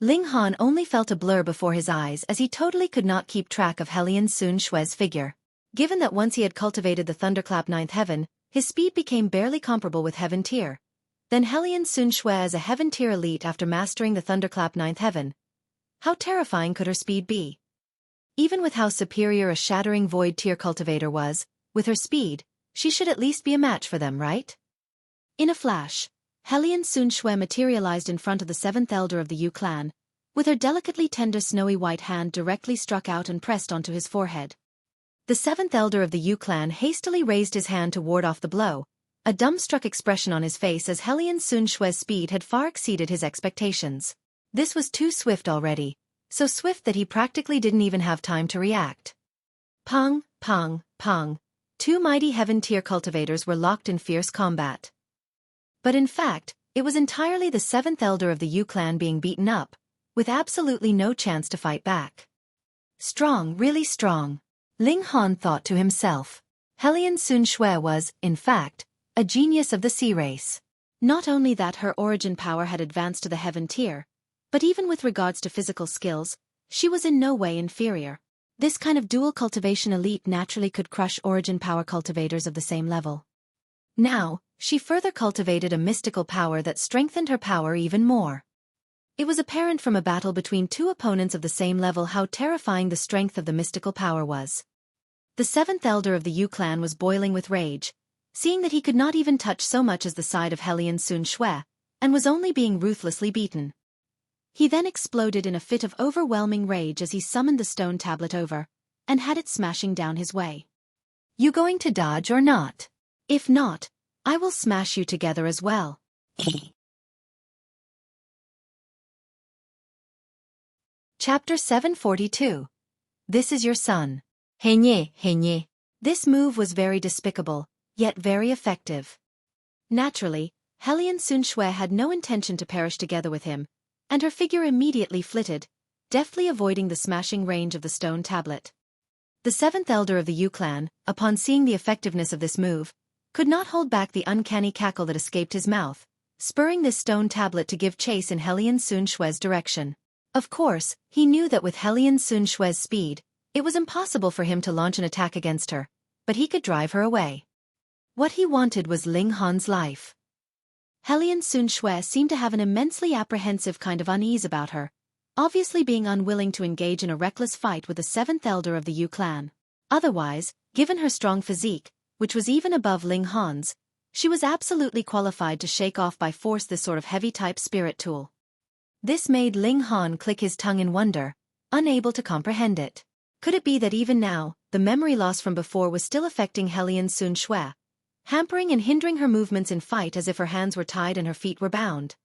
Ling Han only felt a blur before his eyes as he totally could not keep track of Hellion Sun Shui's figure. Given that once he had cultivated the Thunderclap 9th Heaven, his speed became barely comparable with Heaven Tier. Then Hellion Sun Shui as a Heaven Tier elite after mastering the Thunderclap 9th Heaven. How terrifying could her speed be? Even with how superior a Shattering Void Tier cultivator was, with her speed, she should at least be a match for them, right? In a flash, Hellion Sun Shui materialized in front of the seventh elder of the Yu clan, with her delicately tender snowy white hand directly struck out and pressed onto his forehead. The seventh elder of the Yu clan hastily raised his hand to ward off the blow, a dumbstruck expression on his face as Hellion Sun Shui's speed had far exceeded his expectations. This was too swift already, so swift that he practically didn't even have time to react. Pong, pong, pong. Two mighty Heaven Tier cultivators were locked in fierce combat. But in fact, it was entirely the seventh elder of the Yu clan being beaten up, with absolutely no chance to fight back. Strong, really strong. Ling Han thought to himself. Helian Sun Xue was, in fact, a genius of the sea race. Not only that her origin power had advanced to the heaven tier, but even with regards to physical skills, she was in no way inferior. This kind of dual cultivation elite naturally could crush origin power cultivators of the same level. Now, she further cultivated a mystical power that strengthened her power even more. It was apparent from a battle between two opponents of the same level how terrifying the strength of the mystical power was. The seventh elder of the Yu clan was boiling with rage, seeing that he could not even touch so much as the side of Helian Sun Xue, and was only being ruthlessly beaten. He then exploded in a fit of overwhelming rage as he summoned the stone tablet over, and had it smashing down his way. You going to dodge or not? If not, I will smash you together as well. Chapter 742. This is your son. Hai Niu. This move was very despicable, yet very effective. Naturally, Helian Sun Xue had no intention to perish together with him, and her figure immediately flitted, deftly avoiding the smashing range of the stone tablet. The seventh elder of the Yu clan, upon seeing the effectiveness of this move, could not hold back the uncanny cackle that escaped his mouth, spurring this stone tablet to give chase in Helian Sun Xue's direction. Of course, he knew that with Helian Sun Xue's speed, it was impossible for him to launch an attack against her, but he could drive her away. What he wanted was Ling Han's life. Helian Sun Xue seemed to have an immensely apprehensive kind of unease about her, obviously being unwilling to engage in a reckless fight with the seventh elder of the Yu clan. Otherwise, given her strong physique, which was even above Ling Han's, she was absolutely qualified to shake off by force this sort of heavy-type spirit tool. This made Ling Han click his tongue in wonder, unable to comprehend it. Could it be that even now, the memory loss from before was still affecting Helian Sun Xue, hampering and hindering her movements in fight as if her hands were tied and her feet were bound?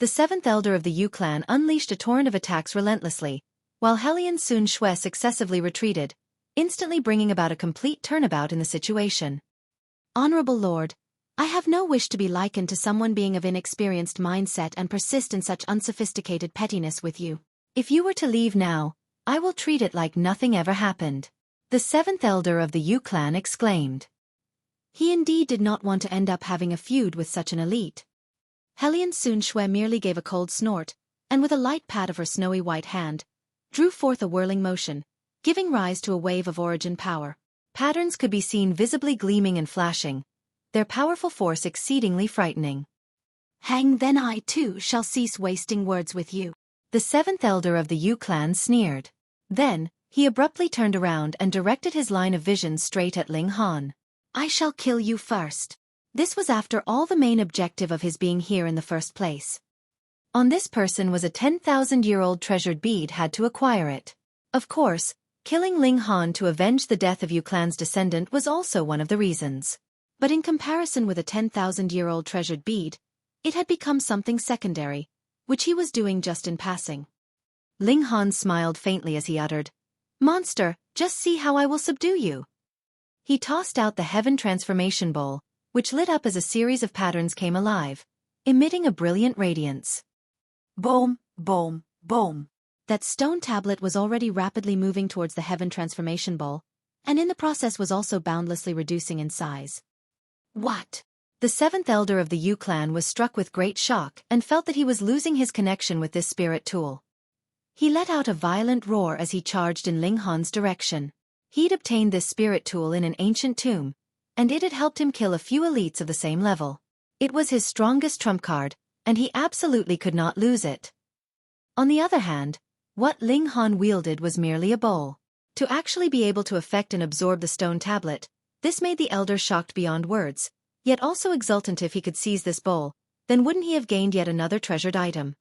The seventh elder of the Yu clan unleashed a torrent of attacks relentlessly, while Helian Sun Xue successively retreated, instantly bringing about a complete turnabout in the situation. Honorable Lord, I have no wish to be likened to someone being of inexperienced mindset and persist in such unsophisticated pettiness with you. If you were to leave now, I will treat it like nothing ever happened. The seventh elder of the Yu clan exclaimed. He indeed did not want to end up having a feud with such an elite. Helian Sun Xue merely gave a cold snort, and with a light pat of her snowy white hand, drew forth a whirling motion, giving rise to a wave of origin power. Patterns could be seen visibly gleaming and flashing, their powerful force exceedingly frightening. Hang, then I too shall cease wasting words with you. The seventh elder of the Yu clan sneered. Then, he abruptly turned around and directed his line of vision straight at Ling Han. I shall kill you first. This was after all the main objective of his being here in the first place. On this person was a 10,000-year-old treasured bead had to acquire it. Of course, killing Ling Han to avenge the death of Yu clan's descendant was also one of the reasons. But in comparison with a 10,000-year-old treasured bead, it had become something secondary, which he was doing just in passing. Ling Han smiled faintly as he uttered, Monster, just see how I will subdue you. He tossed out the heaven transformation bowl, which lit up as a series of patterns came alive, emitting a brilliant radiance. Boom, boom, boom. That stone tablet was already rapidly moving towards the heaven transformation bowl, and in the process was also boundlessly reducing in size. What? The seventh elder of the Yu clan was struck with great shock and felt that he was losing his connection with this spirit tool. He let out a violent roar as he charged in Ling Han's direction. He'd obtained this spirit tool in an ancient tomb, and it had helped him kill a few elites of the same level. It was his strongest trump card, and he absolutely could not lose it. On the other hand, what Ling Han wielded was merely a bowl. To actually be able to affect and absorb the stone tablet, this made the elder shocked beyond words, yet also exultant. If he could seize this bowl, then wouldn't he have gained yet another treasured item?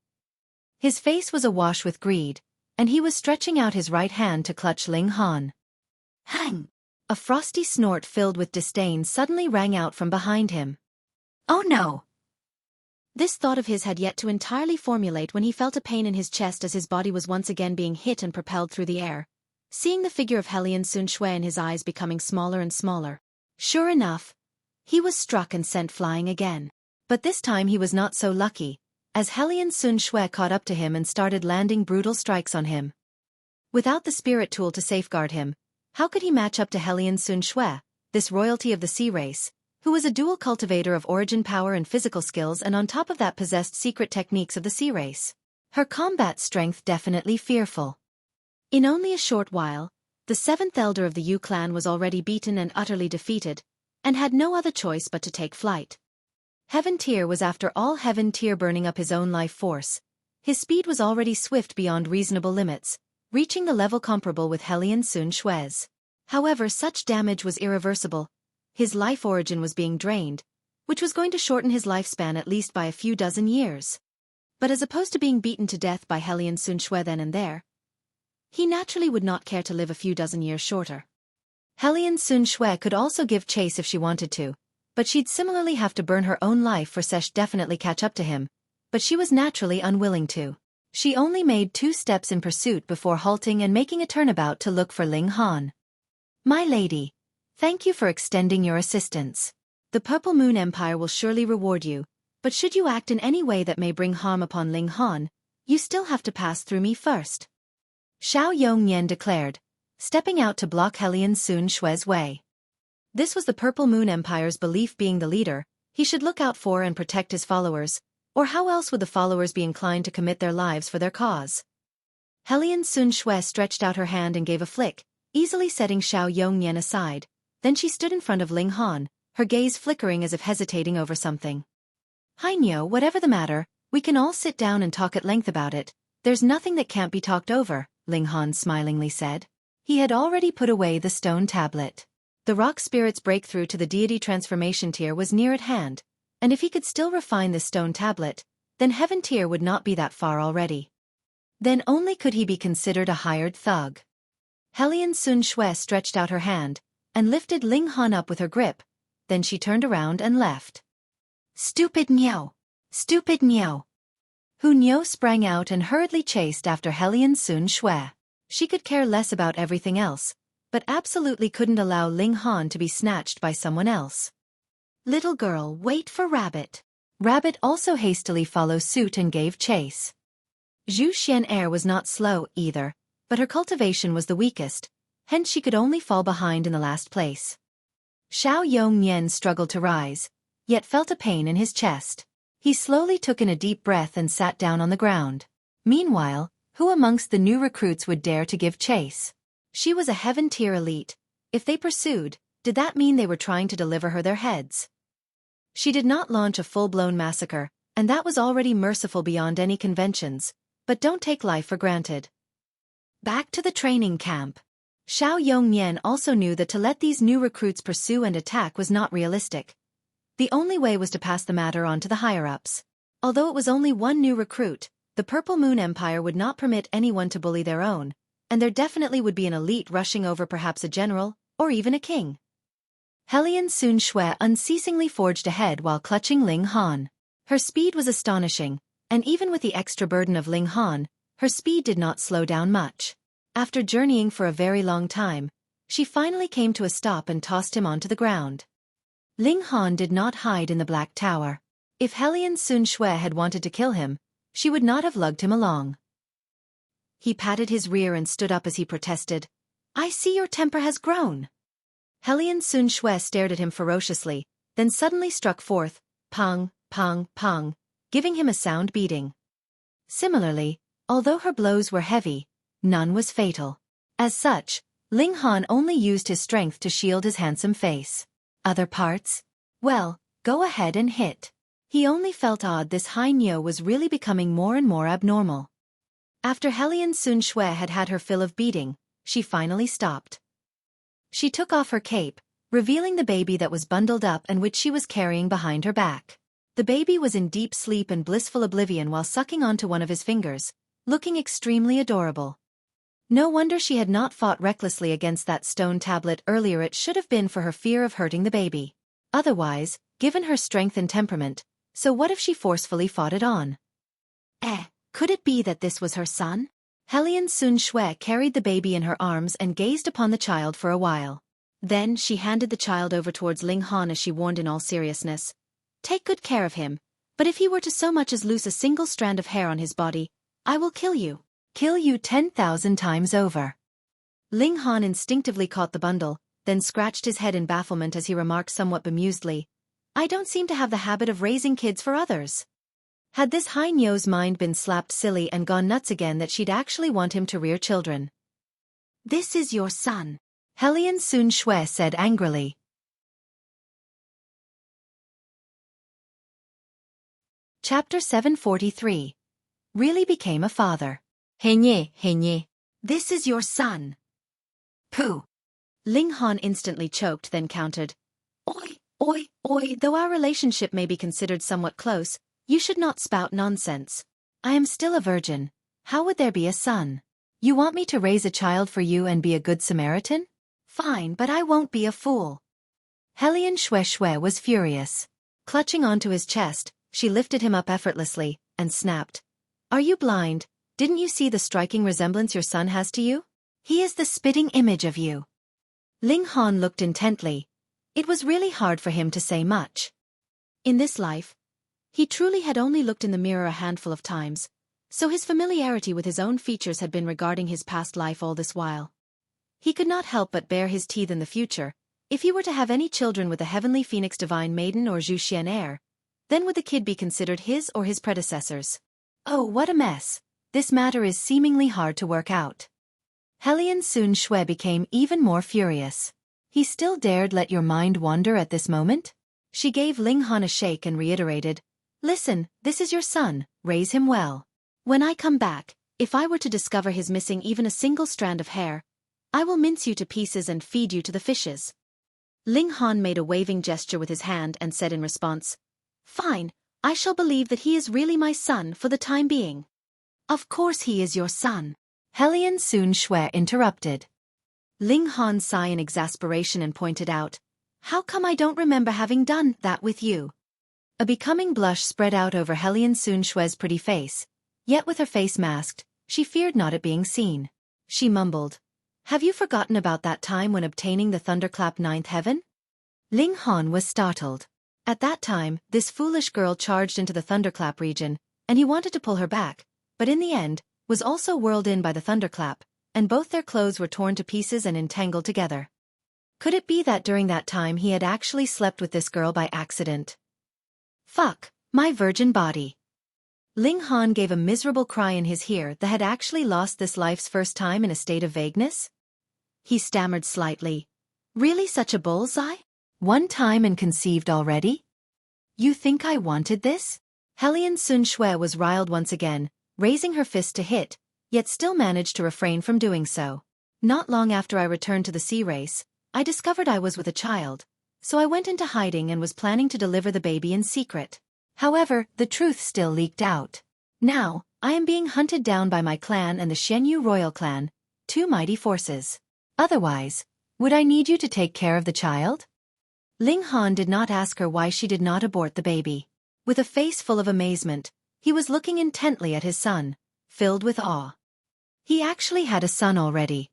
His face was awash with greed, and he was stretching out his right hand to clutch Ling Han. Hang! A frosty snort filled with disdain suddenly rang out from behind him. Oh no! This thought of his had yet to entirely formulate when he felt a pain in his chest as his body was once again being hit and propelled through the air, seeing the figure of Helian Sun Xue and his eyes becoming smaller and smaller. Sure enough, he was struck and sent flying again. But this time he was not so lucky, as Hellion Sun Shui caught up to him and started landing brutal strikes on him. Without the spirit tool to safeguard him, how could he match up to Hellion Sun Shui, this royalty of the sea race, who was a dual cultivator of origin power and physical skills and on top of that possessed secret techniques of the sea race? Her combat strength definitely fearful. In only a short while, the seventh elder of the Yu clan was already beaten and utterly defeated, and had no other choice but to take flight. Heaven Tier was after all Heaven Tier burning up his own life force. His speed was already swift beyond reasonable limits, reaching the level comparable with Hellion Sun Shui's. However, such damage was irreversible. His life origin was being drained, which was going to shorten his lifespan at least by a few dozen years. But as opposed to being beaten to death by Hellion Sun Shui then and there, he naturally would not care to live a few dozen years shorter. Hellion Sun Shui could also give chase if she wanted to, but she'd similarly have to burn her own life for Sesh definitely catch up to him, but she was naturally unwilling to. She only made 2 steps in pursuit before halting and making a turnabout to look for Ling Han. My lady, thank you for extending your assistance. The Purple Moon Empire will surely reward you, but should you act in any way that may bring harm upon Ling Han, you still have to pass through me first. Xiao Yongnian declared, stepping out to block Hellion Sun Shui's way. This was the Purple Moon Empire's belief. Being the leader, he should look out for and protect his followers, or how else would the followers be inclined to commit their lives for their cause? Hellion Sun Shui stretched out her hand and gave a flick, easily setting Xiao Yongnian aside. Then she stood in front of Ling Han, her gaze flickering as if hesitating over something. Hai Niu, whatever the matter, we can all sit down and talk at length about it. There's nothing that can't be talked over, Ling Han smilingly said. He had already put away the stone tablet. The rock spirit's breakthrough to the deity transformation tier was near at hand, and if he could still refine this stone tablet, then Heaven Tier would not be that far already. Then only could he be considered a hired thug. Hellion Sun Shui stretched out her hand, and lifted Ling Han up with her grip, then she turned around and left. Stupid Niu! Stupid Niu! Hu Niu sprang out and hurriedly chased after Hellion Sun Shui. She could care less about everything else, but absolutely couldn't allow Ling Han to be snatched by someone else. Little girl, wait for Rabbit. Rabbit also hastily followed suit and gave chase. Zhu Xian'er was not slow either, but her cultivation was the weakest, hence she could only fall behind in the last place. Xiao Yongnian struggled to rise, yet felt a pain in his chest. He slowly took in a deep breath and sat down on the ground. Meanwhile, who amongst the new recruits would dare to give chase? She was a Heaven Tier elite. If they pursued, did that mean they were trying to deliver her their heads? She did not launch a full-blown massacre, and that was already merciful beyond any conventions, but don't take life for granted. Back to the training camp. Xiao Yongnian also knew that to let these new recruits pursue and attack was not realistic. The only way was to pass the matter on to the higher-ups. Although it was only one new recruit, the Purple Moon Empire would not permit anyone to bully their own, and there definitely would be an elite rushing over, perhaps a general, or even a king. Hellion Sun Shui unceasingly forged ahead while clutching Ling Han. Her speed was astonishing, and even with the extra burden of Ling Han, her speed did not slow down much. After journeying for a very long time, she finally came to a stop and tossed him onto the ground. Ling Han did not hide in the Black Tower. If Hellion Sun Shui had wanted to kill him, she would not have lugged him along. He patted his rear and stood up as he protested. I see your temper has grown. Hellion Sun Shui stared at him ferociously, then suddenly struck forth, pong, pong, pong, giving him a sound beating. Similarly, although her blows were heavy, none was fatal. As such, Ling Han only used his strength to shield his handsome face. Other parts? Well, go ahead and hit. He only felt odd. This Hai Niu was really becoming more and more abnormal. After Hellion Sun Shui had had her fill of beating, she finally stopped. She took off her cape, revealing the baby that was bundled up and which she was carrying behind her back. The baby was in deep sleep and blissful oblivion while sucking onto one of his fingers, looking extremely adorable. No wonder she had not fought recklessly against that stone tablet earlier. It should have been for her fear of hurting the baby. Otherwise, given her strength and temperament, so what if she forcefully fought it on? Could it be that this was her son? Hellion Sun Shui carried the baby in her arms and gazed upon the child for a while. Then she handed the child over towards Ling Han as she warned in all seriousness. Take good care of him, But if he were to so much as loose a single strand of hair on his body, I will kill you. Kill you 10,000 times over. Ling Han instinctively caught the bundle, then scratched his head in bafflement as he remarked somewhat bemusedly, I don't seem to have the habit of raising kids for others. Had this Hai Niu's mind been slapped silly and gone nuts again that she'd actually want him to rear children? This is your son, Helian Sun Shui said angrily. Chapter 743. Really became a father. Hai Niu, this is your son. Pooh. Ling Han instantly choked, then countered, Oi, though our relationship may be considered somewhat close, you should not spout nonsense. I am still a virgin. How would there be a son? You want me to raise a child for you and be a good Samaritan? Fine, but I won't be a fool. Helian Shui was furious. Clutching onto his chest, she lifted him up effortlessly, and snapped. Are you blind? Didn't you see the striking resemblance your son has to you? He is the spitting image of you. Ling Han looked intently. It was really hard for him to say much. In this life, he truly had only looked in the mirror a handful of times, so his familiarity with his own features had been regarding his past life all this while. He could not help but bare his teeth in the future. If he were to have any children with the heavenly phoenix divine maiden or Zhu Xian heir, then would the kid be considered his or his predecessors? Oh, what a mess. This matter is seemingly hard to work out. Helian Sun Shui became even more furious. He still dared let your mind wander at this moment? She gave Ling Han a shake and reiterated, Listen, this is your son, raise him well. When I come back, if I were to discover his missing even a single strand of hair, I will mince you to pieces and feed you to the fishes. Ling Han made a waving gesture with his hand and said in response, Fine, I shall believe that he is really my son for the time being. Of course he is your son. Helian Sun Shui interrupted. Ling Han sighed in exasperation and pointed out, How come I don't remember having done that with you? A becoming blush spread out over Helian Sun Shui's pretty face, yet with her face masked, she feared not it being seen. She mumbled, Have you forgotten about that time when obtaining the thunderclap 9th heaven? Ling Han was startled. At that time, this foolish girl charged into the thunderclap region, and he wanted to pull her back, but in the end, was also whirled in by the thunderclap, and both their clothes were torn to pieces and entangled together. Could it be that during that time he had actually slept with this girl by accident? Fuck, my virgin body. Ling Han gave a miserable cry in his ear that had actually lost this life's first time in a state of vagueness. He stammered slightly. Really such a bullseye? One time and conceived already? You think I wanted this? Helian Sun Shui was riled once again, raising her fist to hit, yet still managed to refrain from doing so. Not long after I returned to the sea race, I discovered I was with a child, so I went into hiding and was planning to deliver the baby in secret. However, the truth still leaked out. Now, I am being hunted down by my clan and the Xianyu royal clan, two mighty forces. Otherwise, would I need you to take care of the child? Ling Han did not ask her why she did not abort the baby. With a face full of amazement, he was looking intently at his son, filled with awe. He actually had a son already.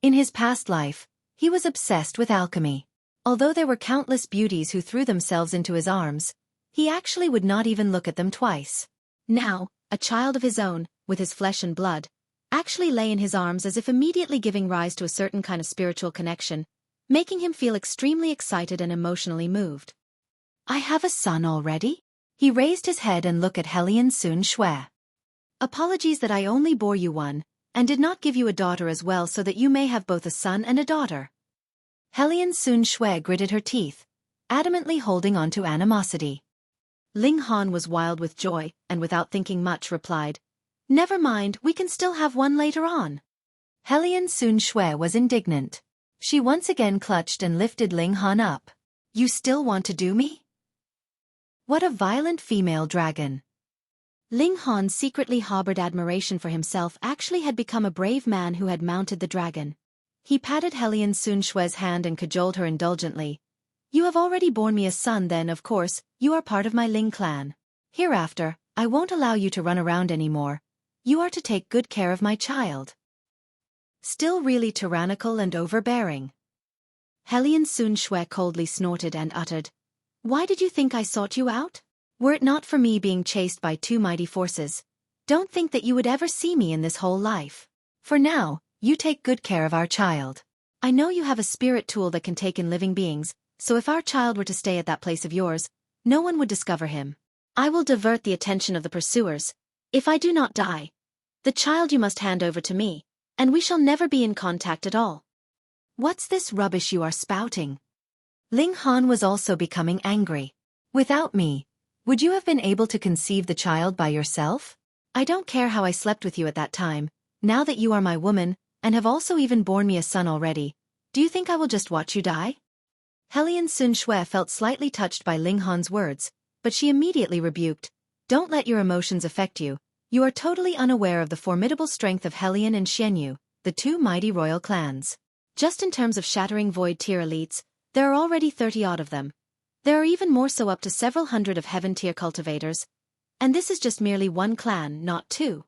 In his past life, he was obsessed with alchemy. Although there were countless beauties who threw themselves into his arms, he actually would not even look at them twice. Now, a child of his own, with his flesh and blood, actually lay in his arms as if immediately giving rise to a certain kind of spiritual connection, making him feel extremely excited and emotionally moved. I have a son already? He raised his head and looked at Helian Sun Shui. Apologies that I only bore you one, and did not give you a daughter as well so that you may have both a son and a daughter. Helian Sun Shui gritted her teeth, adamantly holding on to animosity. Ling Han was wild with joy, and without thinking much replied, Never mind, we can still have one later on. Helian Sun Shui was indignant. She once again clutched and lifted Ling Han up. You still want to do me? What a violent female dragon. Ling Han secretly harbored admiration for himself, actually had become a brave man who had mounted the dragon. He patted Helian Sun Shui's hand and cajoled her indulgently. You have already borne me a son, then of course, you are part of my Ling clan. Hereafter, I won't allow you to run around anymore. You are to take good care of my child. Still really tyrannical and overbearing. Helian Sun Shui coldly snorted and uttered, Why did you think I sought you out? Were it not for me being chased by two mighty forces, don't think that you would ever see me in this whole life. For now, you take good care of our child. I know you have a spirit tool that can take in living beings, so if our child were to stay at that place of yours, no one would discover him. I will divert the attention of the pursuers. If I do not die, the child you must hand over to me, and we shall never be in contact at all. What's this rubbish you are spouting? Ling Han was also becoming angry. Without me, would you have been able to conceive the child by yourself? I don't care how I slept with you at that time. Now that you are my woman, and have also even borne me a son already, do you think I will just watch you die? Hellion Sun Shui felt slightly touched by Ling Han's words, but she immediately rebuked. Don't let your emotions affect you. You are totally unaware of the formidable strength of Hellion and Xianyu, the two mighty royal clans. Just in terms of shattering void tier elites, there are already 30-odd of them. There are even more, so up to several hundred of heaven tier cultivators. And this is just merely one clan, not two.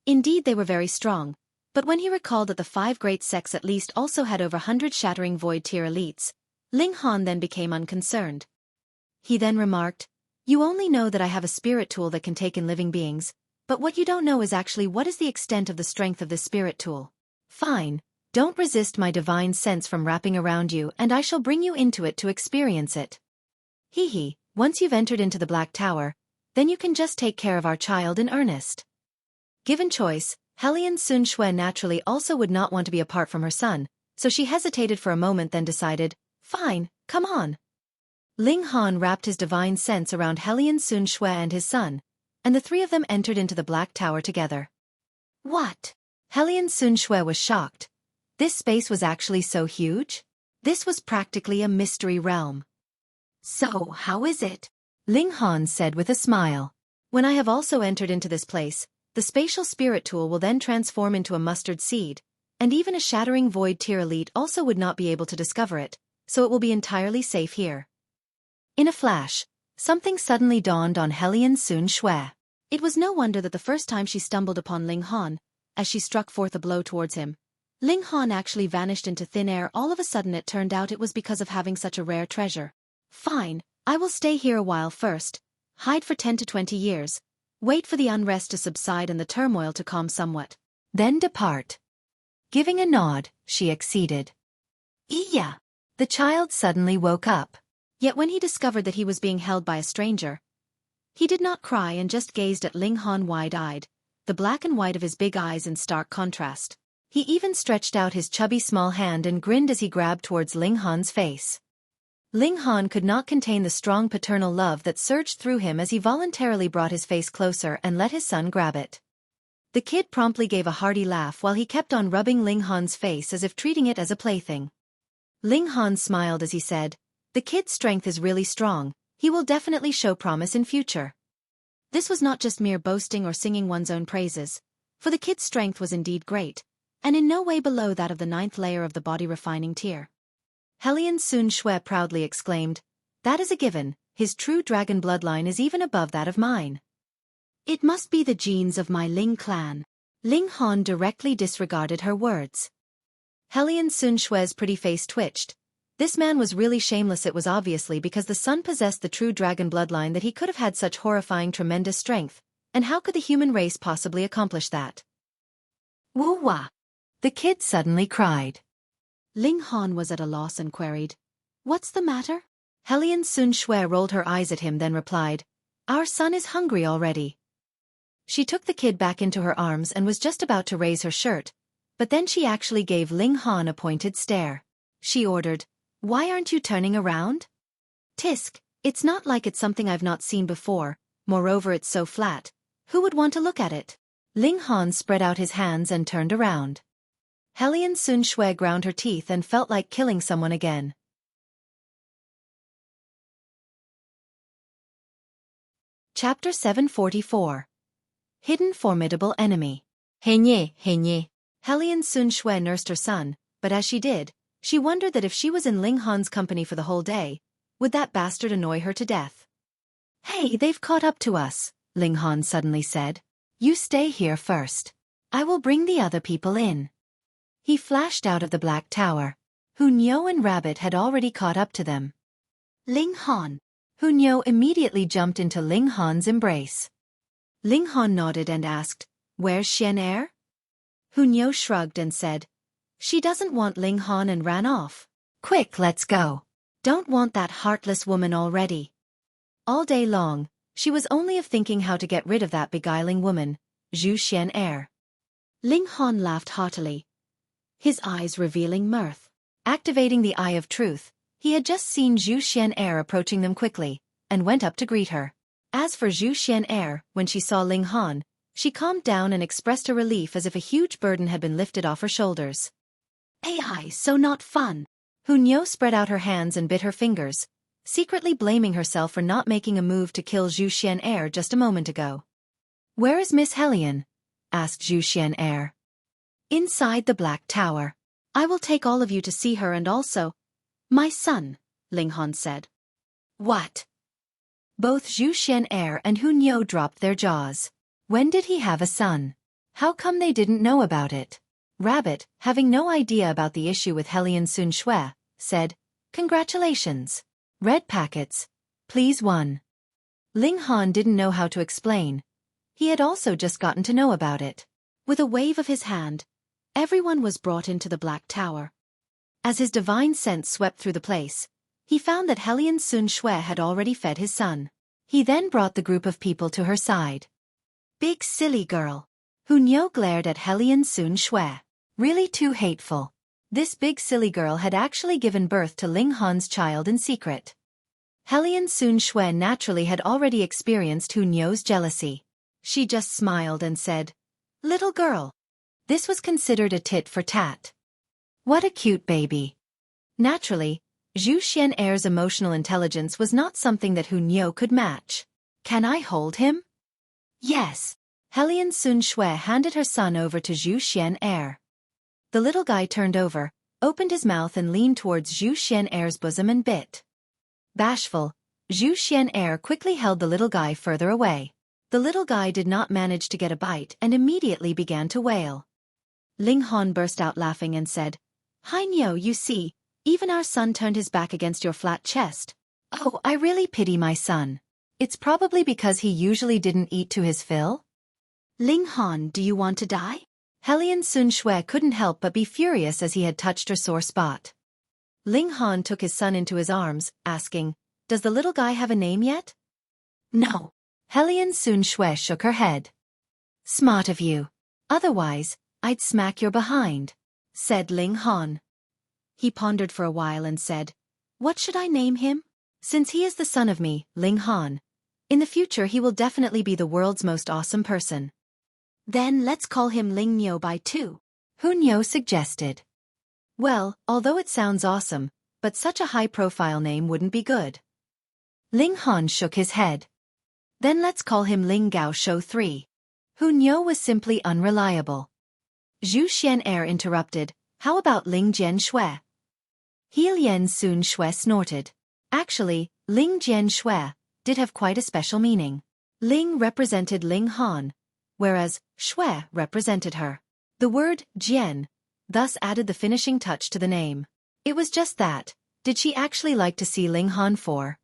Indeed, they were very strong, but when he recalled that the 5 great sects at least also had over 100 shattering void tier elites, Ling Han then became unconcerned. He then remarked, "You only know that I have a spirit tool that can take in living beings, but what you don't know is actually what is the extent of the strength of this spirit tool. Fine, don't resist my divine sense from wrapping around you, and I shall bring you into it to experience it. Hee, once you've entered into the Black Tower, then you can just take care of our child in earnest." Given choice, Hellion Sun Shui naturally also would not want to be apart from her son, so she hesitated for a moment, then decided, "Fine, come on." Ling Han wrapped his divine sense around Hellion Sun Shui and his son, and the three of them entered into the Black Tower together. What? Hellion Sun Shui was shocked. This space was actually so huge? This was practically a mystery realm. "So, how is it?" Ling Han said with a smile. "When I have also entered into this place, the spatial spirit tool will then transform into a mustard seed, and even a shattering void tier elite also would not be able to discover it, so it will be entirely safe here." In a flash, something suddenly dawned on Hellion Sun Shui. It was no wonder that the first time she stumbled upon Ling Han, as she struck forth a blow towards him, Ling Han actually vanished into thin air. All of a sudden it turned out it was because of having such a rare treasure. "Fine, I will stay here a while first, hide for 10 to 20 years, wait for the unrest to subside and the turmoil to calm somewhat, then depart." Giving a nod, she acceded. "Iya!" The child suddenly woke up. Yet when he discovered that he was being held by a stranger, he did not cry and just gazed at Ling Han wide-eyed, the black and white of his big eyes in stark contrast. He even stretched out his chubby small hand and grinned as he grabbed towards Ling Han's face. Ling Han could not contain the strong paternal love that surged through him as he voluntarily brought his face closer and let his son grab it. The kid promptly gave a hearty laugh while he kept on rubbing Ling Han's face as if treating it as a plaything. Ling Han smiled as he said, "The kid's strength is really strong, he will definitely show promise in future." This was not just mere boasting or singing one's own praises, for the kid's strength was indeed great, and in no way below that of the 9th layer of the body refining tier. Hellion Sun Shui proudly exclaimed, "That is a given, his true dragon bloodline is even above that of mine. It must be the genes of my Ling clan." Ling Han directly disregarded her words. Hellion Sun Shui's pretty face twitched. This man was really shameless. It was obviously because the son possessed the true dragon bloodline that he could have had such horrifying tremendous strength, and how could the human race possibly accomplish that? "Woo-wah!" The kid suddenly cried. Ling Han was at a loss and queried, "What's the matter?" Hellion Sun Shui rolled her eyes at him then replied, "Our son is hungry already." She took the kid back into her arms and was just about to raise her shirt, but then she actually gave Ling Han a pointed stare. She ordered, "Why aren't you turning around?" "Tisk, it's not like it's something I've not seen before, moreover it's so flat. Who would want to look at it?" Ling Han spread out his hands and turned around. Hellion Sun Shui ground her teeth and felt like killing someone again. Chapter 744. Hidden Formidable Enemy. Hai Niu. Hellion Sun Shui nursed her son, but as she did, she wondered that if she was in Ling Han's company for the whole day, would that bastard annoy her to death? "Hey, they've caught up to us," Ling Han suddenly said. "You stay here first. I will bring the other people in." He flashed out of the Black Tower. Hu Niu and Rabbit had already caught up to them. "Ling Han, Hu Niu immediately jumped into Ling Han's embrace. Ling Han nodded and asked, "Where's Xian Er?" Hu Niu shrugged and said, "She doesn't want Ling Han," and ran off. "Quick, let's go. Don't want that heartless woman already." All day long, she was only of thinking how to get rid of that beguiling woman, Zhu Xian Er. Ling Han laughed heartily, his eyes revealing mirth. Activating the Eye of Truth, he had just seen Zhu Xian Er approaching them quickly, and went up to greet her. As for Zhu Xian Er, when she saw Ling Han, she calmed down and expressed a relief as if a huge burden had been lifted off her shoulders. "AI, so not fun." Hu Niu spread out her hands and bit her fingers, secretly blaming herself for not making a move to kill Zhu Xian Er just a moment ago. "Where is Miss Helion?" asked Zhu Xian Er. "Inside the Black Tower. I will take all of you to see her and also my son," Ling Han said. "What?" Both Zhu Xian Er and Hu Niu dropped their jaws. When did he have a son? How come they didn't know about it? Rabbit, having no idea about the issue with Helion Sun Shui, said, "Congratulations. Red packets, please 1. Ling Han didn't know how to explain. He had also just gotten to know about it. With a wave of his hand, everyone was brought into the Black Tower. As his divine sense swept through the place, he found that Helion Sun Shui had already fed his son. He then brought the group of people to her side. "Big silly girl." Hu Niu glared at Helion Sun Shui. Really too hateful. This big silly girl had actually given birth to Ling Han's child in secret. Helion Sun Shui naturally had already experienced Hu Niu's jealousy. She just smiled and said, "Little girl." This was considered a tit for tat. What a cute baby. Naturally, Zhu Xian Er's emotional intelligence was not something that Hu Niu could match. "Can I hold him?" "Yes." Helion Sun Shui handed her son over to Zhu Xian Er. The little guy turned over, opened his mouth and leaned towards Zhu Xian Er's bosom and bit. Bashful, Zhu Xian Er quickly held the little guy further away. The little guy did not manage to get a bite and immediately began to wail. Ling Han burst out laughing and said, "Hai Niu, you see, even our son turned his back against your flat chest. Oh, I really pity my son. It's probably because he usually didn't eat to his fill." "Ling Han, do you want to die?" Helion Sun Shui couldn't help but be furious as he had touched her sore spot. Ling Han took his son into his arms, asking, "Does the little guy have a name yet?" "No." Helion Sun Shui shook her head. "Smart of you. Otherwise, I'd smack your behind," said Ling Han. He pondered for a while and said, "What should I name him? Since he is the son of me, Ling Han. In the future he will definitely be the world's most awesome person. Then let's call him Ling Niu Bai too," Hu Niu suggested. "Well, although it sounds awesome, but such a high-profile name wouldn't be good." Ling Han shook his head. "Then let's call him Ling Gao Shou 3. Hu Niu was simply unreliable. Zhu Xian Er interrupted, "How about Ling Jian Shui?" Helion Sun Shui snorted. Actually, Ling Jian Shui did have quite a special meaning. Ling represented Ling Han, whereas Shui represented her. The word Jian thus added the finishing touch to the name. It was just that. Did she actually like to see Ling Han for?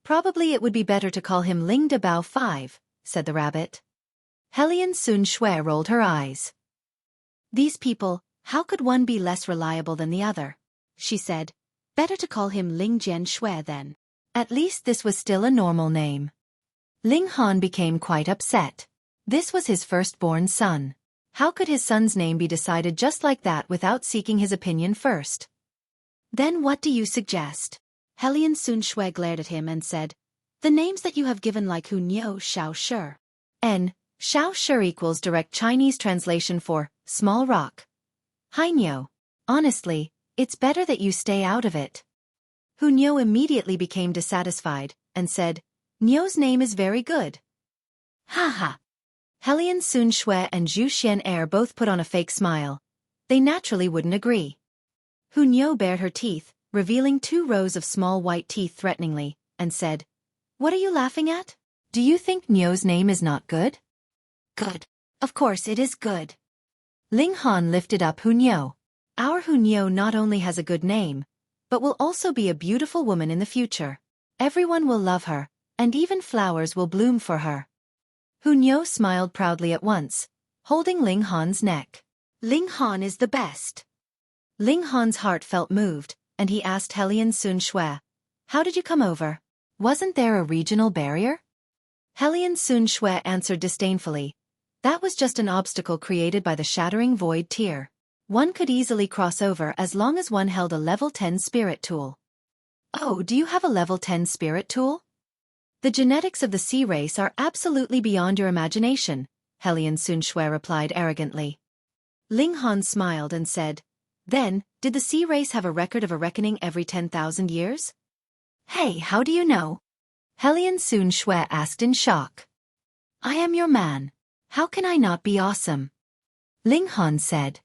"Probably it would be better to call him Ling De Bao 5, said the rabbit. Helion Sun Shui rolled her eyes. "These people, how could one be less reliable than the other?" she said. "Better to call him Ling Jian Shui then." At least this was still a normal name. Ling Han became quite upset. This was his firstborn son. How could his son's name be decided just like that without seeking his opinion first? "Then what do you suggest?" Helion Sun Shui glared at him and said, "The names that you have given like Hu Niu Shao Shi. Shao Shi equals direct Chinese translation for small rock. Hai Niu. Honestly, it's better that you stay out of it." Hu Niu immediately became dissatisfied and said, "Niu's name is very good." "Ha ha." Helion Sun Shui and Zhu Xian Er both put on a fake smile. They naturally wouldn't agree. Hu Niu bared her teeth, revealing 2 rows of small white teeth threateningly, and said, "What are you laughing at? Do you think Niu's name is not good?" "Good. Of course it is good." Ling Han lifted up Hu Niu. "Our Hu Niu not only has a good name, but will also be a beautiful woman in the future. Everyone will love her, and even flowers will bloom for her. Hu Niu smiled proudly at once, holding Ling Han's neck. Ling Han is the best. Ling Han's heart felt moved, and he asked Helian Sun Shui, "How did you come over? Wasn't there a regional barrier?" Helian Sun Shui answered disdainfully, "That was just an obstacle created by the shattering void tier. One could easily cross over as long as one held a level 10 spirit tool." "Oh, do you have a level 10 spirit tool?" "The genetics of the sea race are absolutely beyond your imagination," Helian Sun Shui replied arrogantly. Ling Han smiled and said, "Then, did the sea race have a record of a reckoning every 10,000 years?" "Hey, how do you know?" Helian Sun Shui asked in shock. "I am your man. How can I not be awesome?" Ling Han said.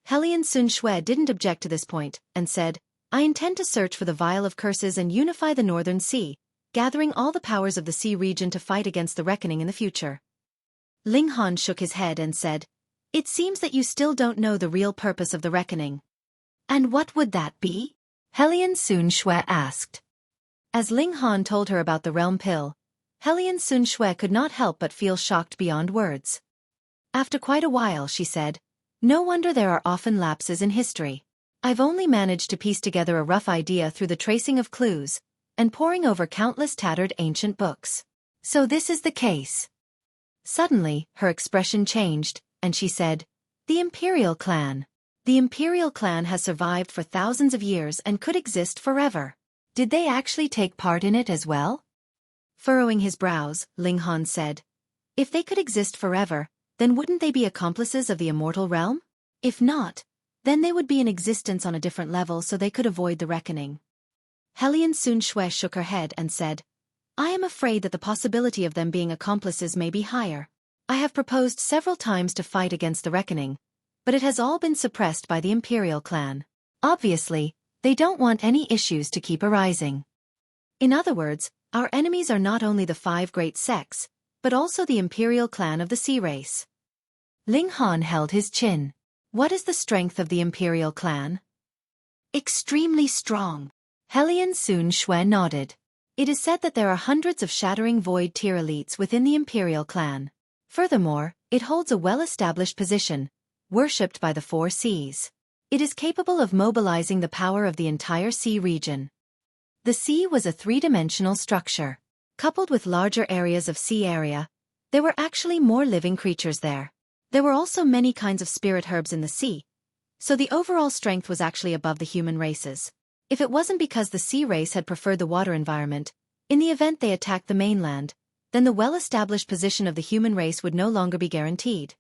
Helian Sun Shui didn't object to this point, and said, "I intend to search for the Vial of Curses and unify the Northern Sea, gathering all the powers of the sea region to fight against the reckoning in the future." Ling Han shook his head and said, "It seems that you still don't know the real purpose of the reckoning." "And what would that be?" Helian Sun Shui asked. As Ling Han told her about the realm pill, Helian Sun Shui could not help but feel shocked beyond words. After quite a while she said, "No wonder there are often lapses in history. I've only managed to piece together a rough idea through the tracing of clues, and poring over countless tattered ancient books. So this is the case." Suddenly, her expression changed, and she said, "The Imperial Clan. The Imperial Clan has survived for thousands of years and could exist forever. Did they actually take part in it as well?" Furrowing his brows, Ling Han said, "If they could exist forever, then wouldn't they be accomplices of the immortal realm? If not, then they would be in existence on a different level so they could avoid the reckoning." Helian Sun Shui shook her head and said, "I am afraid that the possibility of them being accomplices may be higher. I have proposed several times to fight against the reckoning, but it has all been suppressed by the Imperial Clan. Obviously, they don't want any issues to keep arising. In other words, our enemies are not only the 5 great sects, but also the Imperial Clan of the Sea Race." Ling Han held his chin. "What is the strength of the Imperial Clan?" "Extremely strong." Helian Sun Shui nodded. "It is said that there are hundreds of shattering void tier elites within the Imperial Clan. Furthermore, it holds a well-established position, worshipped by the 4 seas. It is capable of mobilizing the power of the entire sea region." The sea was a 3-dimensional structure. Coupled with larger areas of sea area, there were actually more living creatures there. There were also many kinds of spirit herbs in the sea, so the overall strength was actually above the human races. If it wasn't because the sea race had preferred the water environment, in the event they attacked the mainland, then the well-established position of the human race would no longer be guaranteed.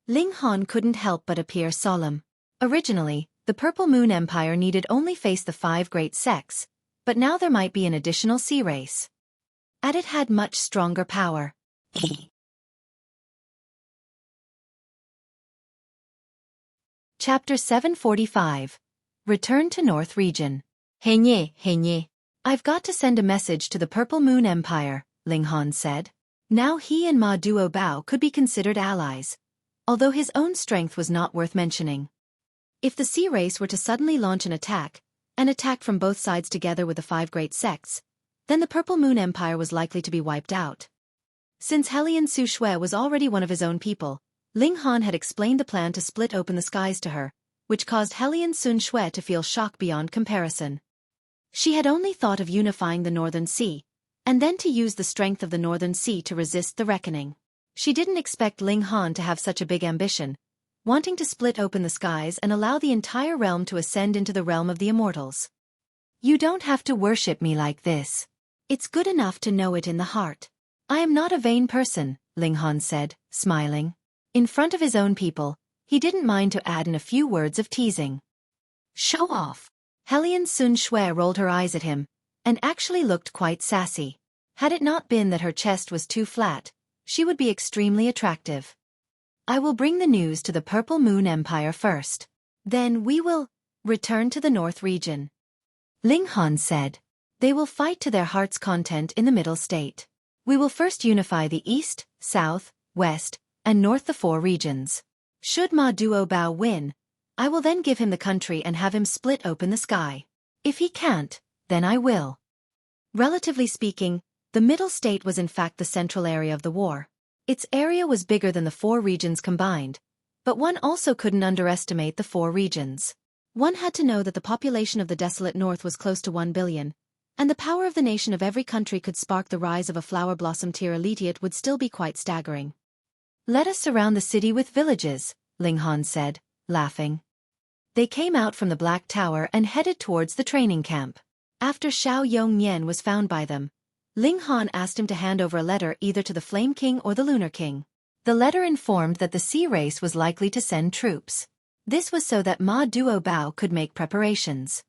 Ling Han couldn't help but appear solemn. Originally, the Purple Moon Empire needed only face the 5 great sects, but now there might be an additional sea race. And it had much stronger power. Chapter 745. Return to North Region. Hai Niu. "I've got to send a message to the Purple Moon Empire," Ling Han said. Now he and Ma Duo Bao could be considered allies, although his own strength was not worth mentioning. If the sea race were to suddenly launch an attack from both sides together with the 5 great sects, then the Purple Moon Empire was likely to be wiped out. Since Helian Sun Shui was already one of his own people, Ling Han had explained the plan to split open the skies to her, which caused Helian Sun Shui to feel shock beyond comparison. She had only thought of unifying the Northern Sea, and then to use the strength of the Northern Sea to resist the reckoning. She didn't expect Ling Han to have such a big ambition, wanting to split open the skies and allow the entire realm to ascend into the realm of the immortals. "You don't have to worship me like this. It's good enough to know it in the heart. I am not a vain person," Ling Han said, smiling. In front of his own people, he didn't mind to add in a few words of teasing. "Show off." Helian Sun Shui rolled her eyes at him, and actually looked quite sassy. Had it not been that her chest was too flat, she would be extremely attractive. "I will bring the news to the Purple Moon Empire first. Then we will return to the North Region," Ling Han said. "They will fight to their heart's content in the Middle State. We will first unify the East, South, West, and North, the 4 regions. Should Ma Duo Bao win, I will then give him the country and have him split open the sky. If he can't, then I will." Relatively speaking, the middle state was in fact the central area of the war. Its area was bigger than the 4 regions combined, but one also couldn't underestimate the 4 regions. One had to know that the population of the desolate north was close to 1 billion, and the power of the nation of every country could spark the rise of a flower blossom tier elite would still be quite staggering. "Let us surround the city with villages," Ling Han said, laughing. They came out from the Black Tower and headed towards the training camp. After Xiao Yongnian was found by them, Ling Han asked him to hand over a letter either to the Flame King or the Lunar King. The letter informed that the sea race was likely to send troops. This was so that Ma Duobao could make preparations.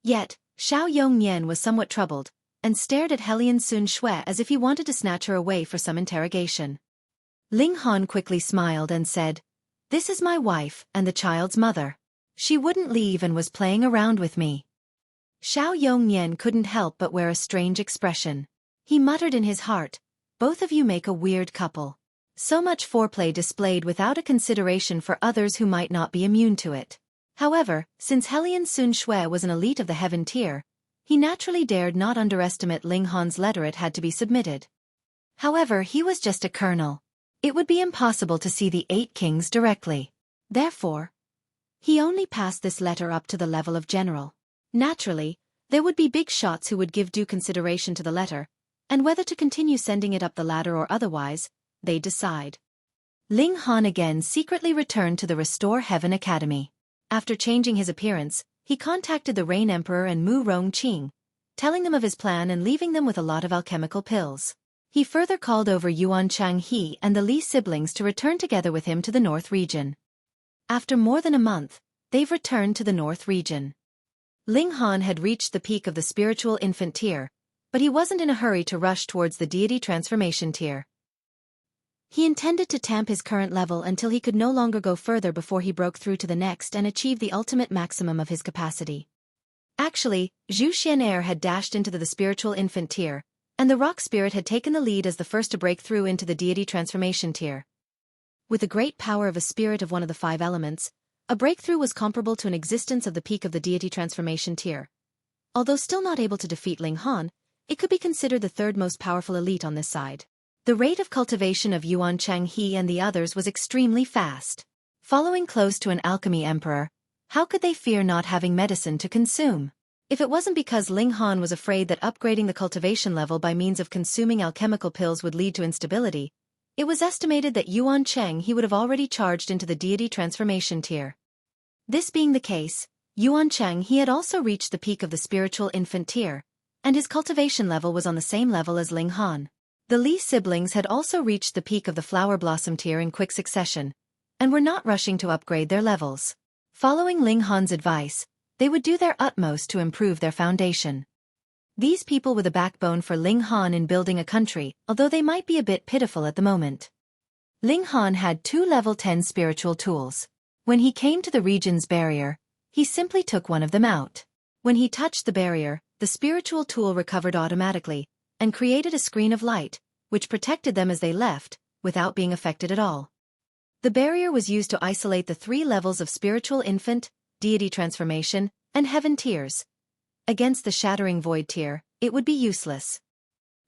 Yet, Xiao Yongnian was somewhat troubled, and stared at Helian Sun Shui as if he wanted to snatch her away for some interrogation. Ling Han quickly smiled and said, "This is my wife and the child's mother. She wouldn't leave and was playing around with me." Xiao Yongnian couldn't help but wear a strange expression. He muttered in his heart, "Both of you make a weird couple." So much foreplay displayed without a consideration for others who might not be immune to it. However, since Helian Sun Shui was an elite of the heaven tier, he naturally dared not underestimate Ling Han's letter. It had to be submitted. However, he was just a colonel. It would be impossible to see the 8 kings directly. Therefore, he only passed this letter up to the level of general. Naturally, there would be big shots who would give due consideration to the letter, and whether to continue sending it up the ladder or otherwise, they'd decide. Ling Han again secretly returned to the Restore Heaven Academy. After changing his appearance, he contacted the Rain Emperor and Mu Rongqing, telling them of his plan and leaving them with a lot of alchemical pills. He further called over Yuan Changhe and the Li siblings to return together with him to the North region. After more than a month, they've returned to the North region. Ling Han had reached the peak of the spiritual infant tier, but he wasn't in a hurry to rush towards the deity transformation tier. He intended to tamp his current level until he could no longer go further before he broke through to the next and achieved the ultimate maximum of his capacity. Actually, Zhu Xian'er had dashed into the spiritual infant tier, and the rock spirit had taken the lead as the first to break through into the deity transformation tier. With the great power of a spirit of one of the 5 elements, a breakthrough was comparable to an existence of the peak of the deity transformation tier. Although still not able to defeat Ling Han, it could be considered the 3rd most powerful elite on this side. The rate of cultivation of Yuan Changhe and the others was extremely fast. Following close to an alchemy emperor, how could they fear not having medicine to consume? If it wasn't because Ling Han was afraid that upgrading the cultivation level by means of consuming alchemical pills would lead to instability, it was estimated that Yuan Changhe would have already charged into the deity transformation tier. This being the case, Yuan Changhe had also reached the peak of the spiritual infant tier, and his cultivation level was on the same level as Ling Han. The Li siblings had also reached the peak of the flower blossom tier in quick succession, and were not rushing to upgrade their levels. Following Ling Han's advice, they would do their utmost to improve their foundation. These people were the backbone for Ling Han in building a country, although they might be a bit pitiful at the moment. Ling Han had 2 level 10 spiritual tools. When he came to the region's barrier, he simply took one of them out. When he touched the barrier, the spiritual tool recovered automatically, and created a screen of light, which protected them as they left, without being affected at all. The barrier was used to isolate the 3 levels of spiritual infant, deity transformation, and heaven tiers. Against the shattering void tier, it would be useless.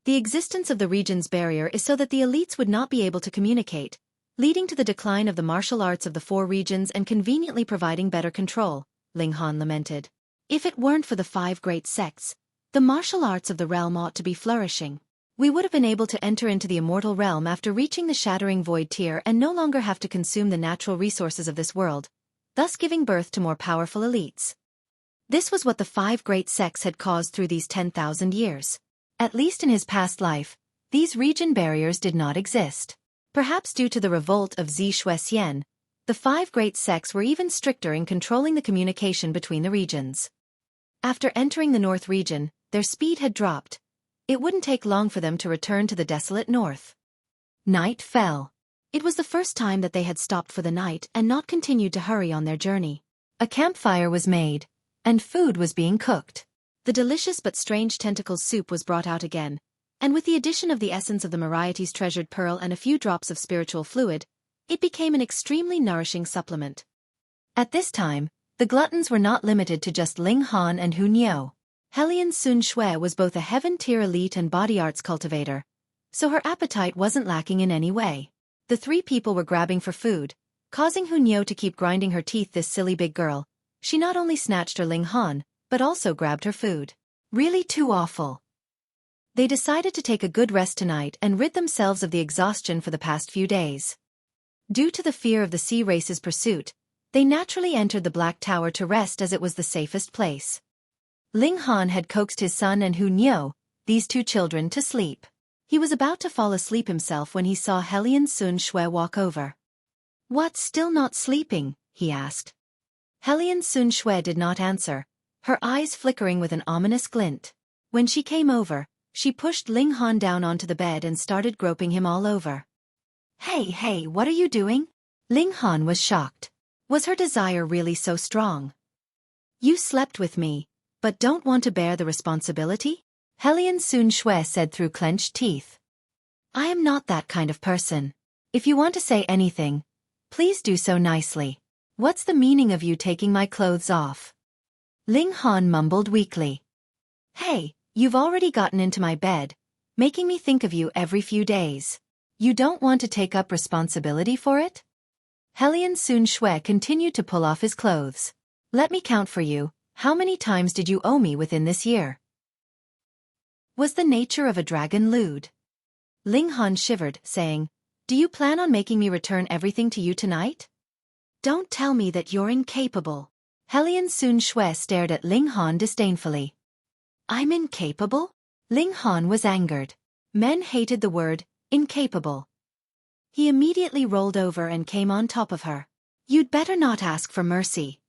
The existence of the region's barrier is so that the elites would not be able to communicate, leading to the decline of the martial arts of the 4 regions and conveniently providing better control, Ling Han lamented. If it weren't for the 5 great sects, the martial arts of the realm ought to be flourishing. We would have been able to enter into the immortal realm after reaching the shattering void tier and no longer have to consume the natural resources of this world, thus giving birth to more powerful elites. This was what the 5 great sects had caused through these 10,000 years. At least in his past life, these region barriers did not exist. Perhaps due to the revolt of Zi Shuexian, the 5 great sects were even stricter in controlling the communication between the regions. After entering the North region, their speed had dropped. It wouldn't take long for them to return to the desolate north. Night fell. It was the first time that they had stopped for the night and not continued to hurry on their journey. A campfire was made, and food was being cooked. The delicious but strange tentacle soup was brought out again, and with the addition of the essence of the Mariety's treasured pearl and a few drops of spiritual fluid, it became an extremely nourishing supplement. At this time, the gluttons were not limited to just Ling Han and Hu Niu. Hellion Sun Xue was both a heaven-tier elite and body arts cultivator, so her appetite wasn't lacking in any way. The three people were grabbing for food, causing Hu Niu to keep grinding her teeth. This silly big girl. She not only snatched her Ling Han, but also grabbed her food. Really too awful. They decided to take a good rest tonight and rid themselves of the exhaustion for the past few days. Due to the fear of the sea race's pursuit, they naturally entered the Black Tower to rest as it was the safest place. Ling Han had coaxed his son and Hu Niu, these two children, to sleep. He was about to fall asleep himself when he saw Hellion Sun Xue walk over. "What, still not sleeping?" he asked. Hellion Sun Xue did not answer, her eyes flickering with an ominous glint. When she came over, she pushed Ling Han down onto the bed and started groping him all over. Hey, what are you doing?" Ling Han was shocked. Was her desire really so strong? "You slept with me, but don't want to bear the responsibility?" Hellion Sun Xue said through clenched teeth. "I am not that kind of person. If you want to say anything, please do so nicely. What's the meaning of you taking my clothes off?" Ling Han mumbled weakly. "Hey, you've already gotten into my bed, making me think of you every few days. You don't want to take up responsibility for it?" Hellion Sun Xue continued to pull off his clothes. "Let me count for you. How many times did you owe me within this year?" Was the nature of a dragon lewd? Ling Han shivered, saying, "Do you plan on making me return everything to you tonight?" "Don't tell me that you're incapable." Hellion Sun Xue stared at Ling Han disdainfully. "I'm incapable?" Ling Han was angered. Men hated the word incapable. He immediately rolled over and came on top of her. "You'd better not ask for mercy."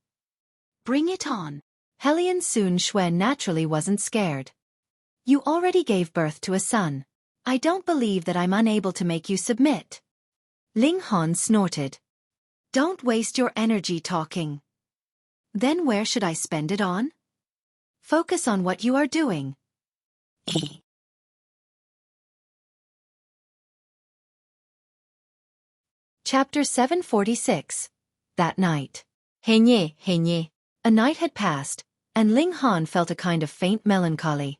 "Bring it on." Hellion Sun Xue naturally wasn't scared. "You already gave birth to a son. I don't believe that I'm unable to make you submit." Ling Han snorted. "Don't waste your energy talking." "Then where should I spend it on?" "Focus on what you are doing." Chapter 746. That night. Hai Niu. A night had passed, and Ling Han felt a kind of faint melancholy.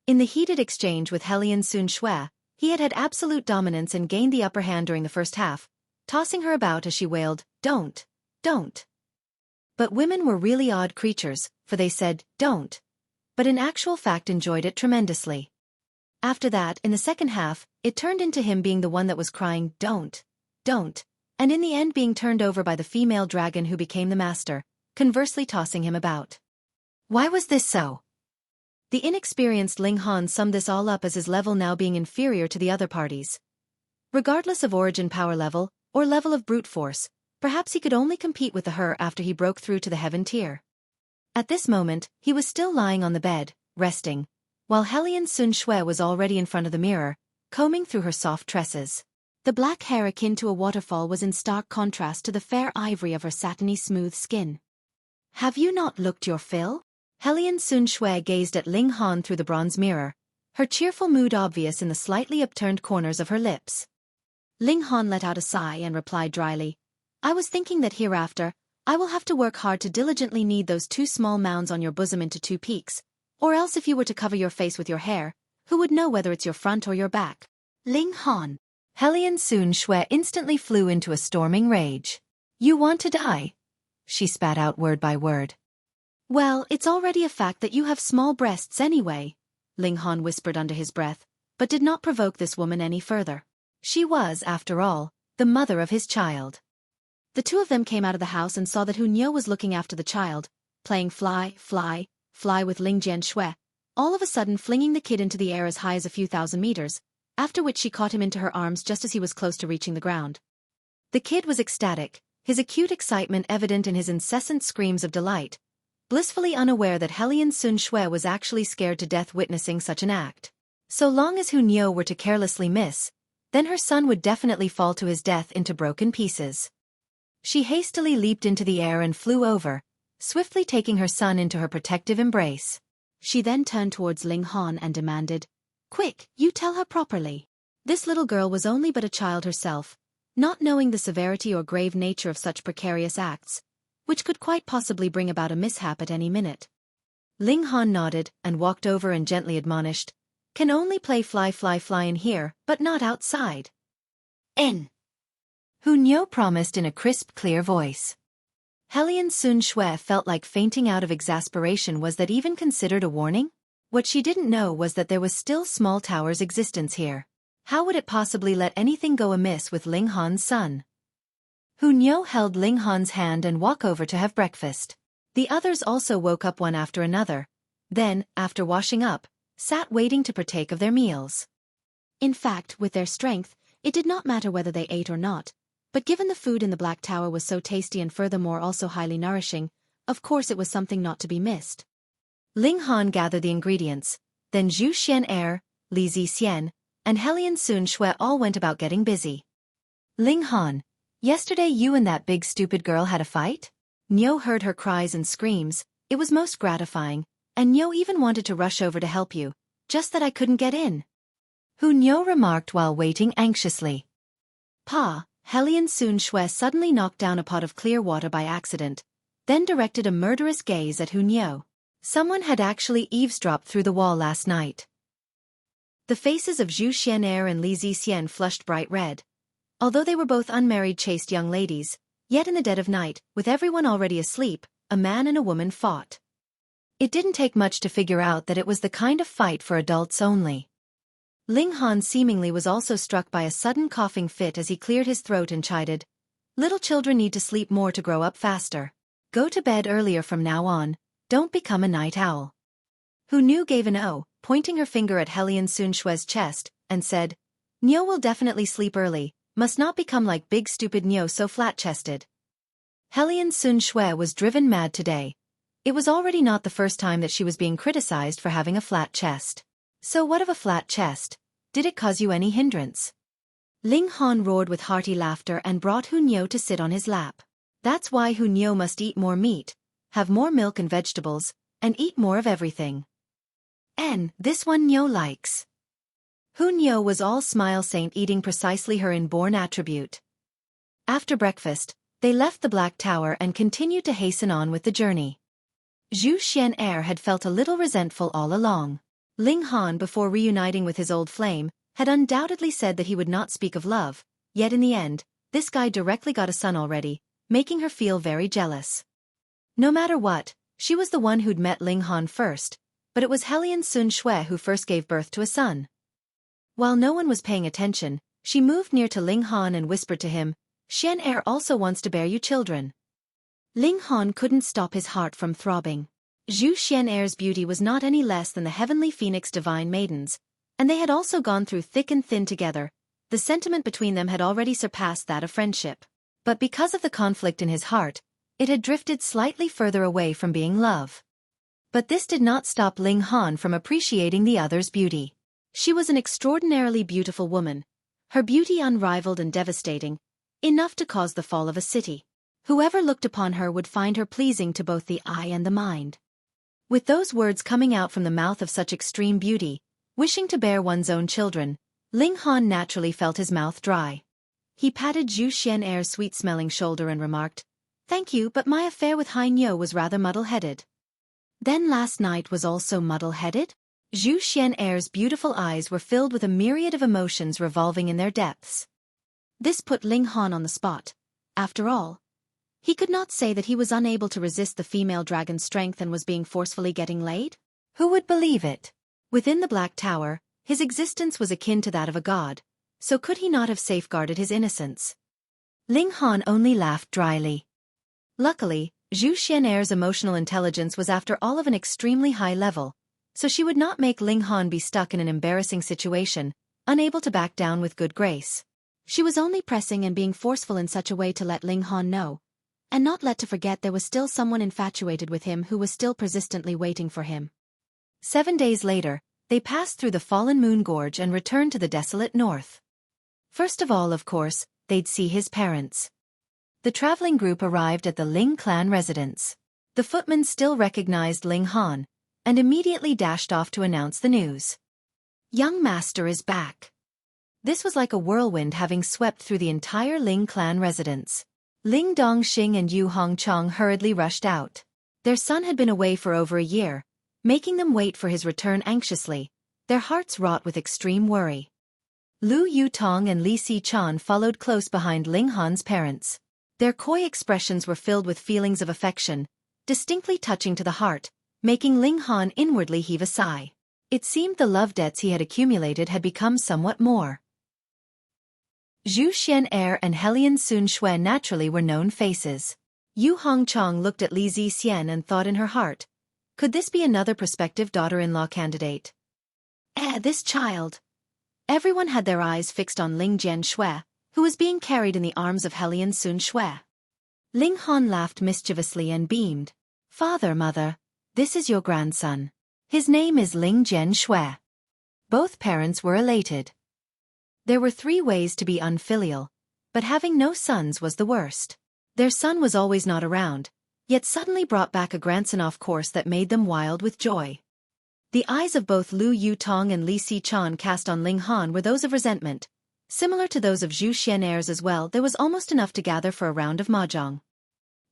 In the heated exchange with Hellion Sun Xue, he had absolute dominance and gained the upper hand during the first half, tossing her about as she wailed, "Don't. Don't." But women were really odd creatures, for they said, "Don't," but in actual fact enjoyed it tremendously. After that, in the second half, it turned into him being the one that was crying, "Don't. Don't," and in the end being turned over by the female dragon who became the master, conversely tossing him about. Why was this so? The inexperienced Ling Han summed this all up as his level now being inferior to the other parties. Regardless of origin power level, or level of brute force, perhaps he could only compete with her after he broke through to the heaven tier. At this moment, he was still lying on the bed, resting, while Hellion Sun Xue was already in front of the mirror, combing through her soft tresses. The black hair akin to a waterfall was in stark contrast to the fair ivory of her satiny smooth skin. "Have you not looked your fill?" Hellion Sun Xue gazed at Ling Han through the bronze mirror, her cheerful mood obvious in the slightly upturned corners of her lips. Ling Han let out a sigh and replied dryly, "I was thinking that hereafter, I will have to work hard to diligently knead those two small mounds on your bosom into two peaks, or else if you were to cover your face with your hair, who would know whether it's your front or your back?" Ling Han. Hellion Sun Xue instantly flew into a storming rage. "You want to die?" She spat out word by word. "Well, it's already a fact that you have small breasts anyway," Ling Han whispered under his breath, but did not provoke this woman any further. She was, after all, the mother of his child. The two of them came out of the house and saw that Hu Niu was looking after the child, playing fly with Ling Jianxue, all of a sudden flinging the kid into the air as high as a few thousand meters, after which she caught him into her arms just as he was close to reaching the ground. The kid was ecstatic, his acute excitement evident in his incessant screams of delight, blissfully unaware that Hellion Sun Xue was actually scared to death witnessing such an act. So long as Hu Niu were to carelessly miss, then her son would definitely fall to his death into broken pieces. She hastily leaped into the air and flew over, swiftly taking her son into her protective embrace. She then turned towards Ling Han and demanded, "Quick, you tell her properly." This little girl was only but a child herself, not knowing the severity or grave nature of such precarious acts, which could quite possibly bring about a mishap at any minute. Ling Han nodded and walked over and gently admonished, "Can only play fly fly fly in here, but not outside." "N." Hu Niu promised in a crisp, clear voice. Helian Sun Shui felt like fainting out of exasperation. Was that even considered a warning? What she didn't know was that there was still Small Tower's existence here. How would it possibly let anything go amiss with Ling Han's son? Hu Niu held Ling Han's hand and walked over to have breakfast. The others also woke up one after another, then, after washing up, sat waiting to partake of their meals. In fact, with their strength, it did not matter whether they ate or not, but given the food in the Black Tower was so tasty and furthermore also highly nourishing, of course it was something not to be missed. Ling Han gathered the ingredients, then Zhu Xian'er, Li Zixian, and Helian Sun Shui all went about getting busy. "Ling Han, yesterday you and that big stupid girl had a fight?" Niu heard her cries and screams. "It was most gratifying, and Niu even wanted to rush over to help you, just that I couldn't get in," Hu Niu remarked while waiting anxiously. "Pa," Helian Sun Shui suddenly knocked down a pot of clear water by accident, then directed a murderous gaze at Hu Niu. Someone had actually eavesdropped through the wall last night. The faces of Zhu Xian'er and Li Zixian flushed bright red. Although they were both unmarried chaste young ladies, yet in the dead of night, with everyone already asleep, a man and a woman fought. It didn't take much to figure out that it was the kind of fight for adults only. Ling Han seemingly was also struck by a sudden coughing fit as he cleared his throat and chided, "Little children need to sleep more to grow up faster. Go to bed earlier from now on, don't become a night owl." Hu Niu gave an "oh," pointing her finger at Helian Sun Shui's chest, and said, "Niu will definitely sleep early, must not become like big stupid Niu so flat-chested." Helian Sun Shui was driven mad today. It was already not the first time that she was being criticized for having a flat chest. So what of a flat chest? Did it cause you any hindrance? Ling Han roared with hearty laughter and brought Hu Niu to sit on his lap. That's why Hu Niu must eat more meat, have more milk and vegetables, and eat more of everything. And this one Niu likes. Hu Niu was all smile saint eating precisely her inborn attribute. After breakfast, they left the Black Tower and continued to hasten on with the journey. Zhu Xian'er had felt a little resentful all along. Ling Han, before reuniting with his old flame, had undoubtedly said that he would not speak of love, yet in the end, this guy directly got a son already, making her feel very jealous. No matter what, she was the one who'd met Ling Han first, but it was Helian Sun Shui who first gave birth to a son. While no one was paying attention, she moved near to Ling Han and whispered to him, "Xian'er also wants to bear you children." Ling Han couldn't stop his heart from throbbing. Zhu Xian'er's beauty was not any less than the heavenly phoenix divine maidens, and they had also gone through thick and thin together. The sentiment between them had already surpassed that of friendship. But because of the conflict in his heart, it had drifted slightly further away from being love. But this did not stop Ling Han from appreciating the other's beauty. She was an extraordinarily beautiful woman, her beauty unrivaled and devastating, enough to cause the fall of a city. Whoever looked upon her would find her pleasing to both the eye and the mind. With those words coming out from the mouth of such extreme beauty, wishing to bear one's own children, Ling Han naturally felt his mouth dry. He patted Zhu Xian'er's sweet-smelling shoulder and remarked, "Thank you, but my affair with Hai Niu was rather muddle-headed." "Then last night was also muddle-headed?" Zhu Xian'er's beautiful eyes were filled with a myriad of emotions revolving in their depths. This put Ling Han on the spot. After all, he could not say that he was unable to resist the female dragon's strength and was being forcefully getting laid. Who would believe it? Within the Black Tower, his existence was akin to that of a god, so could he not have safeguarded his innocence? Ling Han only laughed dryly. Luckily, Zhu Xian'er's emotional intelligence was after all of an extremely high level, so she would not make Ling Han be stuck in an embarrassing situation, unable to back down with good grace. She was only pressing and being forceful in such a way to let Ling Han know, and not let to forget there was still someone infatuated with him who was still persistently waiting for him. 7 days later, they passed through the fallen moon gorge and returned to the desolate north. First of all, of course, they'd see his parents. The traveling group arrived at the Ling clan residence. The footman still recognized Ling Han, and immediately dashed off to announce the news. "Young master is back." This was like a whirlwind having swept through the entire Ling clan residence. Ling Dongxing and Yu Hongchang hurriedly rushed out. Their son had been away for over a year, making them wait for his return anxiously, their hearts wrought with extreme worry. Lu Yutong and Li Si-chan followed close behind Ling Han's parents. Their coy expressions were filled with feelings of affection, distinctly touching to the heart, making Ling Han inwardly heave a sigh. It seemed the love debts he had accumulated had become somewhat more. Zhu Xian'er and Helian Sun Shui naturally were known faces. Yu Hongchang looked at Li Zixian and thought in her heart, could this be another prospective daughter-in-law candidate? This child. Everyone had their eyes fixed on Ling Jianshui, who was being carried in the arms of Helian Sun Shui. Ling Han laughed mischievously and beamed. Father, mother, this is your grandson. His name is Ling Jianshui. Both parents were elated. There were 3 ways to be unfilial, but having no sons was the worst. Their son was always not around, yet suddenly brought back a grandson off course that made them wild with joy. The eyes of both Lu Yutong and Li Si-chan cast on Ling Han were those of resentment. Similar to those of Zhu Xian'er's as well, there was almost enough to gather for a round of mahjong.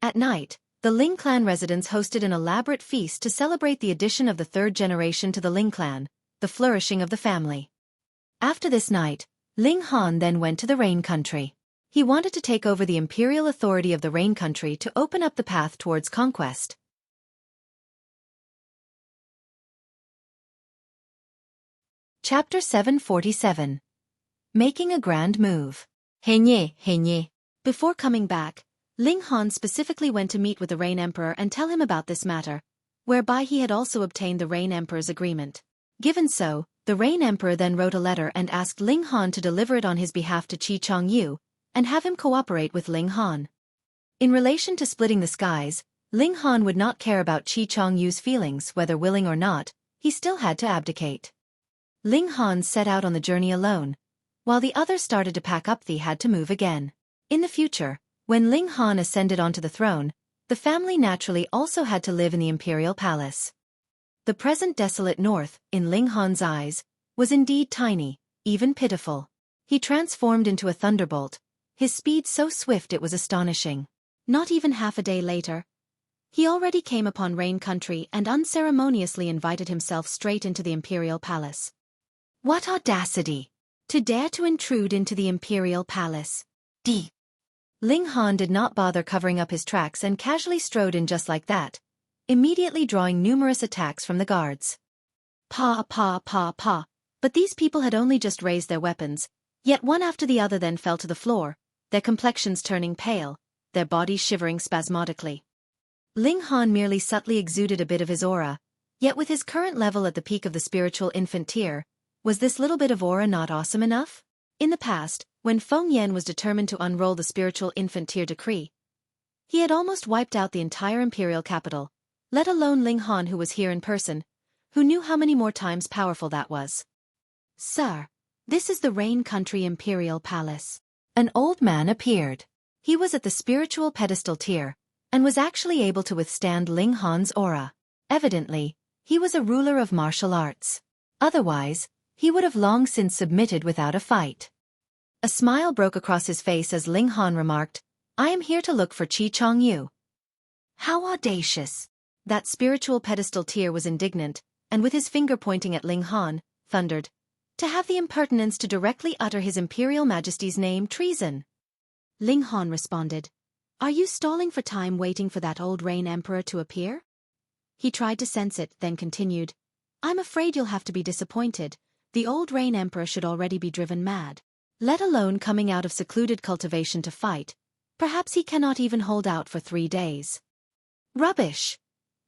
At night, the Ling clan residents hosted an elaborate feast to celebrate the addition of the 3rd generation to the Ling clan, the flourishing of the family. After this night, Ling Han then went to the Rain Country. He wanted to take over the imperial authority of the Rain Country to open up the path towards conquest. Chapter 747. Making a Grand Move. Hai Niu. Before coming back, Ling Han specifically went to meet with the Rain Emperor and tell him about this matter, whereby he had also obtained the Rain Emperor's agreement. Given so, the Rain Emperor then wrote a letter and asked Ling Han to deliver it on his behalf to Qi Chongyu, and have him cooperate with Ling Han. In relation to splitting the skies, Ling Han would not care about Qi Chongyu's feelings whether willing or not, he still had to abdicate. Ling Han set out on the journey alone, while the others started to pack up. They had to move again. In the future, when Ling Han ascended onto the throne, the family naturally also had to live in the imperial palace. The present desolate north, in Ling Han's eyes, was indeed tiny, even pitiful. He transformed into a thunderbolt, his speed so swift it was astonishing. Not even half a day later, he already came upon Rain Country and unceremoniously invited himself straight into the imperial palace. What audacity! To dare to intrude into the imperial palace. Ling Han did not bother covering up his tracks and casually strode in just like that, immediately drawing numerous attacks from the guards. Pa. But these people had only just raised their weapons, yet one after the other then fell to the floor, their complexions turning pale, their bodies shivering spasmodically. Ling Han merely subtly exuded a bit of his aura, yet with his current level at the peak of the spiritual infant tier, was this little bit of aura not awesome enough? In the past, when Feng Yan was determined to unroll the spiritual infant tier decree, he had almost wiped out the entire imperial capital, let alone Ling Han, who was here in person, who knew how many more times powerful that was. Sir, this is the Rain Country Imperial Palace. An old man appeared. He was at the spiritual pedestal tier, and was actually able to withstand Ling Han's aura. Evidently, he was a ruler of martial arts. Otherwise, he would have long since submitted without a fight. A smile broke across his face as Ling Han remarked, I am here to look for Qi Chongyu. How audacious! That spiritual pedestal tier was indignant, and with his finger pointing at Ling Han, thundered, to have the impertinence to directly utter His Imperial Majesty's name, treason. Ling Han responded, Are you stalling for time waiting for that old Rain Emperor to appear? He tried to sense it, then continued, I'm afraid you'll have to be disappointed. The old Rain Emperor should already be driven mad. Let alone coming out of secluded cultivation to fight. Perhaps he cannot even hold out for 3 days. Rubbish!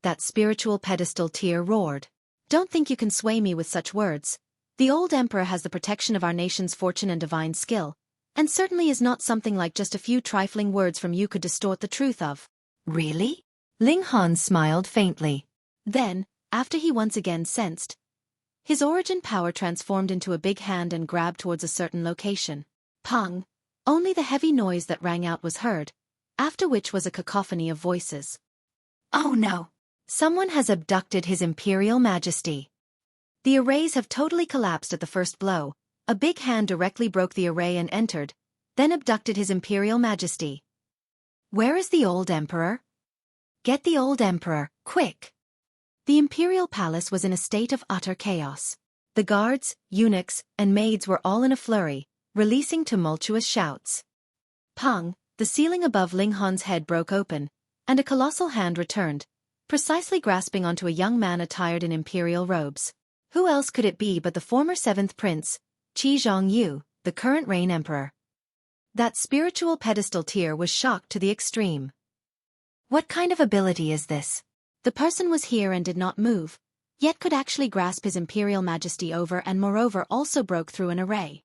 That spiritual pedestal tier roared. Don't think you can sway me with such words. The old emperor has the protection of our nation's fortune and divine skill, and certainly is not something like just a few trifling words from you could distort the truth of. Really? Ling Han smiled faintly. Then, after he once again sensed, his origin power transformed into a big hand and grabbed towards a certain location. Pong! Only the heavy noise that rang out was heard, after which was a cacophony of voices. Oh no! Someone has abducted His Imperial Majesty. The arrays have totally collapsed at the first blow. A big hand directly broke the array and entered, then abducted His Imperial Majesty. Where is the old emperor? Get the old emperor, quick! The imperial palace was in a state of utter chaos. The guards, eunuchs, and maids were all in a flurry, releasing tumultuous shouts. Pang, the ceiling above Ling Han's head broke open, and a colossal hand returned, precisely grasping onto a young man attired in imperial robes. Who else could it be but the former 7th prince, Zhou, the current reign emperor? That spiritual pedestal tier was shocked to the extreme. What kind of ability is this? The person was here and did not move, yet could actually grasp his imperial majesty over and moreover also broke through an array.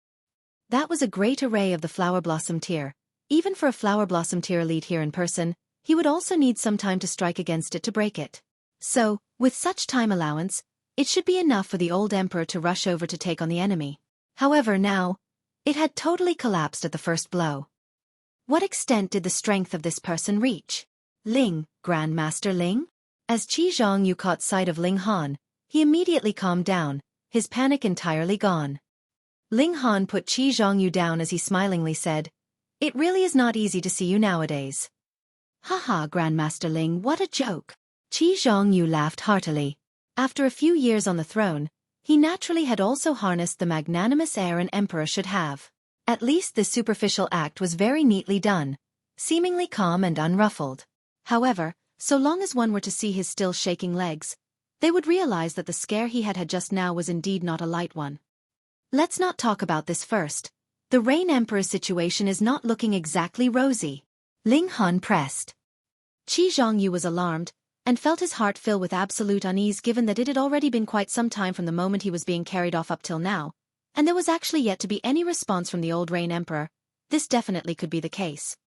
That was a great array of the flower blossom tier. Even for a flower blossom tier elite here in person, he would also need some time to strike against it to break it. So, with such time allowance, it should be enough for the old emperor to rush over to take on the enemy. However now, it had totally collapsed at the first blow. What extent did the strength of this person reach? Ling, Grandmaster Ling? As Zhou caught sight of Ling Han, he immediately calmed down, his panic entirely gone. Ling Han put Zhou down as he smilingly said, "It really is not easy to see you nowadays." "Haha, Grandmaster Ling, what a joke." Zhou laughed heartily. After a few years on the throne, he naturally had also harnessed the magnanimous air an emperor should have. At least this superficial act was very neatly done, seemingly calm and unruffled. However, so long as one were to see his still shaking legs, they would realize that the scare he had just now was indeed not a light one. Let's not talk about this first. The reign emperor's situation is not looking exactly rosy. Ling Han pressed. Zhou was alarmed, and felt his heart fill with absolute unease given that it had already been quite some time from the moment he was being carried off up till now, and there was actually yet to be any response from the old reign emperor. This definitely could be the case.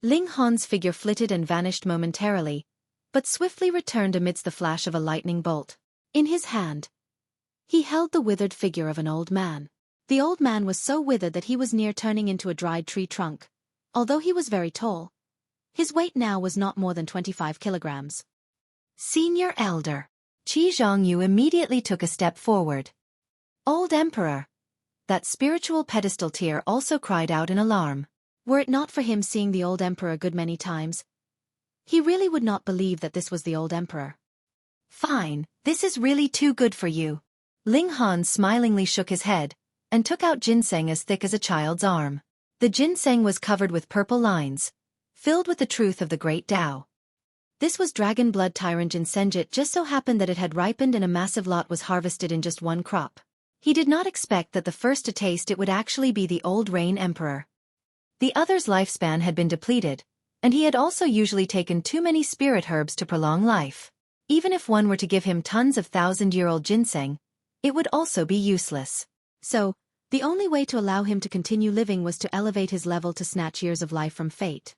Ling Han's figure flitted and vanished momentarily, but swiftly returned amidst the flash of a lightning bolt. In his hand, he held the withered figure of an old man. The old man was so withered that he was near turning into a dried tree trunk. Although he was very tall, his weight now was not more than 25 kilograms. Senior Elder. Zhou immediately took a step forward. Old Emperor. That spiritual pedestal tier also cried out in alarm. Were it not for him seeing the old emperor a good many times, he really would not believe that this was the old emperor. Fine, this is really too good for you. Ling Han smilingly shook his head, and took out ginseng as thick as a child's arm. The ginseng was covered with purple lines, filled with the truth of the great Tao. This was dragon blood tyrant ginseng. It just so happened that it had ripened and a massive lot was harvested in just one crop. He did not expect that the first to taste it would actually be the old reign emperor. The other's lifespan had been depleted, and he had also usually taken too many spirit herbs to prolong life. Even if one were to give him tons of 1,000-year-old ginseng, it would also be useless. So, the only way to allow him to continue living was to elevate his level to snatch years of life from fate.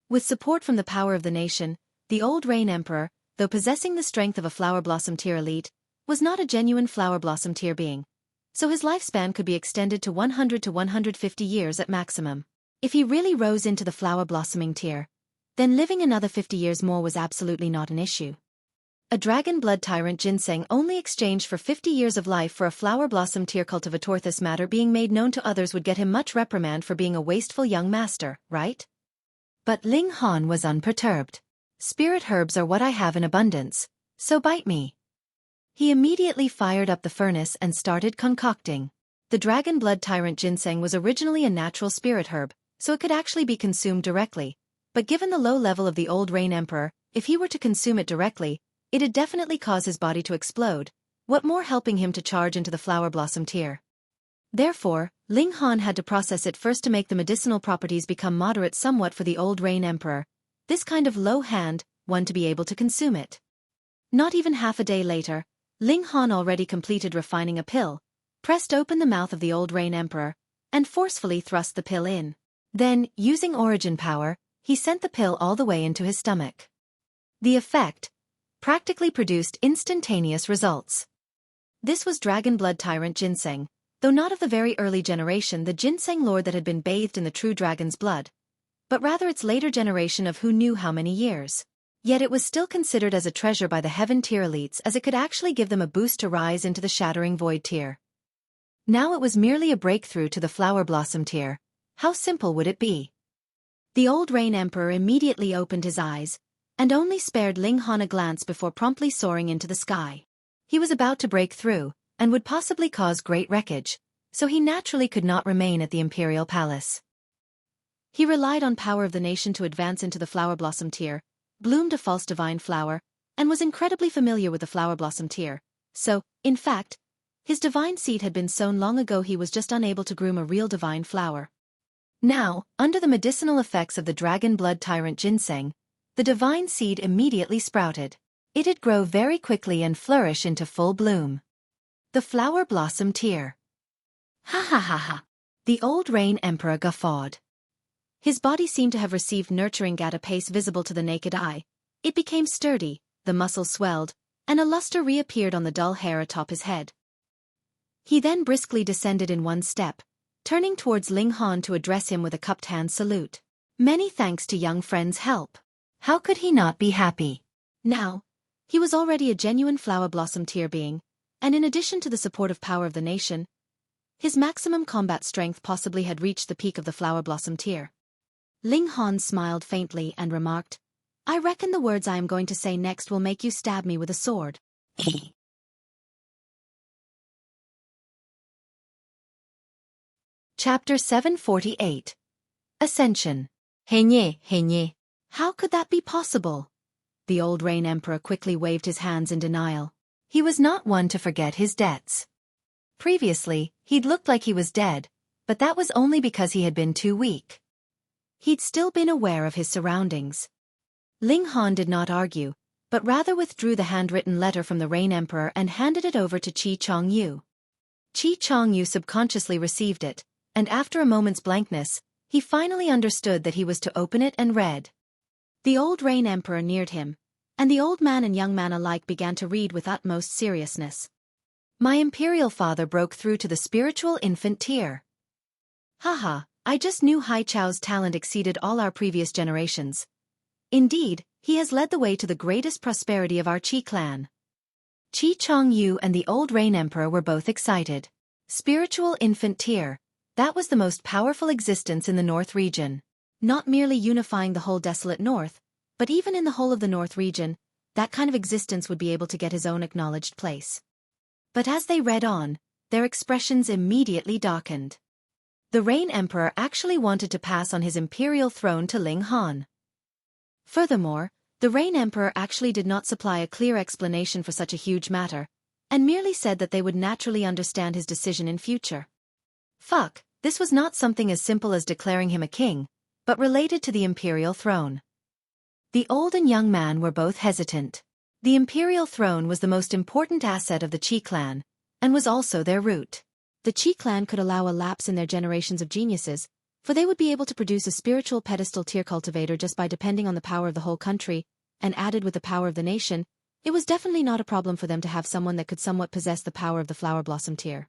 With support from the power of the nation, the old reign emperor, though possessing the strength of a flower blossom tier elite, was not a genuine flower blossom tier being. So his lifespan could be extended to 100 to 150 years at maximum. If he really rose into the flower blossoming tier, then living another 50 years more was absolutely not an issue. A dragon blood tyrant ginseng only exchanged for 50 years of life for a flower blossom tier cultivator. This matter being made known to others would get him much reprimand for being a wasteful young master, right? But Ling Han was unperturbed. Spirit herbs are what I have in abundance, so bite me. He immediately fired up the furnace and started concocting. The dragon blood tyrant ginseng was originally a natural spirit herb, so it could actually be consumed directly, but given the low level of the old reign emperor, if he were to consume it directly, it'd definitely cause his body to explode, what more helping him to charge into the flower blossom tier. Therefore, Ling Han had to process it first to make the medicinal properties become moderate somewhat for the old reign emperor, this kind of low hand, one to be able to consume it. Not even half a day later, Ling Han already completed refining a pill, pressed open the mouth of the old reign emperor, and forcefully thrust the pill in. Then, using origin power, he sent the pill all the way into his stomach. The effect practically produced instantaneous results. This was dragon blood tyrant ginseng, though not of the very early generation, the ginseng lord that had been bathed in the true dragon's blood, but rather its later generation of who knew how many years. Yet it was still considered as a treasure by the heaven tier elites, as it could actually give them a boost to rise into the shattering void tier. Now it was merely a breakthrough to the flower blossom tier. How simple would it be? The old reign emperor immediately opened his eyes, and only spared Ling Han a glance before promptly soaring into the sky. He was about to break through, and would possibly cause great wreckage, so he naturally could not remain at the Imperial Palace. He relied on power of the nation to advance into the flower blossom tier, bloomed a false divine flower, and was incredibly familiar with the flower blossom tier, so, in fact, his divine seed had been sown long ago. He was just unable to groom a real divine flower. Now, under the medicinal effects of the dragon blood tyrant ginseng, the divine seed immediately sprouted. It'd grow very quickly and flourish into full bloom. The flower blossom tier. Ha ha ha ha. The old Rain Emperor guffawed. His body seemed to have received nurturing at a pace visible to the naked eye. It became sturdy, the muscles swelled, and a luster reappeared on the dull hair atop his head. He then briskly descended in one step, turning towards Ling Han to address him with a cupped hand salute. Many thanks to young friend's help. How could he not be happy? Now, he was already a genuine flower blossom tier being, and in addition to the supportive power of the nation, his maximum combat strength possibly had reached the peak of the flower blossom tier. Ling Han smiled faintly and remarked, I reckon the words I am going to say next will make you stab me with a sword. Chapter 748. Ascension. Hai Niu. How could that be possible? The old Rain Emperor quickly waved his hands in denial. He was not one to forget his debts. Previously, he'd looked like he was dead, but that was only because he had been too weak. He'd still been aware of his surroundings. Ling Han did not argue, but rather withdrew the handwritten letter from the Rain Emperor and handed it over to Qi Chongyu. Qi Chongyu subconsciously received it, and after a moment's blankness, he finally understood that he was to open it and read. The old Rain Emperor neared him, and the old man and young man alike began to read with utmost seriousness. My imperial father broke through to the spiritual infant tier. Haha, I just knew Hai Chao's talent exceeded all our previous generations. Indeed, he has led the way to the greatest prosperity of our Qi clan. Qi Chongyu and the old Rain Emperor were both excited. Spiritual infant tier, that was the most powerful existence in the North region. Not merely unifying the whole desolate North, but even in the whole of the North region, that kind of existence would be able to get his own acknowledged place. But as they read on, their expressions immediately darkened. The Rain Emperor actually wanted to pass on his imperial throne to Ling Han. Furthermore, the Rain Emperor actually did not supply a clear explanation for such a huge matter, and merely said that they would naturally understand his decision in future. Fuck, this was not something as simple as declaring him a king, but related to the imperial throne. The old and young man were both hesitant. The imperial throne was the most important asset of the Qi clan, and was also their root. The Qi clan could allow a lapse in their generations of geniuses, for they would be able to produce a spiritual pedestal tier cultivator just by depending on the power of the whole country, and added with the power of the nation, it was definitely not a problem for them to have someone that could somewhat possess the power of the flower blossom tier.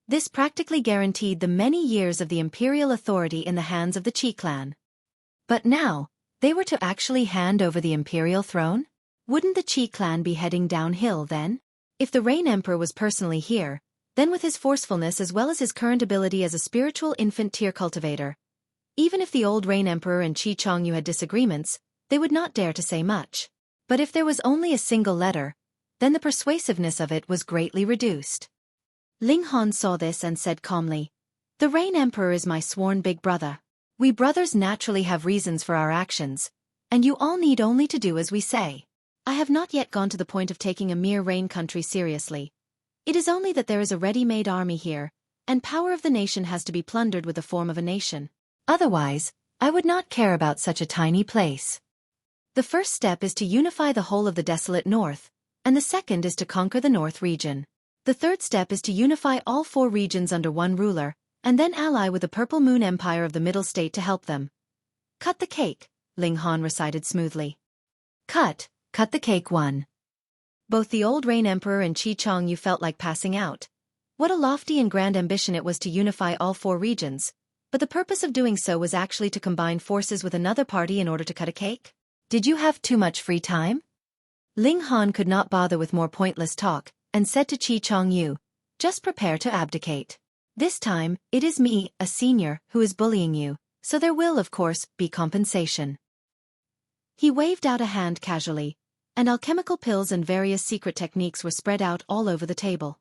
This practically guaranteed the many years of the imperial authority in the hands of the Qi clan. But now, they were to actually hand over the imperial throne? Wouldn't the Qi clan be heading downhill then? If the Rain Emperor was personally here, then with his forcefulness as well as his current ability as a spiritual infant tier cultivator, even if the old Rain Emperor and Qi Chongyu had disagreements, they would not dare to say much. But if there was only a single letter, then the persuasiveness of it was greatly reduced. Ling Han saw this and said calmly, The Rain Emperor is my sworn big brother. We brothers naturally have reasons for our actions, and you all need only to do as we say. I have not yet gone to the point of taking a mere rain country seriously. It is only that there is a ready-made army here, and power of the nation has to be plundered with the form of a nation. Otherwise, I would not care about such a tiny place. The first step is to unify the whole of the desolate north, and the second is to conquer the north region. The third step is to unify all 4 regions under one ruler, and then ally with the Purple Moon Empire of the Middle State to help them. Cut the cake, Ling Han recited smoothly. Cut the cake one. Both the old Rain Emperor and Qi Chongyu felt like passing out. What a lofty and grand ambition it was to unify all 4 regions, but the purpose of doing so was actually to combine forces with another party in order to cut a cake? Did you have too much free time? Ling Han could not bother with more pointless talk, and said to Qi Chongyu, Just prepare to abdicate. This time, it is me, a senior, who is bullying you, so there will, of course, be compensation. He waved out a hand casually, and alchemical pills and various secret techniques were spread out all over the table.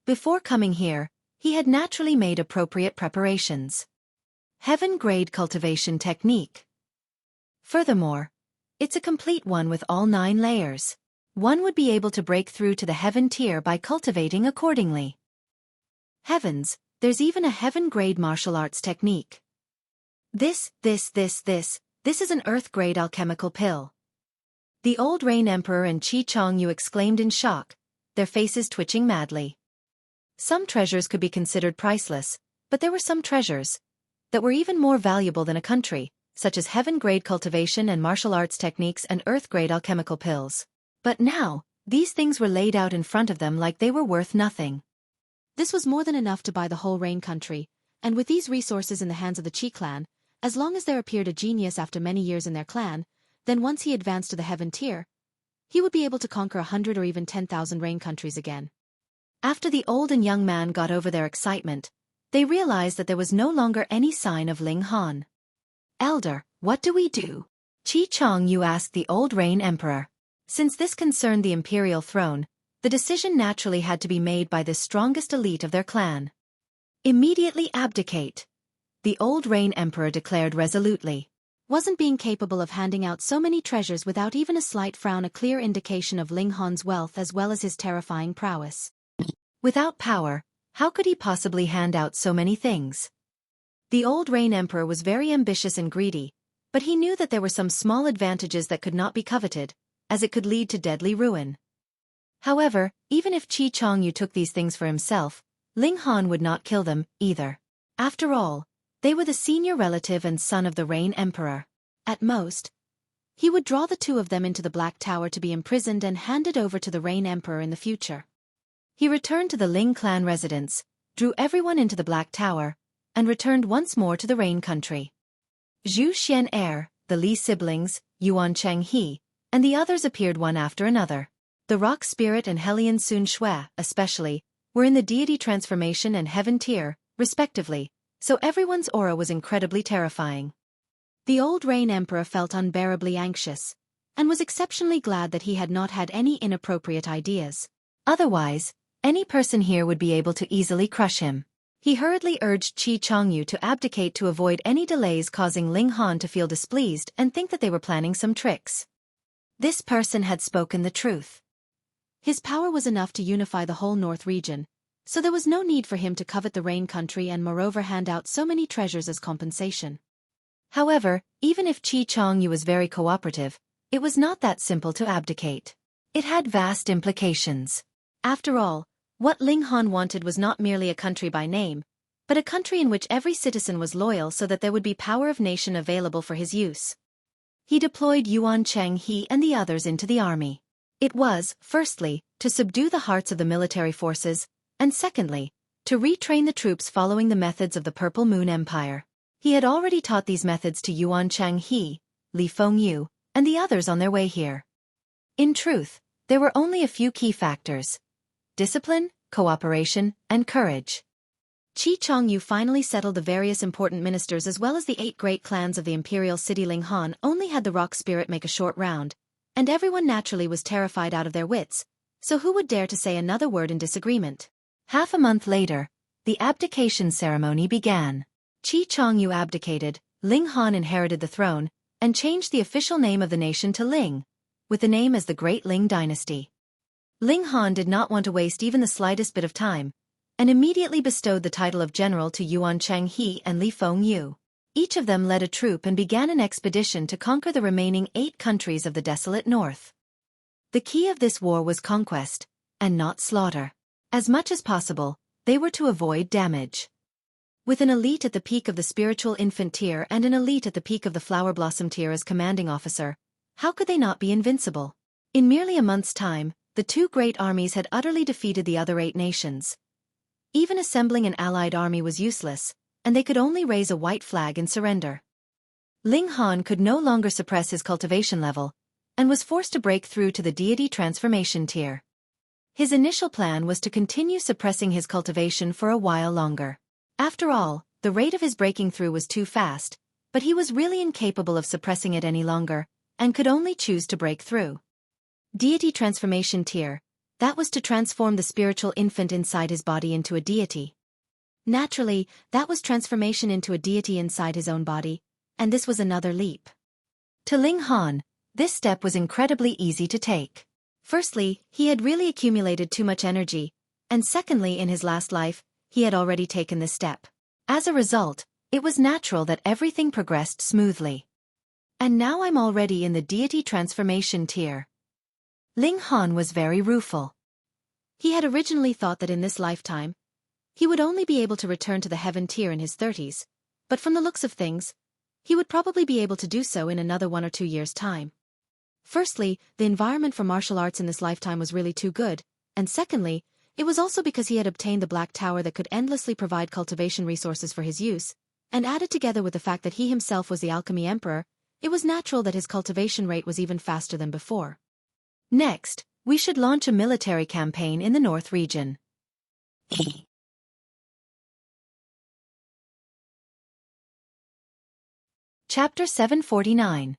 Before coming here, he had naturally made appropriate preparations. Heaven-grade cultivation technique. Furthermore, it's a complete one with all 9 layers. One would be able to break through to the heaven tier by cultivating accordingly. Heavens, there's even a heaven-grade martial arts technique. This is an earth-grade alchemical pill. The old Rain Emperor and Xueqi exclaimed in shock, their faces twitching madly. Some treasures could be considered priceless, but there were some treasures that were even more valuable than a country, such as heaven-grade cultivation and martial arts techniques and earth-grade alchemical pills. But now, these things were laid out in front of them like they were worth nothing. This was more than enough to buy the whole Rain country, and with these resources in the hands of the Qi clan, as long as there appeared a genius after many years in their clan, then once he advanced to the heaven tier, he would be able to conquer 100 or even 10,000 Rain countries again. After the old and young man got over their excitement, they realized that there was no longer any sign of Ling Han. Elder, what do we do? Xueqi asked the old Rain Emperor. Since this concerned the imperial throne, the decision naturally had to be made by the strongest elite of their clan. Immediately abdicate, the old Rain Emperor declared resolutely. Wasn't being capable of handing out so many treasures without even a slight frown a clear indication of Ling Han's wealth as well as his terrifying prowess. Without power, how could he possibly hand out so many things? The old Rain Emperor was very ambitious and greedy, but he knew that there were some small advantages that could not be coveted, as it could lead to deadly ruin. However, even if Xueqi took these things for himself, Ling Han would not kill them, either. After all, they were the senior relative and son of the Rain Emperor. At most, he would draw the two of them into the Black Tower to be imprisoned and handed over to the Rain Emperor in the future. He returned to the Ling clan residence, drew everyone into the Black Tower, and returned once more to the Rain country. Zhu Xian'er, the Li siblings, Yuan Chenghe, and the others appeared one after another. The Rock Spirit and Hellion Sun Shui, especially, were in the deity transformation and heaven tier, respectively, so everyone's aura was incredibly terrifying. The old Rain Emperor felt unbearably anxious, and was exceptionally glad that he had not had any inappropriate ideas. Otherwise, any person here would be able to easily crush him. He hurriedly urged Xueqi to abdicate to avoid any delays causing Ling Han to feel displeased and think that they were planning some tricks. This person had spoken the truth. His power was enough to unify the whole North region, so there was no need for him to covet the Rain country and moreover hand out so many treasures as compensation. However, even if Xueqi was very cooperative, it was not that simple to abdicate. It had vast implications. After all, what Ling Han wanted was not merely a country by name, but a country in which every citizen was loyal so that there would be power of nation available for his use. He deployed Yuan Chenghe and the others into the army. It was, firstly, to subdue the hearts of the military forces, and secondly, to retrain the troops following the methods of the Purple Moon Empire. He had already taught these methods to Yuan Chenghe, Li Fengyu, and the others on their way here. In truth, there were only a few key factors: discipline, cooperation, and courage. Xueqi finally settled the various important ministers as well as the 8 great clans of the imperial city. Ling Han only had the Rock Spirit make a short round, and everyone naturally was terrified out of their wits, so who would dare to say another word in disagreement? Half a month later, the abdication ceremony began. Xueqi abdicated, Ling Han inherited the throne, and changed the official name of the nation to Ling, with the name as the Great Ling Dynasty. Ling Han did not want to waste even the slightest bit of time, and immediately bestowed the title of general to Yuan Chenghe and Li Fengyu. Each of them led a troop and began an expedition to conquer the remaining 8 countries of the desolate north. The key of this war was conquest, and not slaughter. As much as possible, they were to avoid damage. With an elite at the peak of the spiritual infant tier and an elite at the peak of the flower blossom tier as commanding officer, how could they not be invincible? In merely a month's time, the 2 great armies had utterly defeated the other 8 nations. Even assembling an allied army was useless, and they could only raise a white flag and surrender. Ling Han could no longer suppress his cultivation level, and was forced to break through to the deity transformation tier. His initial plan was to continue suppressing his cultivation for a while longer. After all, the rate of his breaking through was too fast, but he was really incapable of suppressing it any longer, and could only choose to break through. Deity Transformation Tier. That was to transform the spiritual infant inside his body into a deity. Naturally, that was transformation into a deity inside his own body, and this was another leap. To Ling Han, this step was incredibly easy to take. Firstly, he had really accumulated too much energy, and secondly, in his last life, he had already taken this step. As a result, it was natural that everything progressed smoothly. And now I'm already in the deity transformation tier. Ling Han was very rueful. He had originally thought that in this lifetime, he would only be able to return to the heaven tier in his 30s, but from the looks of things, he would probably be able to do so in another 1 or 2 years' time. Firstly, the environment for martial arts in this lifetime was really too good, and secondly, it was also because he had obtained the Black Tower that could endlessly provide cultivation resources for his use, and added together with the fact that he himself was the Alchemy Emperor, it was natural that his cultivation rate was even faster than before. Next, we should launch a military campaign in the North region. Chapter 749.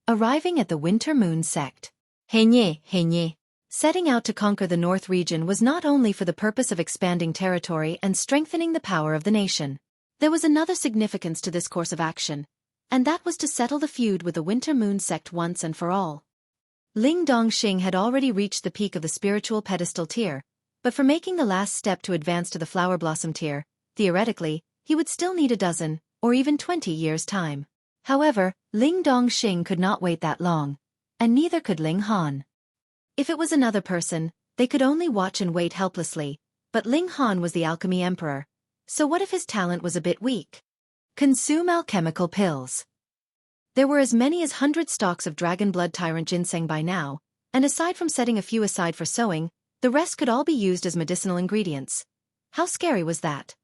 Arriving at the Winter Moon Sect. Hai Niu. Setting out to conquer the North region was not only for the purpose of expanding territory and strengthening the power of the nation. There was another significance to this course of action, and that was to settle the feud with the Winter Moon Sect once and for all. Ling Dongxing had already reached the peak of the spiritual pedestal tier, but for making the last step to advance to the Flower Blossom tier, theoretically, he would still need a dozen, or even 20 years' time. However, Ling Dongxing could not wait that long, and neither could Ling Han. If it was another person, they could only watch and wait helplessly, but Ling Han was the Alchemy Emperor, so what if his talent was a bit weak? Consume alchemical pills. There were as many as 100 stalks of Dragon Blood Tyrant Ginseng by now, and aside from setting a few aside for sewing, the rest could all be used as medicinal ingredients. How scary was that?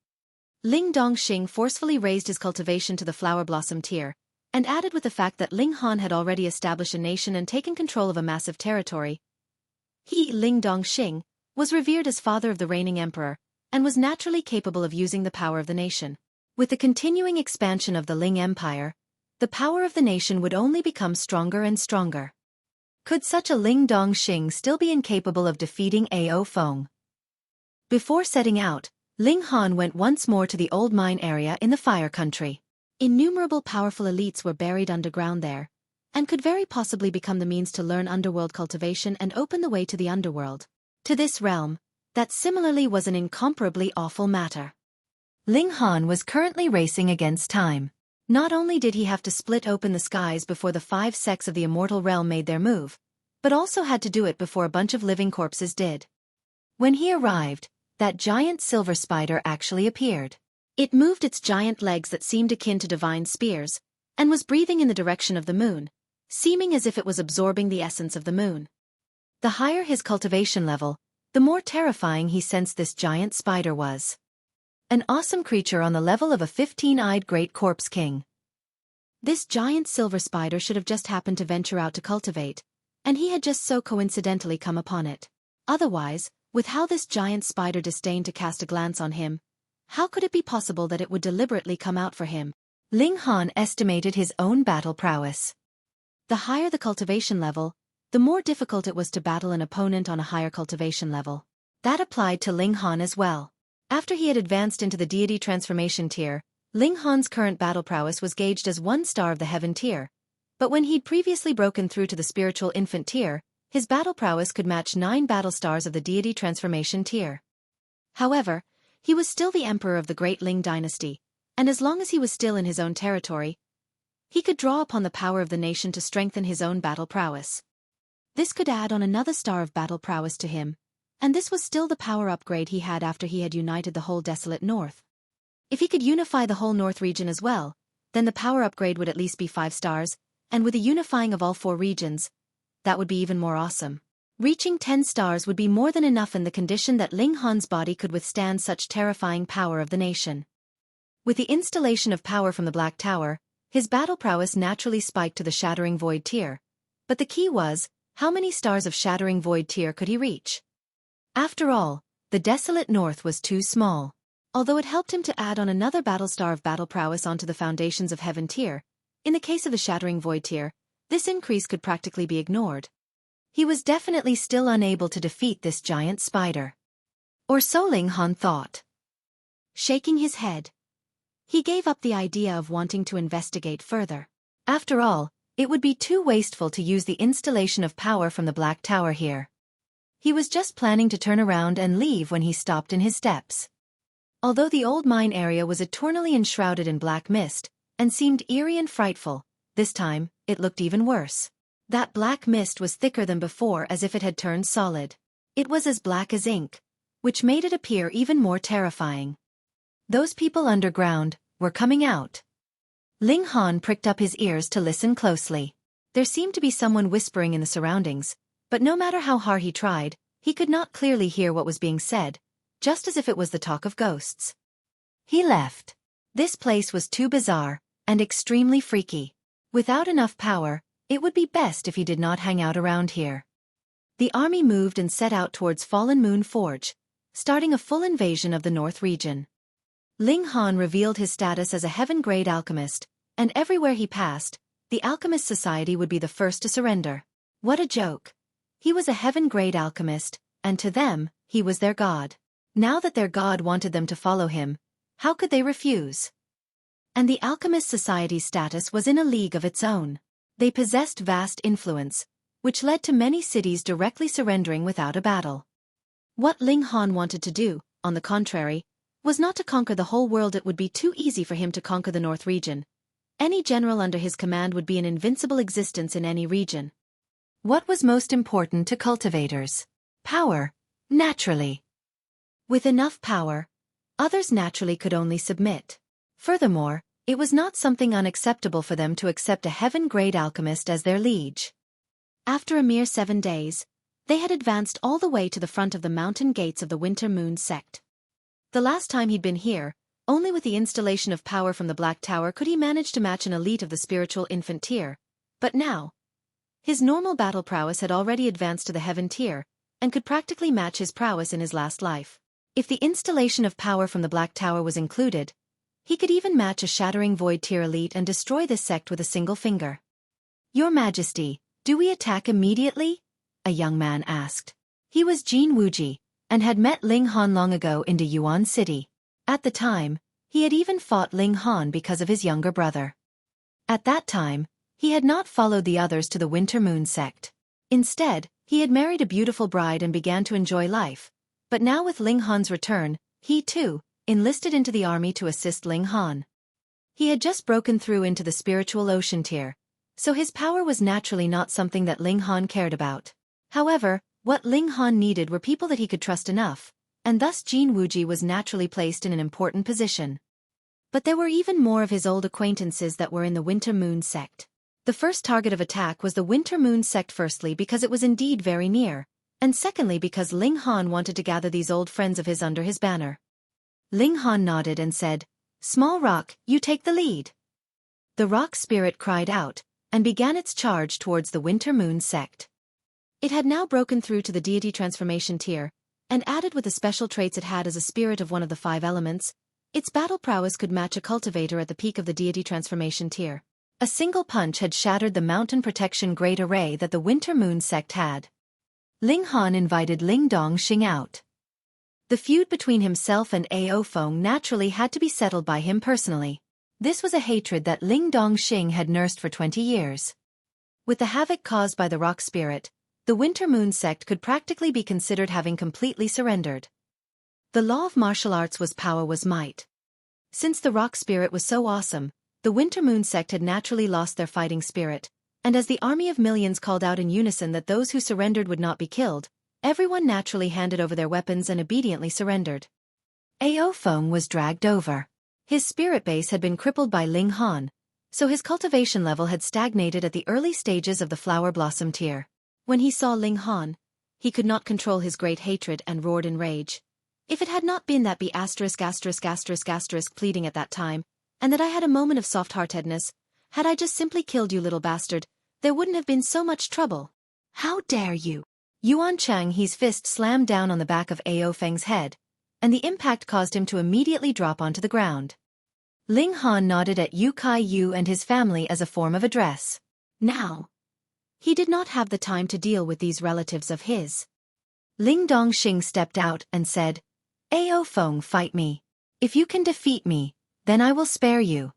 Ling Dongxing forcefully raised his cultivation to the Flower Blossom tier, and added with the fact that Ling Han had already established a nation and taken control of a massive territory. He, Ling Dongxing, was revered as father of the reigning emperor, and was naturally capable of using the power of the nation. With the continuing expansion of the Ling Empire, the power of the nation would only become stronger and stronger. Could such a Ling Dongxing still be incapable of defeating Ao Feng? Before setting out, Ling Han went once more to the old mine area in the Fire Country. Innumerable powerful elites were buried underground there, and could very possibly become the means to learn underworld cultivation and open the way to the underworld. To this realm, that similarly was an incomparably awful matter. Ling Han was currently racing against time. Not only did he have to split open the skies before the 5 sects of the immortal realm made their move, but also had to do it before a bunch of living corpses did. When he arrived, that giant silver spider actually appeared. It moved its giant legs that seemed akin to divine spears, and was breathing in the direction of the moon, seeming as if it was absorbing the essence of the moon. The higher his cultivation level, the more terrifying he sensed this giant spider was. An awesome creature on the level of a 15-eyed great corpse king. This giant silver spider should have just happened to venture out to cultivate, and he had just so coincidentally come upon it. Otherwise, with how this giant spider disdained to cast a glance on him, how could it be possible that it would deliberately come out for him? Ling Han estimated his own battle prowess. The higher the cultivation level, the more difficult it was to battle an opponent on a higher cultivation level. That applied to Ling Han as well. After he had advanced into the deity transformation tier, Ling Han's current battle prowess was gauged as 1 star of the heaven tier, but when he'd previously broken through to the spiritual infant tier, his battle prowess could match 9 battle stars of the deity transformation tier. However, he was still the emperor of the Great Ling dynasty, and as long as he was still in his own territory, he could draw upon the power of the nation to strengthen his own battle prowess. This could add on another star of battle prowess to him, and this was still the power upgrade he had after he had united the whole desolate north. If he could unify the whole north region as well, then the power upgrade would at least be 5 stars, and with a unifying of all 4 regions, that would be even more awesome. Reaching 10 stars would be more than enough in the condition that Ling Han's body could withstand such terrifying power of the nation. With the installation of power from the Black Tower, his battle prowess naturally spiked to the Shattering Void tier, but the key was, how many stars of Shattering Void tier could he reach? After all, the desolate north was too small. Although it helped him to add on another battle star of battle prowess onto the Foundations of Heaven tier, in the case of the Shattering Void tier, this increase could practically be ignored. He was definitely still unable to defeat this giant spider. Or so Ling Han thought. Shaking his head, he gave up the idea of wanting to investigate further. After all, it would be too wasteful to use the installation of power from the Black Tower here. He was just planning to turn around and leave when he stopped in his steps. Although the old mine area was eternally enshrouded in black mist, and seemed eerie and frightful, this time, it looked even worse. That black mist was thicker than before, as if it had turned solid. It was as black as ink, which made it appear even more terrifying. Those people underground were coming out. Ling Han pricked up his ears to listen closely. There seemed to be someone whispering in the surroundings, but no matter how hard he tried, he could not clearly hear what was being said, just as if it was the talk of ghosts. He left. This place was too bizarre and extremely freaky. Without enough power, it would be best if he did not hang out around here. The army moved and set out towards Fallen Moon Forge, starting a full invasion of the North region. Ling Han revealed his status as a heaven-grade alchemist, and everywhere he passed, the Alchemist Society would be the first to surrender. What a joke. He was a heaven-grade alchemist, and to them, he was their god. Now that their god wanted them to follow him, how could they refuse? And the Alchemist Society's status was in a league of its own. They possessed vast influence, which led to many cities directly surrendering without a battle. What Ling Han wanted to do, on the contrary, was not to conquer the whole world. It would be too easy for him to conquer the North region. Any general under his command would be an invincible existence in any region. What was most important to cultivators? Power, naturally. With enough power, others naturally could only submit. Furthermore, it was not something unacceptable for them to accept a heaven-grade alchemist as their liege. After a mere 7 days, they had advanced all the way to the front of the mountain gates of the Winter Moon Sect. The last time he'd been here, only with the installation of power from the Black Tower could he manage to match an elite of the spiritual infant tier, but now, his normal battle prowess had already advanced to the heaven tier, and could practically match his prowess in his last life. If the installation of power from the Black Tower was included, he could even match a shattering void tier elite and destroy this sect with a single finger. Your Majesty, do we attack immediately? A young man asked. He was Jin Wuji, and had met Ling Han long ago in Yuan City. At the time, he had even fought Ling Han because of his younger brother. At that time, he had not followed the others to the Winter Moon Sect. Instead, he had married a beautiful bride and began to enjoy life. But now with Ling Han's return, he too enlisted into the army to assist Ling Han. He had just broken through into the spiritual ocean tier, so his power was naturally not something that Ling Han cared about. However, what Ling Han needed were people that he could trust enough, and thus Jin Wuji was naturally placed in an important position. But there were even more of his old acquaintances that were in the Winter Moon Sect. The first target of attack was the Winter Moon Sect, firstly because it was indeed very near, and secondly because Ling Han wanted to gather these old friends of his under his banner. Ling Han nodded and said, "Small Rock, you take the lead." The rock spirit cried out, and began its charge towards the Winter Moon Sect. It had now broken through to the deity transformation tier, and added with the special traits it had as a spirit of one of the 5 elements, its battle prowess could match a cultivator at the peak of the deity transformation tier. A single punch had shattered the mountain protection great array that the Winter Moon Sect had. Ling Han invited Ling Dongxing out. The feud between himself and Ao Feng naturally had to be settled by him personally. This was a hatred that Ling Dongxing had nursed for 20 years. With the havoc caused by the rock spirit, the Winter Moon Sect could practically be considered having completely surrendered. The law of martial arts was power was might. Since the rock spirit was so awesome, the Winter Moon Sect had naturally lost their fighting spirit, and as the army of millions called out in unison that those who surrendered would not be killed, everyone naturally handed over their weapons and obediently surrendered. Ao Feng was dragged over. His spirit base had been crippled by Ling Han, so his cultivation level had stagnated at the early stages of the flower blossom tier. When he saw Ling Han, he could not control his great hatred and roared in rage. If it had not been that be ***** pleading at that time, and that I had a moment of soft-heartedness, had I just simply killed you, little bastard, there wouldn't have been so much trouble. How dare you? Yuan Chang He's fist slammed down on the back of Ao Feng's head, and the impact caused him to immediately drop onto the ground. Ling Han nodded at Yu Kai Yu and his family as a form of address. Now, He did not have the time to deal with these relatives of his. Ling Dongxing stepped out and said, "Ao Feng, fight me. If you can defeat me, then I will spare you."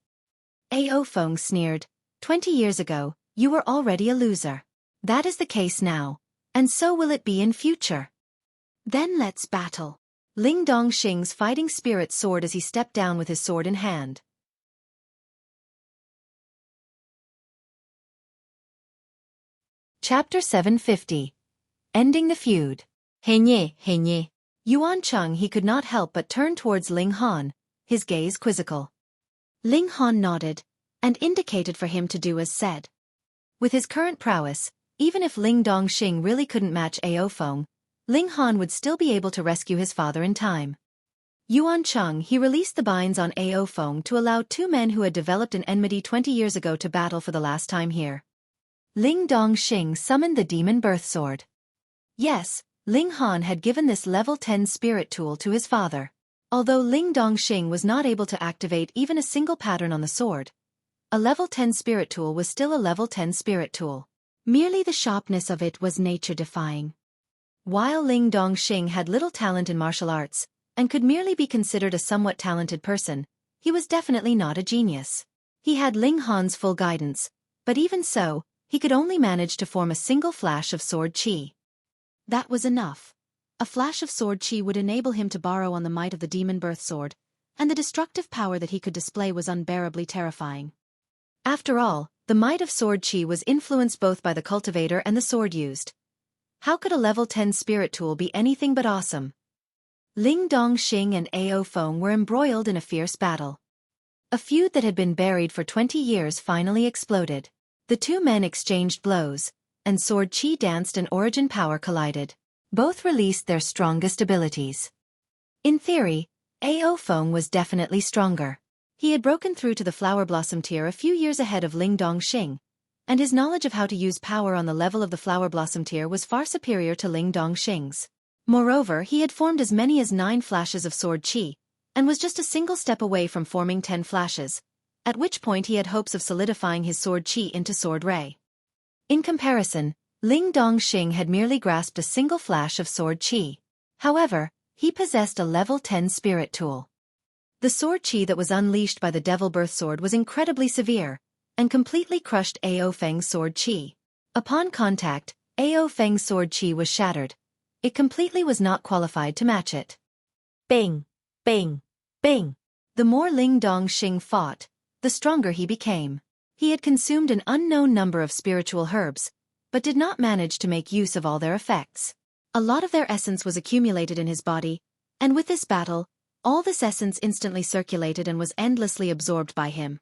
Ao Feng sneered, 20 years ago, you were already a loser. That is the case now, and so will it be in future. Then let's battle. Ling Dongxing's fighting spirit soared as he stepped down with his sword in hand. Chapter 750. Ending the Feud. Hai Niu. Yuan Cheng he could not help but turn towards Ling Han, his gaze quizzical. Ling Han nodded, and indicated for him to do as said. With his current prowess, even if Ling Dongxing really couldn't match Ao Feng, Ling Han would still be able to rescue his father in time. Yuan Cheng he released the binds on Ao Feng to allow two men who had developed an enmity 20 years ago to battle for the last time here. Ling Dongxing summoned the demon birth sword. Yes, Ling Han had given this level 10 spirit tool to his father. Although Ling Dongxing was not able to activate even a single pattern on the sword, a level 10 spirit tool was still a level 10 spirit tool. Merely the sharpness of it was nature-defying. While Ling Dongxing had little talent in martial arts, and could merely be considered a somewhat talented person, he was definitely not a genius. He had Ling Han's full guidance, but even so, he could only manage to form a single flash of sword chi. That was enough. A flash of sword chi would enable him to borrow on the might of the demon birth sword, and the destructive power that he could display was unbearably terrifying. After all, the might of sword chi was influenced both by the cultivator and the sword used. How could a level 10 spirit tool be anything but awesome? Ling Dongxing and Ao Feng were embroiled in a fierce battle. A feud that had been buried for 20 years finally exploded. The two men exchanged blows, and sword chi danced and origin power collided. Both released their strongest abilities. In theory, Ao Feng was definitely stronger. He had broken through to the flower blossom tier a few years ahead of Ling Dongxing, and his knowledge of how to use power on the level of the flower blossom tier was far superior to Ling Dongxing's. Moreover, he had formed as many as 9 flashes of sword chi, and was just a single step away from forming 10 flashes, at which point he had hopes of solidifying his sword chi into sword ray. In comparison, Ling Dongxing had merely grasped a single flash of sword chi. However, he possessed a level 10 spirit tool. The sword chi that was unleashed by the devil birth sword was incredibly severe, and completely crushed Ao Feng's sword chi. Upon contact, Ao Feng's sword chi was shattered. It completely was not qualified to match it. Bang! Bang! Bang! The more Ling Dongxing fought, the stronger he became. He had consumed an unknown number of spiritual herbs, but did not manage to make use of all their effects. A lot of their essence was accumulated in his body, and with this battle, all this essence instantly circulated and was endlessly absorbed by him.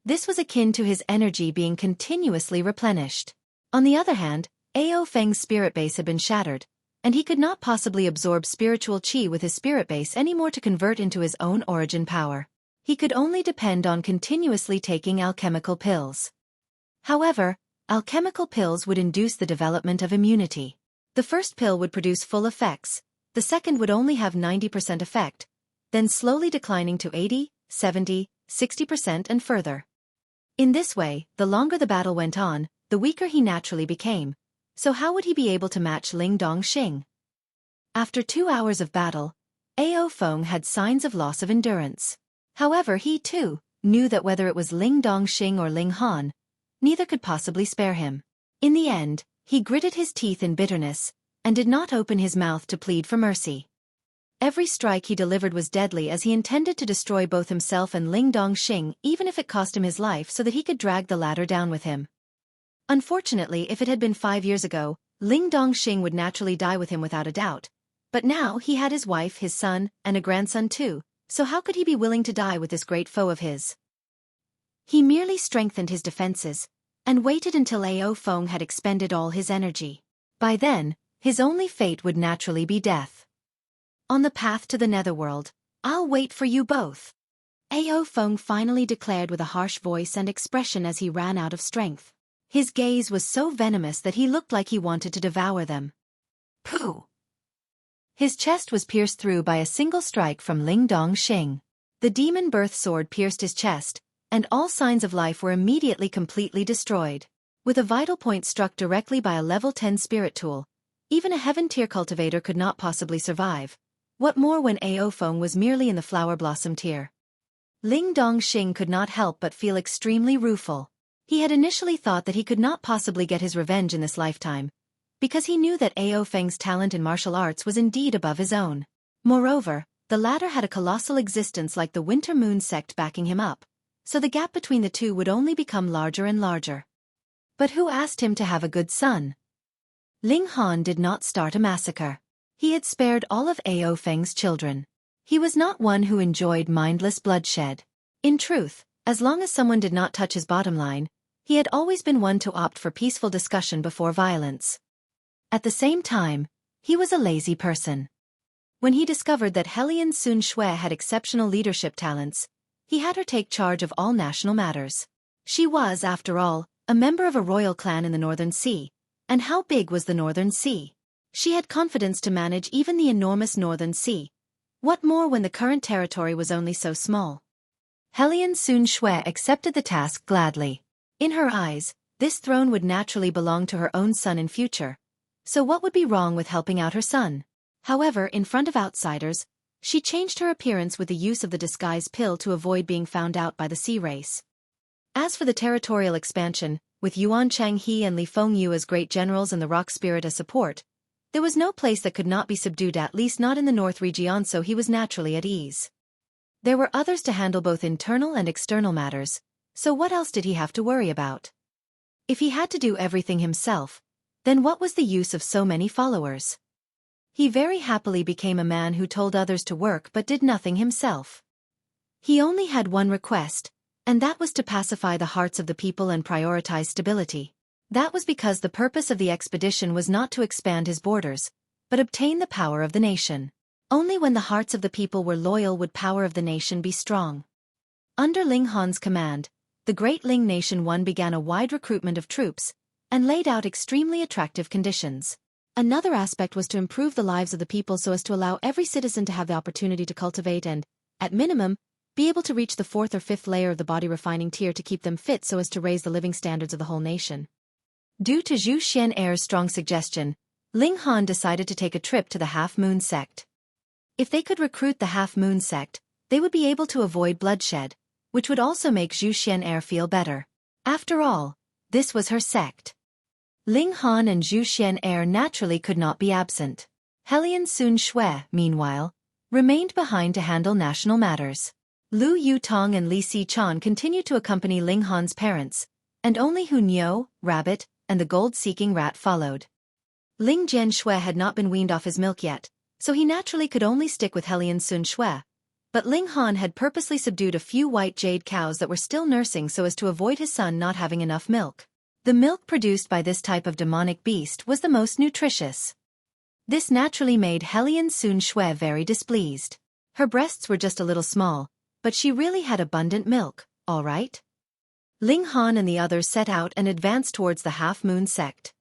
This was akin to his energy being continuously replenished. On the other hand, Ao Feng's spirit base had been shattered, and he could not possibly absorb spiritual chi with his spirit base anymore to convert into his own origin power. He could only depend on continuously taking alchemical pills. However, alchemical pills would induce the development of immunity. The first pill would produce full effects, the second would only have 90% effect, then slowly declining to 80, 70, 60% and further. In this way, the longer the battle went on, the weaker he naturally became, so how would he be able to match Ling Dongxing? After 2 hours of battle, Ao Feng had signs of loss of endurance. However, he too knew that whether it was Ling Dongxing or Ling Han, neither could possibly spare him. In the end, he gritted his teeth in bitterness, and did not open his mouth to plead for mercy. Every strike he delivered was deadly as he intended to destroy both himself and Ling Dongxing even if it cost him his life so that he could drag the latter down with him. Unfortunately, if it had been 5 years ago, Ling Dongxing would naturally die with him without a doubt, but now he had his wife, his son, and a grandson too, so how could he be willing to die with this great foe of his? He merely strengthened his defenses, and waited until Ao Feng had expended all his energy. By then, his only fate would naturally be death. On the path to the netherworld, I'll wait for you both. Ao Feng finally declared with a harsh voice and expression as he ran out of strength. His gaze was so venomous that he looked like he wanted to devour them. Pooh! His chest was pierced through by a single strike from Ling Dongxing. The demon birth sword pierced his chest, and all signs of life were immediately completely destroyed. With a vital point struck directly by a level 10 spirit tool, even a heaven tier cultivator could not possibly survive. What more when Ao Feng was merely in the flower blossom tier? Ling Dongxing could not help but feel extremely rueful. He had initially thought that he could not possibly get his revenge in this lifetime, because he knew that Ao Feng's talent in martial arts was indeed above his own. Moreover, the latter had a colossal existence like the Winter Moon Sect backing him up, so the gap between the two would only become larger and larger. But who asked him to have a good son? Ling Han did not start a massacre. He had spared all of Ao Feng's children. He was not one who enjoyed mindless bloodshed. In truth, as long as someone did not touch his bottom line, he had always been one to opt for peaceful discussion before violence. At the same time, he was a lazy person. When he discovered that Hellion Sun Shui had exceptional leadership talents, he had her take charge of all national matters. She was, after all, a member of a royal clan in the Northern Sea. And how big was the Northern Sea? She had confidence to manage even the enormous Northern Sea. What more when the current territory was only so small? Hellion Sun Shui accepted the task gladly. In her eyes, this throne would naturally belong to her own son in future. So what would be wrong with helping out her son? However, in front of outsiders, she changed her appearance with the use of the disguise pill to avoid being found out by the sea race. As for the territorial expansion, with Yuan Changhe and Li Fengyu as great generals and the Rock Spirit as support, there was no place that could not be subdued, at least not in the North region, so he was naturally at ease. There were others to handle both internal and external matters, so what else did he have to worry about? If he had to do everything himself, then what was the use of so many followers? He very happily became a man who told others to work but did nothing himself. He only had one request, and that was to pacify the hearts of the people and prioritize stability. That was because the purpose of the expedition was not to expand his borders, but obtain the power of the nation. Only when the hearts of the people were loyal would power of the nation be strong. Under Ling Han's command, the Great Ling Nation I began a wide recruitment of troops, and laid out extremely attractive conditions. Another aspect was to improve the lives of the people so as to allow every citizen to have the opportunity to cultivate and, at minimum, be able to reach the 4th or 5th layer of the body refining tier to keep them fit so as to raise the living standards of the whole nation. Due to Zhu Xian'er's strong suggestion, Ling Han decided to take a trip to the Half Moon Sect. If they could recruit the Half Moon Sect, they would be able to avoid bloodshed, which would also make Zhu Xian'er feel better. After all, this was her sect. Ling Han and Zhu Xian'er naturally could not be absent. Hellion Sun Shui, meanwhile, remained behind to handle national matters. Lu Yutong and Li Xichan continued to accompany Ling Han's parents, and only Hu Niu, Rabbit, and the gold-seeking rat followed. Ling Jianshui had not been weaned off his milk yet, so he naturally could only stick with Hellion Sun Shui, but Ling Han had purposely subdued a few white jade cows that were still nursing so as to avoid his son not having enough milk. The milk produced by this type of demonic beast was the most nutritious. This naturally made Hellion Sun Shui very displeased. Her breasts were just a little small, but she really had abundant milk, all right? Ling Han and the others set out and advanced towards the Half Moon Sect.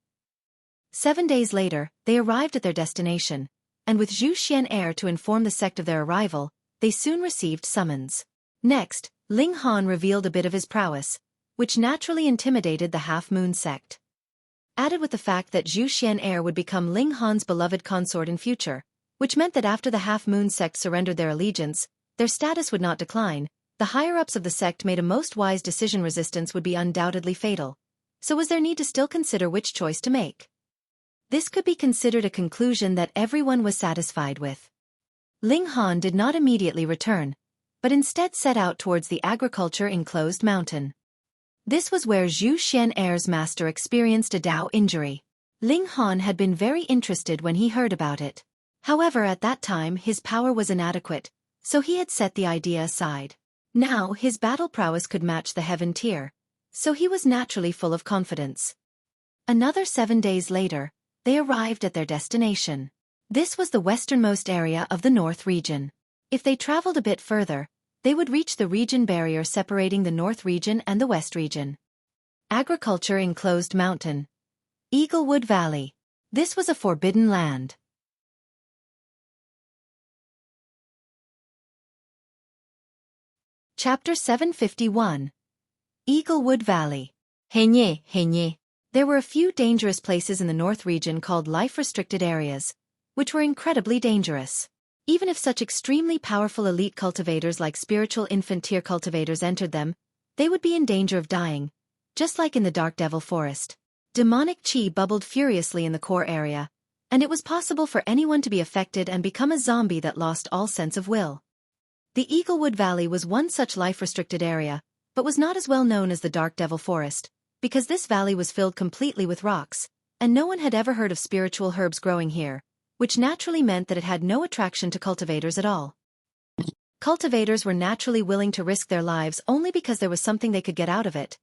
7 days later, they arrived at their destination, and with Zhu Xian'er to inform the sect of their arrival, they soon received summons. Next, Ling Han revealed a bit of his prowess, which naturally intimidated the Half Moon Sect. Added with the fact that Zhu Xian'er would become Ling Han's beloved consort in future, which meant that after the Half Moon Sect surrendered their allegiance, their status would not decline, the higher-ups of the sect made a most wise decision. Resistance would be undoubtedly fatal. So was there need to still consider which choice to make? This could be considered a conclusion that everyone was satisfied with. Ling Han did not immediately return, but instead set out towards the agriculture-enclosed mountain. This was where Zhu Xian'er's master experienced a Dao injury. Ling Han had been very interested when he heard about it. However, at that time his power was inadequate, so he had set the idea aside. Now his battle prowess could match the heaven tier, so he was naturally full of confidence. Another 7 days later, they arrived at their destination. This was the westernmost area of the North region. If they traveled a bit further, they would reach the region barrier separating the North region and the West region. Agriculture-enclosed mountain. Eaglewood Valley. This was a forbidden land. Chapter 751. Eaglewood Valley. Hai Niu, There were a few dangerous places in the North region called life-restricted areas, which were incredibly dangerous. Even if such extremely powerful elite cultivators like spiritual infant tier cultivators entered them, they would be in danger of dying, just like in the Dark Devil Forest. Demonic chi bubbled furiously in the core area, and it was possible for anyone to be affected and become a zombie that lost all sense of will. The Eaglewood Valley was one such life-restricted area, but was not as well known as the Dark Devil Forest, because this valley was filled completely with rocks, and no one had ever heard of spiritual herbs growing here, which naturally meant that it had no attraction to cultivators at all. Cultivators were naturally willing to risk their lives only because there was something they could get out of it.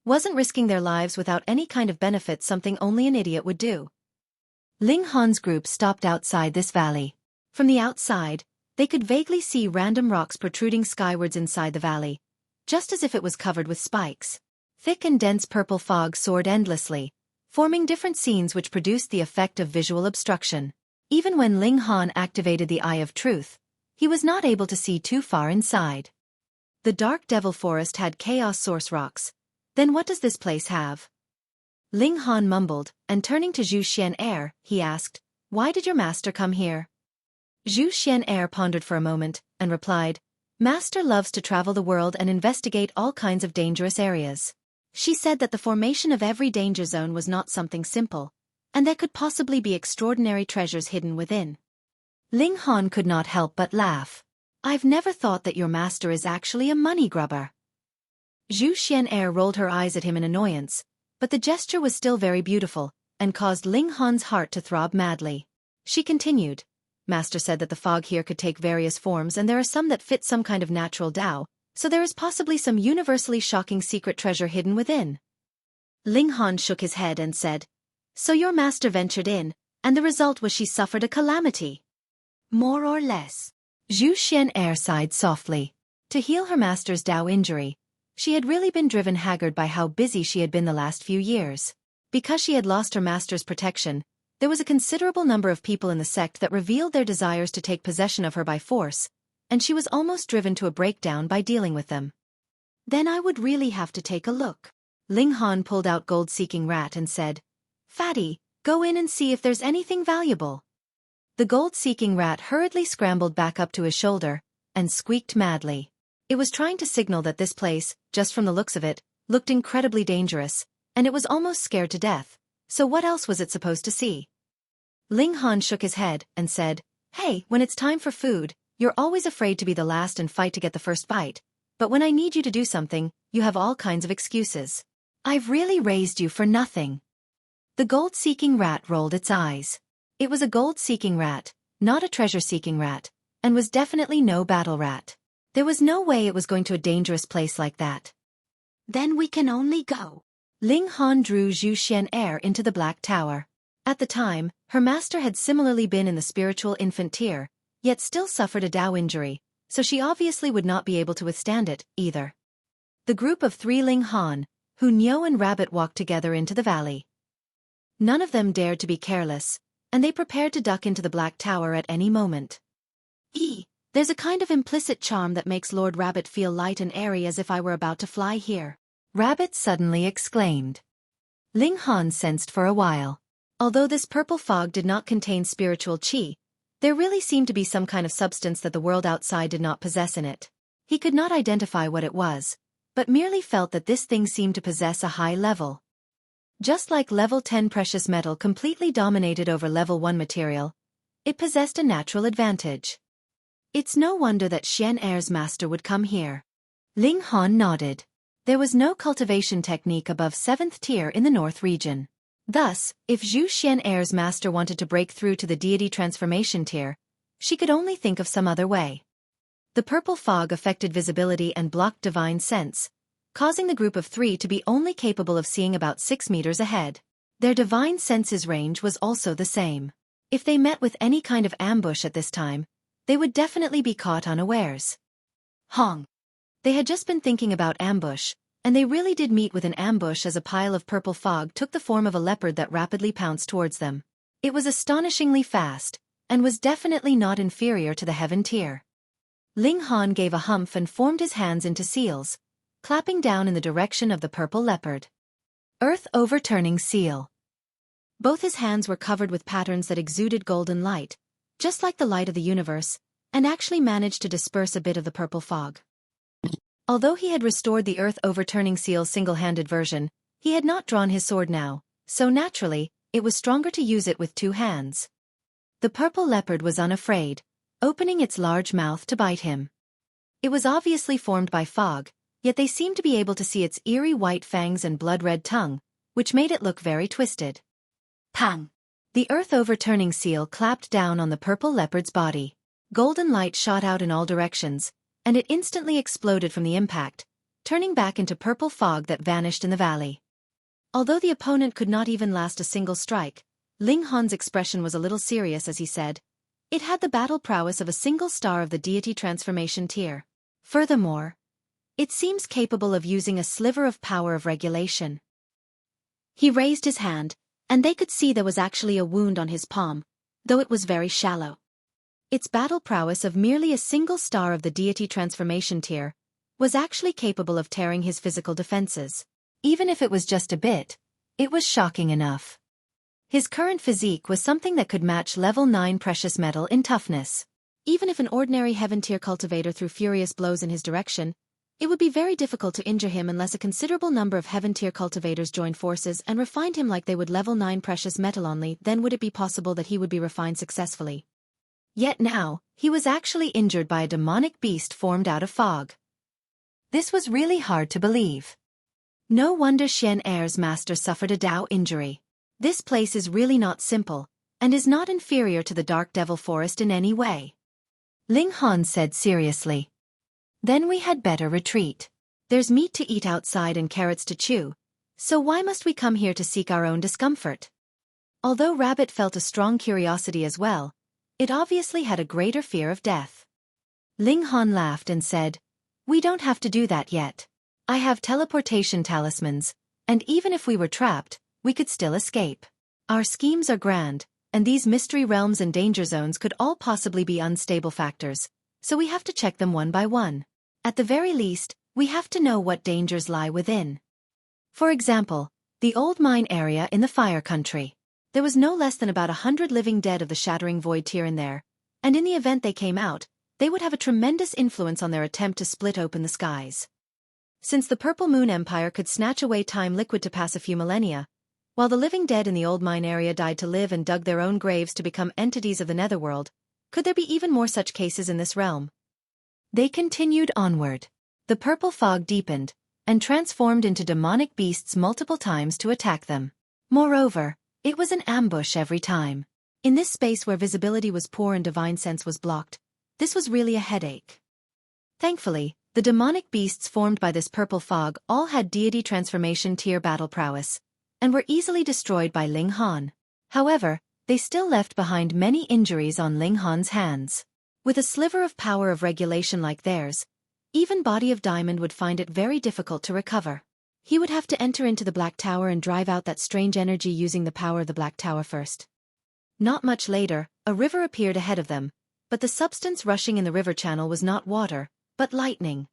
Wasn't risking their lives without any kind of benefit something only an idiot would do? Ling Han's group stopped outside this valley. From the outside, they could vaguely see random rocks protruding skywards inside the valley, just as if it was covered with spikes. Thick and dense purple fog soared endlessly, forming different scenes which produced the effect of visual obstruction. Even when Ling Han activated the Eye of Truth, he was not able to see too far inside. The Dark Devil Forest had chaos source rocks. Then what does this place have? Ling Han mumbled, and turning to Zhu Xian'er, he asked, "Why did your master come here?" Zhu Xian'er pondered for a moment, and replied, "Master loves to travel the world and investigate all kinds of dangerous areas." She said that the formation of every danger zone was not something simple, and there could possibly be extraordinary treasures hidden within. Ling Han could not help but laugh. "I've never thought that your master is actually a money grubber." Zhu Xian'er rolled her eyes at him in annoyance, but the gesture was still very beautiful, and caused Ling Han's heart to throb madly. She continued, "Master said that the fog here could take various forms and there are some that fit some kind of natural Tao, so there is possibly some universally shocking secret treasure hidden within." Ling Han shook his head and said, "So your master ventured in, and the result was she suffered a calamity?" "More or less." Zhu Xian'er sighed softly. To heal her master's Tao injury, she had really been driven haggard by how busy she had been the last few years. Because she had lost her master's protection, there was a considerable number of people in the sect that revealed their desires to take possession of her by force, and she was almost driven to a breakdown by dealing with them. "Then I would really have to take a look." Ling Han pulled out Gold-Seeking Rat and said, "Fatty, go in and see if there's anything valuable." The Gold-Seeking Rat hurriedly scrambled back up to his shoulder, and squeaked madly. It was trying to signal that this place, just from the looks of it, looked incredibly dangerous, and it was almost scared to death, so what else was it supposed to see? Ling Han shook his head, and said, "Hey, when it's time for food, you're always afraid to be the last and fight to get the first bite, but when I need you to do something, you have all kinds of excuses. I've really raised you for nothing." The Gold-Seeking Rat rolled its eyes. It was a gold-seeking rat, not a treasure-seeking rat, and was definitely no battle rat. There was no way it was going to a dangerous place like that. "Then we can only go." Ling Han drew Zhu Xian'er into the Black Tower. At the time, her master had similarly been in the spiritual infant tier, yet still suffered a Tao injury, so she obviously would not be able to withstand it, either. The group of three Ling Han, Hu Niu and Rabbit walked together into the valley. None of them dared to be careless, and they prepared to duck into the Black Tower at any moment. There's a kind of implicit charm that makes Lord Rabbit feel light and airy as if I were about to fly here," Rabbit suddenly exclaimed. Ling Han sensed for a while. Although this purple fog did not contain spiritual qi, there really seemed to be some kind of substance that the world outside did not possess in it. He could not identify what it was, but merely felt that this thing seemed to possess a high level. Just like level 10 precious metal completely dominated over level 1 material, it possessed a natural advantage. It's no wonder that Xian'er's master would come here. Ling Han nodded. There was no cultivation technique above 7th tier in the North region. Thus, if Zhu Xian'er's master wanted to break through to the deity transformation tier, she could only think of some other way. The purple fog affected visibility and blocked divine sense, causing the group of three to be only capable of seeing about 6 meters ahead. Their divine senses range was also the same. If they met with any kind of ambush at this time, they would definitely be caught unawares. Hong. They had just been thinking about ambush, and they really did meet with an ambush as a pile of purple fog took the form of a leopard that rapidly pounced towards them. It was astonishingly fast, and was definitely not inferior to the heaven tier. Ling Han gave a humph and formed his hands into seals, clapping down in the direction of the purple leopard. Earth Overturning Seal. Both his hands were covered with patterns that exuded golden light, just like the light of the universe, and actually managed to disperse a bit of the purple fog. Although he had restored the Earth Overturning Seal's single-handed version, he had not drawn his sword now, so naturally, it was stronger to use it with two hands. The purple leopard was unafraid, opening its large mouth to bite him. It was obviously formed by fog, yet they seemed to be able to see its eerie white fangs and blood-red tongue, which made it look very twisted. Pang! The Earth Overturning Seal clapped down on the purple leopard's body. Golden light shot out in all directions, and it instantly exploded from the impact, turning back into purple fog that vanished in the valley. Although the opponent could not even last a single strike, Ling Han's expression was a little serious as he said, "It had the battle prowess of a single star of the deity transformation tier. Furthermore, it seems capable of using a sliver of power of regulation." He raised his hand, and they could see there was actually a wound on his palm, though it was very shallow. Its battle prowess of merely a single star of the deity transformation tier was actually capable of tearing his physical defenses. Even if it was just a bit, it was shocking enough. His current physique was something that could match level 9 precious metal in toughness. Even if an ordinary heaven-tier cultivator threw furious blows in his direction, it would be very difficult to injure him unless a considerable number of heaven-tier cultivators joined forces and refined him like they would level 9 precious metal only, then would it be possible that he would be refined successfully. Yet now, he was actually injured by a demonic beast formed out of fog. This was really hard to believe. No wonder Xian Er's master suffered a Dao injury. This place is really not simple, and is not inferior to the Dark Devil Forest in any way. Ling Han said seriously. Then we had better retreat. There's meat to eat outside and carrots to chew, so why must we come here to seek our own discomfort? Although Rabbit felt a strong curiosity as well, it obviously had a greater fear of death. Ling Han laughed and said, "We don't have to do that yet. I have teleportation talismans, and even if we were trapped, we could still escape. Our schemes are grand, and these mystery realms and danger zones could all possibly be unstable factors, so we have to check them one by one. At the very least, we have to know what dangers lie within. For example, the old mine area in the Fire Country. There was no less than about 100 living dead of the Shattering Void tier in there, and in the event they came out, they would have a tremendous influence on their attempt to split open the skies. Since the Purple Moon Empire could snatch away time liquid to pass a few millennia, while the living dead in the old mine area died to live and dug their own graves to become entities of the netherworld, could there be even more such cases in this realm? They continued onward. The purple fog deepened, and transformed into demonic beasts multiple times to attack them. Moreover, it was an ambush every time. In this space where visibility was poor and divine sense was blocked, this was really a headache. Thankfully, the demonic beasts formed by this purple fog all had deity transformation tier battle prowess, and were easily destroyed by Ling Han. However, they still left behind many injuries on Ling Han's hands. With a sliver of power of regulation like theirs, even Body of Diamond would find it very difficult to recover. He would have to enter into the Black Tower and drive out that strange energy using the power of the Black Tower first. Not much later, a river appeared ahead of them, but the substance rushing in the river channel was not water, but lightning.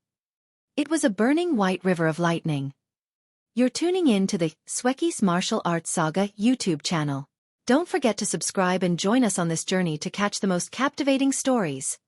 It was a burning white river of lightning. You're tuning in to the Xueqi's Martial Arts Saga YouTube channel. Don't forget to subscribe and join us on this journey to catch the most captivating stories.